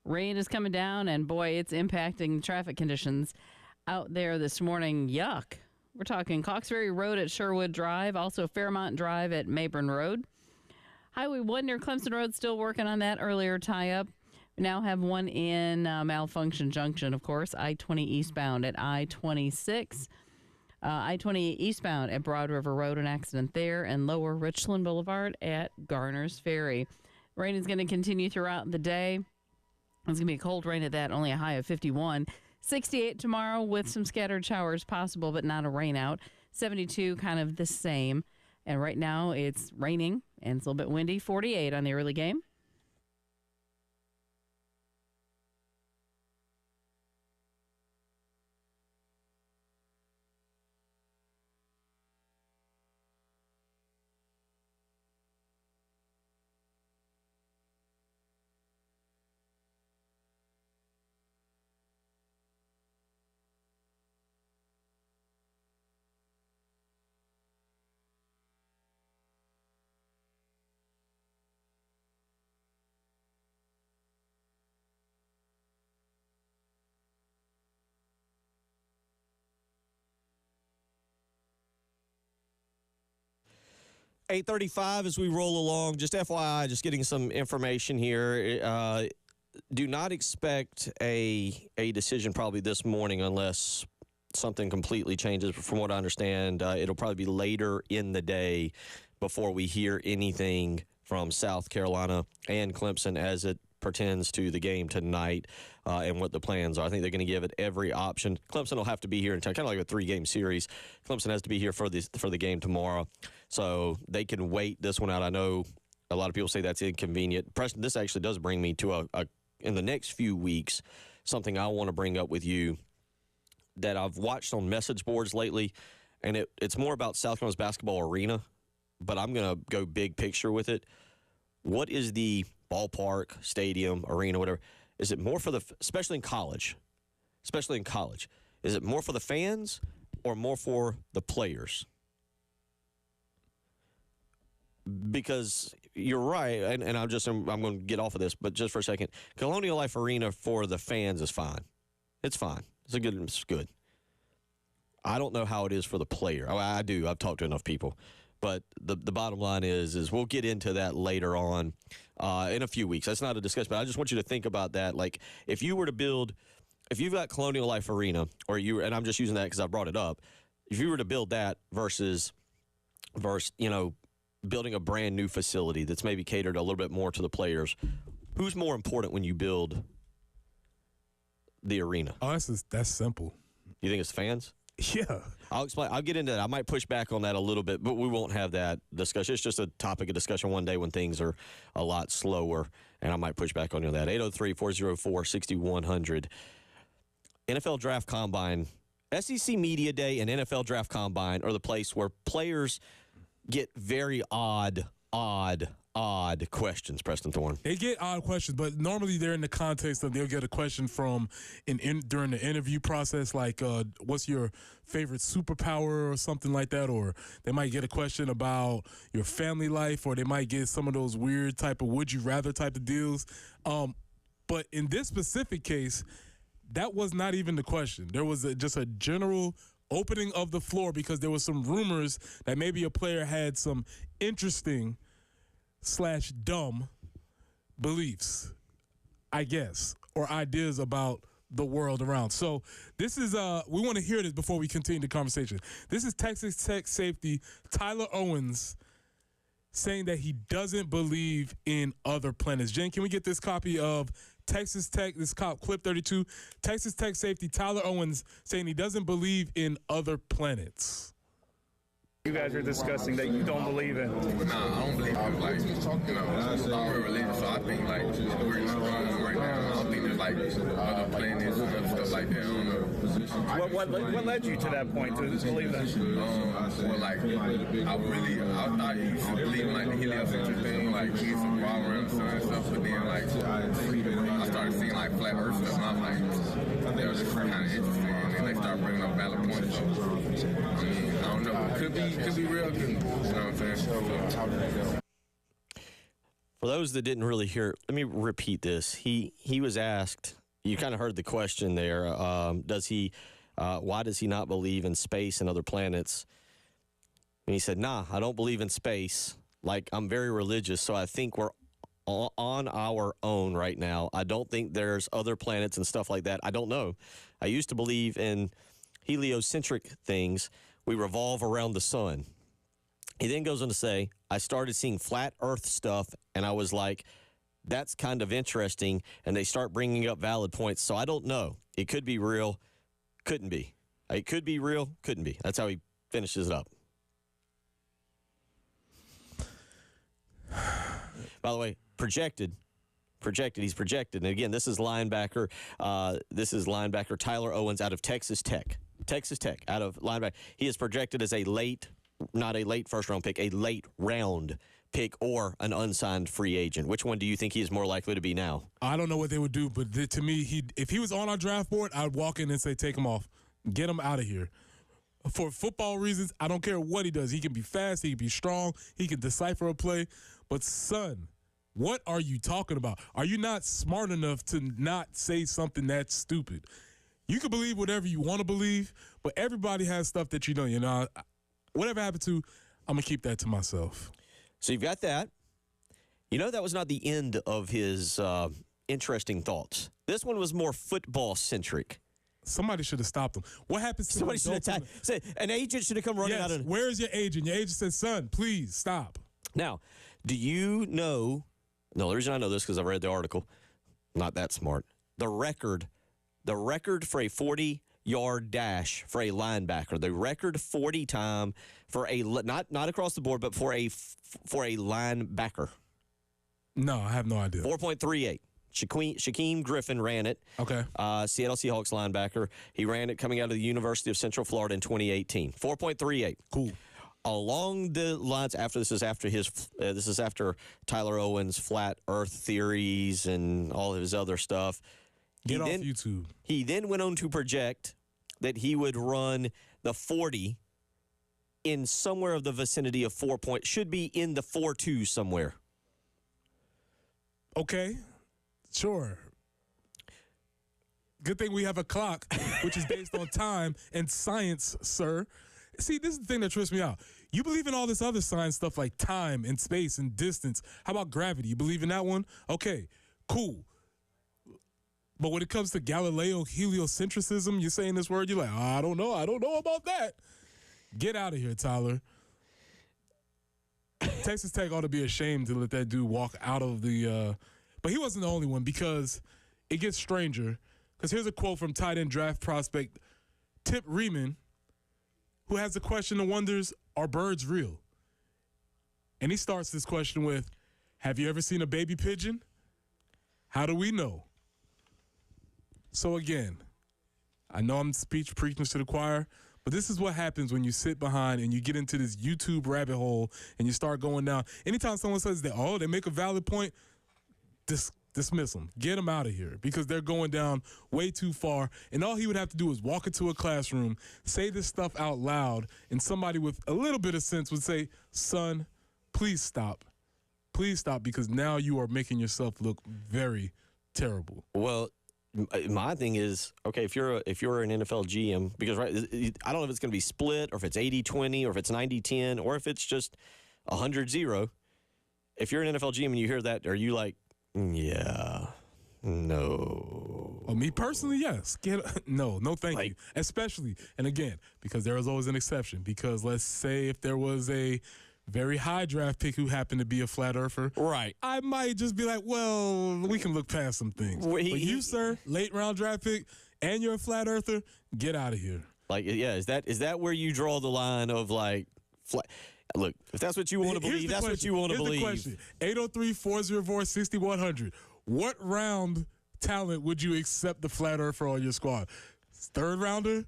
Rain is coming down, and boy, it's impacting traffic conditions out there this morning. Yuck. We're talking Coxbury Road at Sherwood Drive, also Fairmont Drive at Mayburn Road. Highway 1 near Clemson Road, still working on that earlier tie-up. We now have one in Malfunction Junction, of course, I-20 eastbound at I-26. I-20 eastbound at Broad River Road, an accident there, and Lower Richland Boulevard at Garner's Ferry. Rain is going to continue throughout the day. It's going to be a cold rain at that, only a high of 51. 68 tomorrow with some scattered showers possible, but not a rain out. 72, kind of the same. And right now it's raining and it's a little bit windy. 48 on the early game. .835 as we roll along. Just FYI, just getting some information here. Do not expect a decision probably this morning unless something completely changes. From what I understand, it'll probably be later in the day before we hear anything from South Carolina and Clemson as it pertains to the game tonight and what the plans are. I think they're going to give it every option. Clemson will have to be here in time, kind of like a 3-game series. Clemson has to be here for the game tomorrow, so they can wait this one out. I know a lot of people say that's inconvenient. Preston, this actually does bring me to in the next few weeks, something I want to bring up with you that I've watched on message boards lately, and it's more about South Carolina's basketball arena, but I'm going to go big picture with it. What is the ballpark, stadium, arena, whatever? Is it more for especially in college, is it more for the fans or more for the players? Because you're right, and I'm going to get off of this, but just for a second, Colonial Life Arena for the fans is fine. It's fine. It's good. I don't know how it is for the player. I do. I've talked to enough people. But the bottom line is we'll get into that later on in a few weeks. That's not a discussion, but I just want you to think about that. Like, if you've got Colonial Life Arena, and I'm just using that because I brought it up, if you were to build that versus building a brand new facility that's maybe catered a little bit more to the players, who's more important when you build the arena? Oh, that's simple. You think it's fans? Yeah. I'll explain. I'll get into that. I might push back on that a little bit, but we won't have that discussion. It's just a topic of discussion one day when things are a lot slower, and I might push back on you on that. 803-404-6100. NFL Draft Combine, SEC Media Day and NFL Draft Combine are the place where players get very odd questions, Preston Thorne. They get odd questions, but normally they're in the context of they'll get a question from during the interview process, like what's your favorite superpower or something like that, or they might get a question about your family life, or they might get some of those weird type of would you rather type of deals. But in this specific case, that was not even the question. There was just a general opening of the floor because there was some rumors that maybe a player had some interesting / dumb beliefs, I guess, or ideas about the world around. So this is, we want to hear this before we continue the conversation. This is Texas Tech safety Tyler Owens saying that he doesn't believe in other planets. Jen, can we get this copy of Texas Tech, this clip 32, Texas Tech safety Tyler Owens saying he doesn't believe in other planets? You guys are discussing that you don't believe in. Nah, I don't believe in, like, I'm religious, so I think, like, we're in the wrong right now. I don't think there's, like, other planets and other stuff like that. I don't know. What led you to that point, to believe that? Well, like, I thought you should believe in, like, the heliocentric thing, like, getting some raw around the sun and stuff, but then, like, I started seeing, like, flat earth stuff, and I was like, that was just kind of interesting, and then they started bringing up valid points, so, I mean, I don't know. Could be real, you know what I'm saying? For those that didn't really hear, let me repeat this. He was asked. You kind of heard the question there. Why does he not believe in space and other planets? And he said, "Nah, I don't believe in space. Like, I'm very religious, so I think we're on our own right now. I don't think there's other planets and stuff like that. I don't know. I used to believe in heliocentric things. We revolve around the sun." He then goes on to say, "I started seeing flat Earth stuff, and I was like, that's kind of interesting, and they start bringing up valid points. So I don't know. It could be real, couldn't be. It could be real, couldn't be." That's how he finishes it up. By the way, projected. He's projected. And again, this is linebacker Tyler Owens out of Texas Tech. Out of linebacker. He is projected as not a late first-round pick, a late-round pick or an unsigned free agent. Which one do you think he is more likely to be now? I don't know what they would do, but to me, if he was on our draft board, I'd walk in and say, take him off. Get him out of here. For football reasons, I don't care what he does. He can be fast. He can be strong. He can decipher a play. But, son, what are you talking about? Are you not smart enough to not say something that's stupid? You can believe whatever you want to believe, but everybody has stuff that you know, whatever happened to, I'm going to keep that to myself. So you've got that. That was not the end of his interesting thoughts. This one was more football-centric. Somebody should have stopped him. What happens to somebody should have said an agent should have come running out of. Where is your agent? Your agent said, "Son, please stop." Now, do you know? No, the reason I know this because I've read the article. Not that smart. The record for a 40-yard dash for a linebacker. The record 40 time for a not across the board, but for a linebacker. No, I have no idea. 4.38. Shaquem Griffin ran it. Okay. Seattle Seahawks linebacker. He ran it coming out of the University of Central Florida in 2018. 4.38. Cool. Along the lines, this is after Tyler Owens' flat Earth theories and all of his other stuff. Get off YouTube. He then went on to project that he would run the 40 in somewhere of the vicinity of 4 point. Should be in the 4.2 somewhere. Okay. Sure. Good thing we have a clock, which is based on time and science, sir. See, this is the thing that trips me out. You believe in all this other science stuff like time and space and distance. How about gravity? You believe in that one? Okay, cool. But when it comes to Galileo heliocentrism, you're saying this word, you're like, I don't know about that. Get out of here, Tyler. Texas Tech ought to be ashamed to let that dude walk out of the but he wasn't the only one, because it gets stranger. Because here's a quote from tight end draft prospect Tip Riemann, who has the question and wonders, are birds real? And he starts this question with, have you ever seen a baby pigeon? How do we know? So again, I know I'm preaching to the choir, but this is what happens when you sit behind and you get into this YouTube rabbit hole and you start going down. Anytime someone says that, they make a valid point, dismiss them. Get them out of here, because they're going down way too far. And all he would have to do is walk into a classroom, say this stuff out loud, and somebody with a little bit of sense would say, son, please stop. Please stop, because now you are making yourself look very terrible. Well, my thing is, okay, if you're an NFL GM, because I don't know if it's going to be split or if it's 80-20 or if it's 90-10 or if it's just 100-0. If you're an NFL GM and you hear that, are you like, yeah, no? Me personally, yes. No, thank you. Especially, and again, because there is always an exception. Because let's say if there was a very high draft pick who happened to be a flat earther, right? I might just be like, well, we can look past some things. But you, sir, late round draft pick, and you're a flat earther, get out of here. Like, yeah, is that where you draw the line of like flat? Look, if that's what you want to believe, that's what you want to believe. Here's the question. 803-404-6100. What round talent would you accept the flat earther on your squad? Third rounder?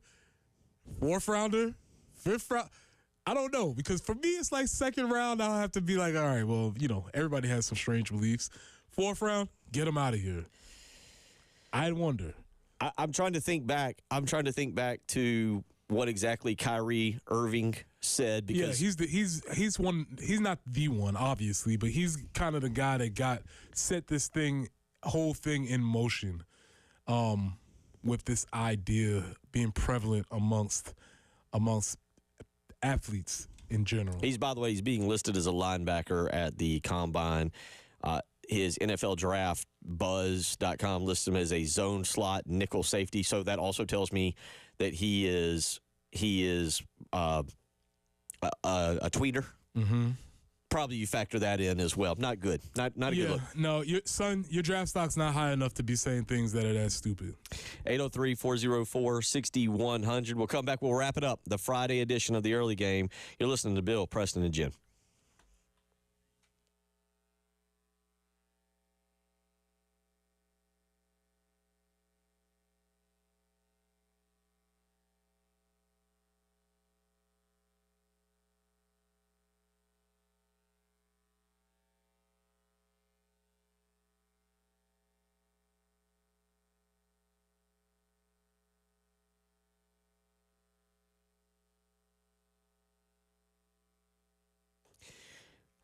Fourth rounder? Fifth round? I don't know, because for me, it's like second round, I'll have to be like, all right, well, everybody has some strange beliefs. Fourth round, get them out of here. I wonder. I'm trying to think back to what exactly Kyrie Irving said because he's one. He's not the one, obviously, but he's kind of the guy that set this whole thing in motion, with this idea being prevalent amongst athletes in general. By the way, he's being listed as a linebacker at the combine. His NFL draft buzz.com lists him as a zone slot nickel safety. So that also tells me that he is a tweeter. Mm-hmm. Probably you factor that in as well. Not good. Not a good look. No, your draft stock's not high enough to be saying things that are that stupid. 803-404-6100. We'll come back. We'll wrap it up. The Friday edition of the early game. You're listening to Bill, Preston, and Jim.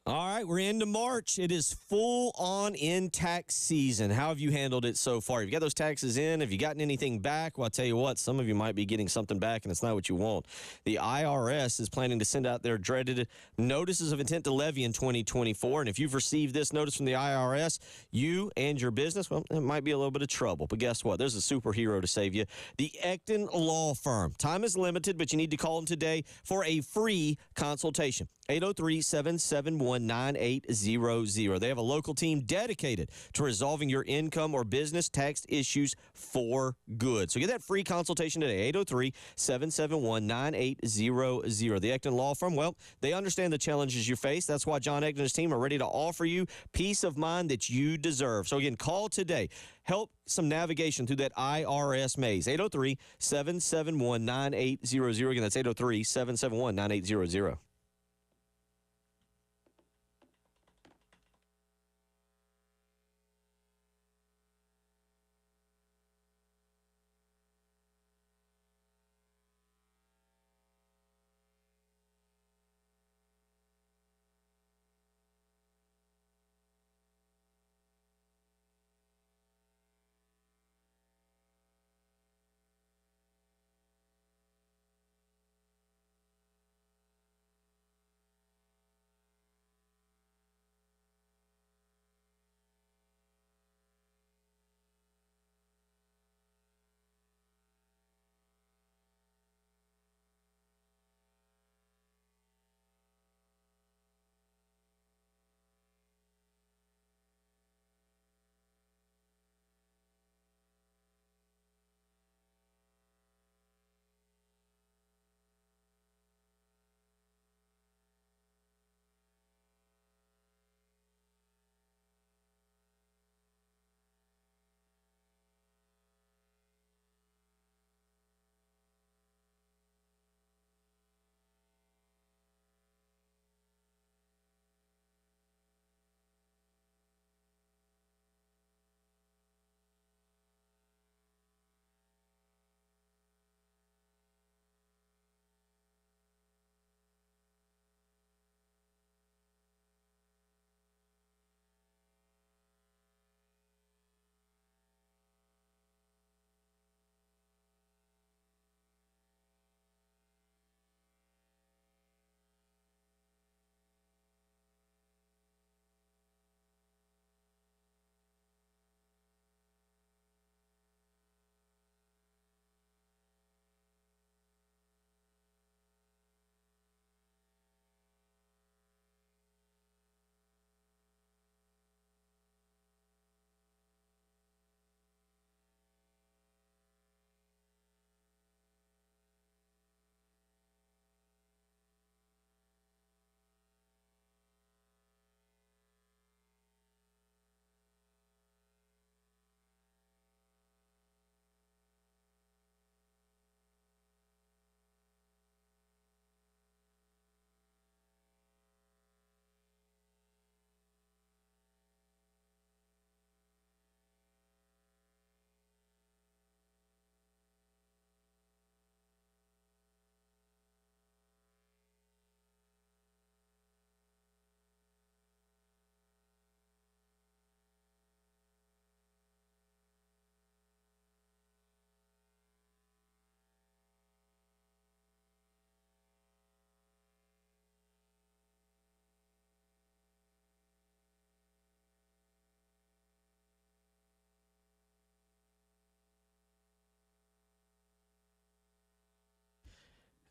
All right, we're into March. It is full-on in tax season. How have you handled it so far? Have you got those taxes in? Have you gotten anything back? Well, I'll tell you what, some of you might be getting something back, and it's not what you want. The IRS is planning to send out their dreaded notices of intent to levy in 2024, and if you've received this notice from the IRS, you and your business, well, it might be a little bit of trouble. But guess what? There's a superhero to save you. The Ecton Law Firm. Time is limited, but you need to call them today for a free consultation. 803-771-9800. They have a local team dedicated to resolving your income or business tax issues for good. So get that free consultation today, 803-771-9800. The Ecton Law Firm, well, they understand the challenges you face. That's why John Ecton and his team are ready to offer you peace of mind that you deserve. So again, call today. Help some navigation through that IRS maze. 803-771-9800. Again, that's 803-771-9800.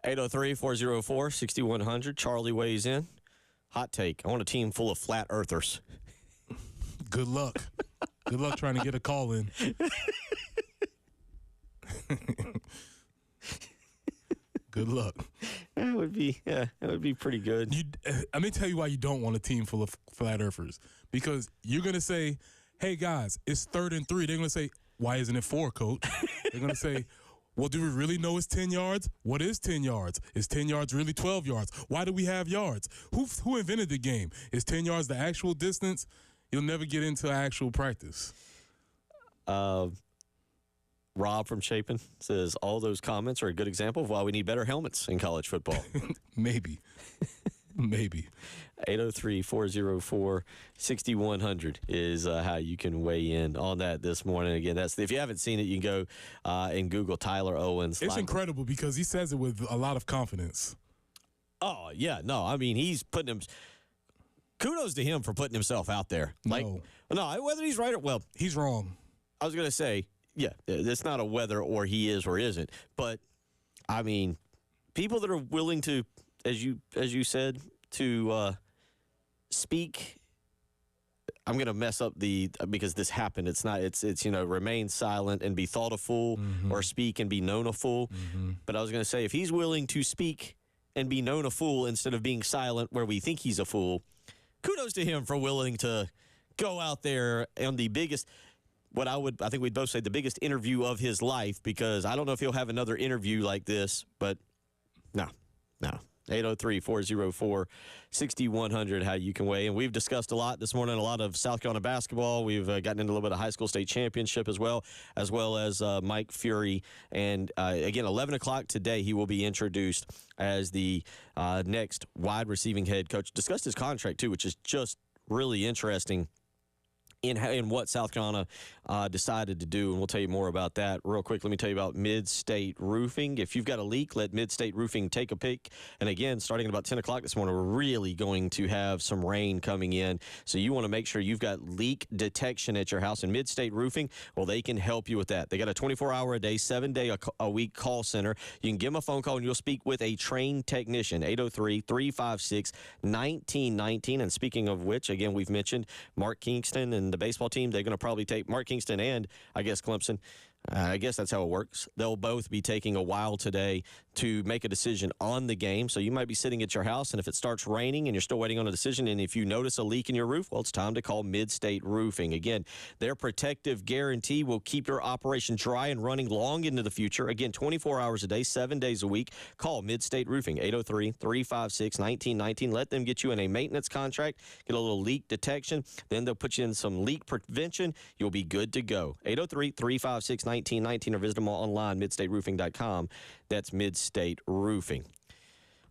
803-404-6100. Charlie weighs in. Hot take. I want a team full of flat earthers. Good luck. Good luck trying to get a call in. Good luck. That would be pretty good. Let me tell you why you don't want a team full of flat earthers. Because you're going to say, hey, guys, it's 3rd and 3. They're going to say, why isn't it 4, coach? They're going to say, well, do we really know it's 10 yards? What is 10 yards? Is 10 yards really 12 yards? Why do we have yards? Who invented the game? Is 10 yards the actual distance? You'll never get into actual practice. Rob from Chapin says, all those comments are a good example of why we need better helmets in college football. Maybe. Maybe. 803-404-6100 is how you can weigh in on that this morning. Again, if you haven't seen it, you can go and Google Tyler Owens. It's incredible because he says it with a lot of confidence. Oh, yeah. No, I mean, he's putting him – kudos to him for putting himself out there. No, whether he's right or – well, he's wrong. I was going to say, yeah, it's not a whether or he is or isn't. But, I mean, people that are willing to, as you said, to speak. I'm going to mess up because this happened. It's remain silent and be thought a fool, or speak and be known a fool. But I was going to say, if he's willing to speak and be known a fool instead of being silent where we think he's a fool, kudos to him for willing to go out there on the biggest, I think we'd both say the biggest interview of his life, because I don't know if he'll have another interview like this, but no. 803-404-6100, how you can weigh. And we've discussed a lot this morning, a lot of South Carolina basketball. We've gotten into a little bit of high school state championship as well as Mike Fury. And, again, 11 o'clock today, he will be introduced as the next wide receiving head coach. Discussed his contract, too, which is just really interesting in what South Carolina decided to do, and we'll tell you more about that real quick. Let me tell you about Mid-State Roofing. If you've got a leak, let Mid-State Roofing take a peek. And again, starting at about 10 o'clock this morning, we're really going to have some rain coming in, so you want to make sure you've got leak detection at your house. And Mid-State Roofing, well, they can help you with that. They got a 24-hour-a-day, 7-day-a-week call center. You can give them a phone call, and you'll speak with a trained technician, 803-356-1919. And speaking of which, again, we've mentioned Mark Kingston and the baseball team. They're going to probably take Mark Kingston and, I guess, Clemson. I guess that's how it works. They'll both be taking a while today to make a decision on the game. So you might be sitting at your house, and if it starts raining and you're still waiting on a decision, and if you notice a leak in your roof, well, it's time to call Mid-State Roofing. Again, their protective guarantee will keep your operation dry and running long into the future. Again, 24 hours a day, 7 days a week. Call Mid-State Roofing, 803-356-1919. Let them get you in a maintenance contract, get a little leak detection. Then they'll put you in some leak prevention. You'll be good to go. 803-356-1919, or visit them online, midstateroofing.com. That's Mid-State Roofing.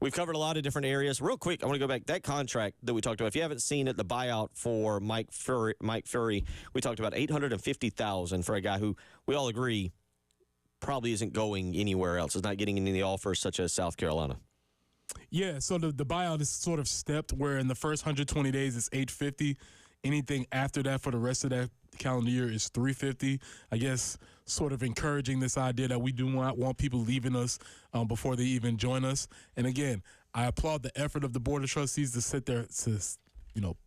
We've covered a lot of different areas. Real quick, I want to go back. That contract that we talked about, if you haven't seen it, the buyout for Mike Fury, we talked about $850,000 for a guy who we all agree probably isn't going anywhere else. Is not getting any offers such as South Carolina. Yeah, so the buyout is sort of stepped, where in the first 120 days it's $850. Anything after that for the rest of that calendar year is $350. I guess sort of encouraging this idea that we do not want people leaving us before they even join us. And again, I applaud the effort of the Board of Trustees to sit there to,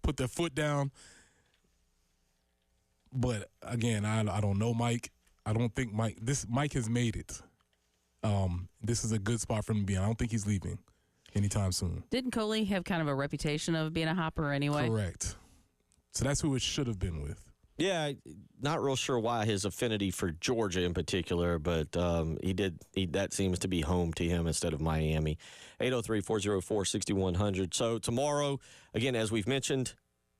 put their foot down. But again, I don't know Mike. I don't think Mike has made it. This is a good spot for him to be in. I don't think he's leaving anytime soon. Didn't Coley have kind of a reputation of being a hopper anyway? Correct. So that's who it should have been with. Yeah, not real sure why his affinity for Georgia in particular, but that seems to be home to him instead of Miami. 803-404-6100. So tomorrow, again, as we've mentioned,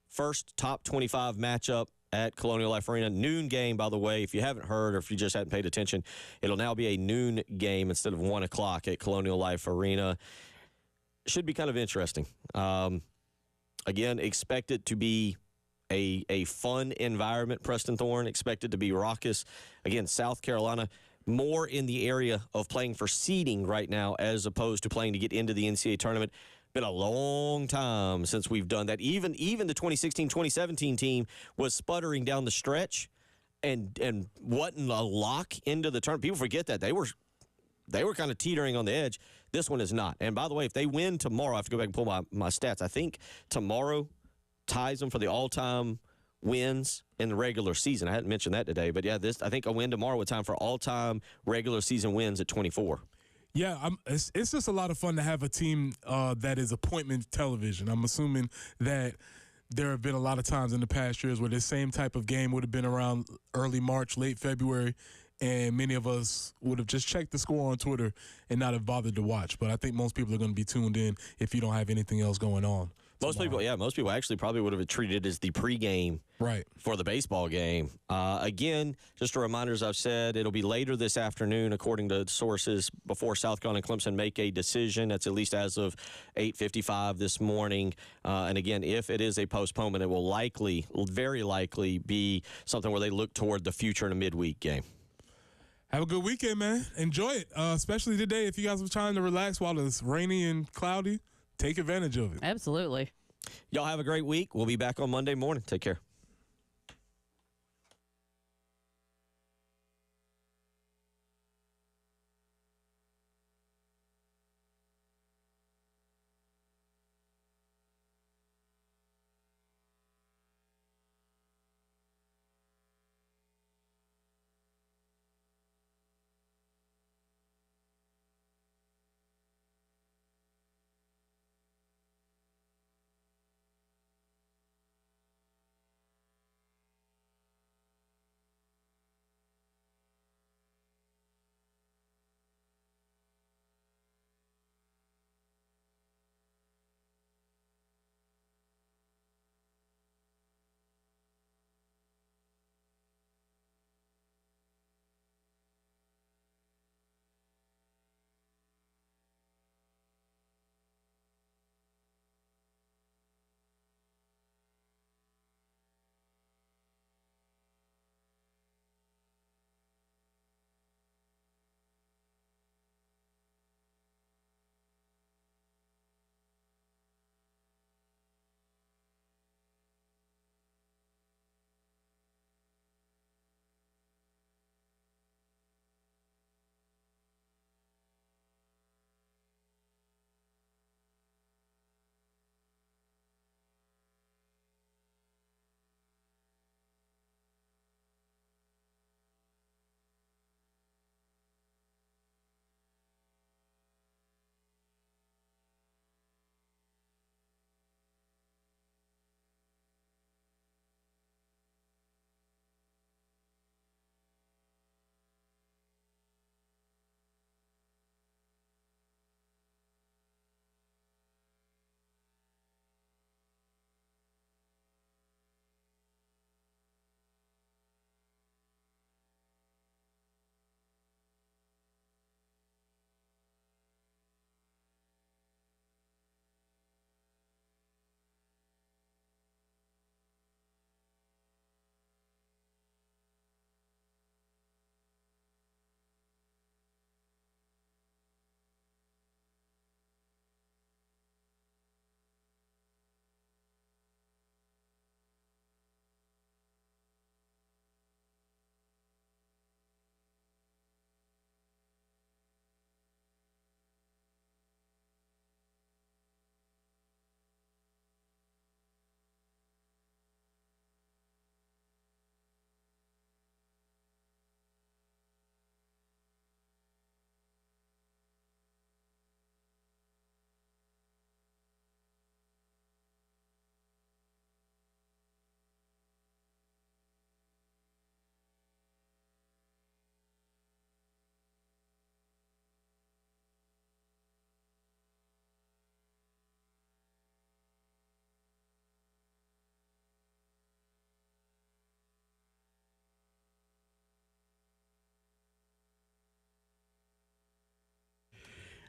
first top 25 matchup at Colonial Life Arena. Noon game, by the way. If you haven't heard or if you just hadn't paid attention, it'll now be a noon game instead of 1 o'clock at Colonial Life Arena. Should be kind of interesting. Again, expect it to be a fun environment. Preston Thorne expected to be raucous. Again, South Carolina more in the area of playing for seeding right now as opposed to playing to get into the NCAA tournament. Been a long time since we've done that. Even the 2016-2017 team was sputtering down the stretch and wasn't a lock into the tournament. People forget that. They were kind of teetering on the edge. This one is not. And by the way, if they win tomorrow, I have to go back and pull my stats. I think tomorrow ties them for the all-time wins in the regular season. I hadn't mentioned that today, but yeah, I think a win tomorrow would time for all-time regular season wins at 24. Yeah, it's just a lot of fun to have a team that is appointment television. I'm assuming that there have been a lot of times in the past years where this same type of game would have been around early March, late February, and many of us would have just checked the score on Twitter and not have bothered to watch. But I think most people are going to be tuned in if you don't have anything else going on. Most people actually probably would have treated it as the pregame for the baseball game. Again, just a reminder, as I've said, it'll be later this afternoon, according to sources, before South Carolina and Clemson make a decision. That's at least as of 8:55 this morning. And again, if it is a postponement, it will very likely be something where they look toward the future in a midweek game. Have a good weekend, man. Enjoy it, especially today. If you guys have time to relax while it's rainy and cloudy, take advantage of it. Absolutely. Y'all have a great week. We'll be back on Monday morning. Take care.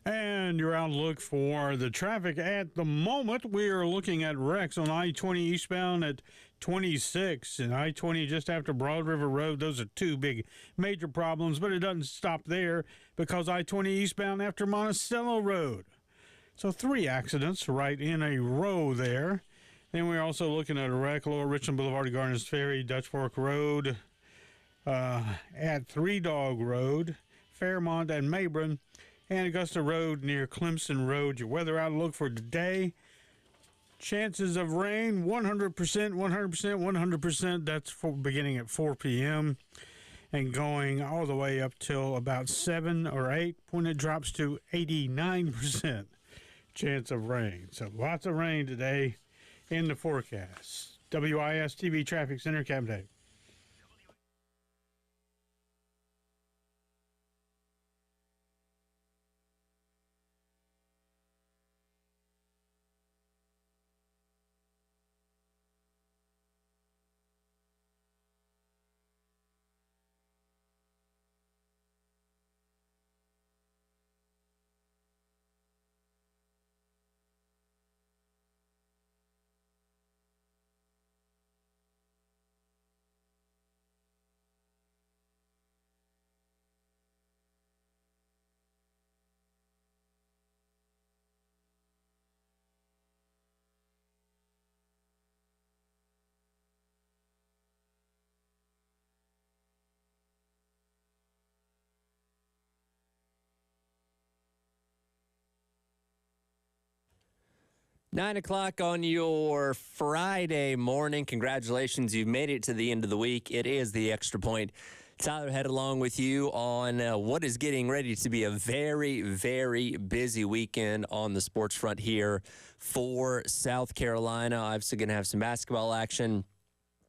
And your outlook for the traffic at the moment, we are looking at wrecks on I-20 eastbound at 26 and I-20 just after Broad River Road. Those are two big major problems, but it doesn't stop there because I-20 eastbound after Monticello Road. So 3 accidents right in a row there. Then we're also looking at a wreck Lower Richland Boulevard to Garners Ferry, Dutch Fork Road, at Three Dog Road, Fairmont and Mabron. and Augusta Road near Clemson Road. Your weather outlook for today. Chances of rain, 100%, 100%, 100%. That's beginning at 4 p.m. and going all the way up till about 7 or 8 when it drops to 89% chance of rain. So lots of rain today in the forecast. WIS TV Traffic Center, Cam Dave. Nine o'clock on your Friday morning. Congratulations. You've made it to the end of the week. It is the Extra Point. Tyler head along with you on what is getting ready to be a very, very busy weekend on the sports front here for South Carolina. Obviously going to have some basketball action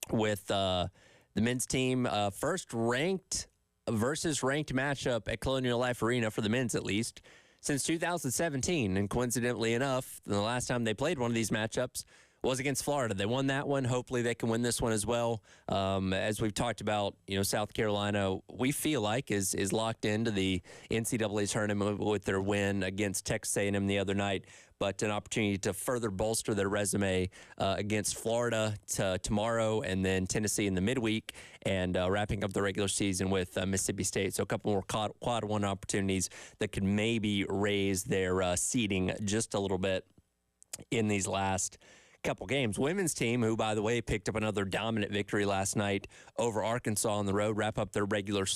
with the men's team. First ranked versus ranked matchup at Colonial Life Arena for the men's at least since 2017. And coincidentally enough, the last time they played one of these matchups was against Florida. They won that one. Hopefully they can win this one as well. As we've talked about, South Carolina, we feel like is locked into the NCAA tournament with their win against Texas A&M the other night, but an opportunity to further bolster their resume against Florida tomorrow and then Tennessee in the midweek and wrapping up the regular season with Mississippi State. So a couple more quad one opportunities that could maybe raise their seeding just a little bit in these last couple games. Women's team, who, by the way, picked up another dominant victory last night over Arkansas on the road, wrap up their regular season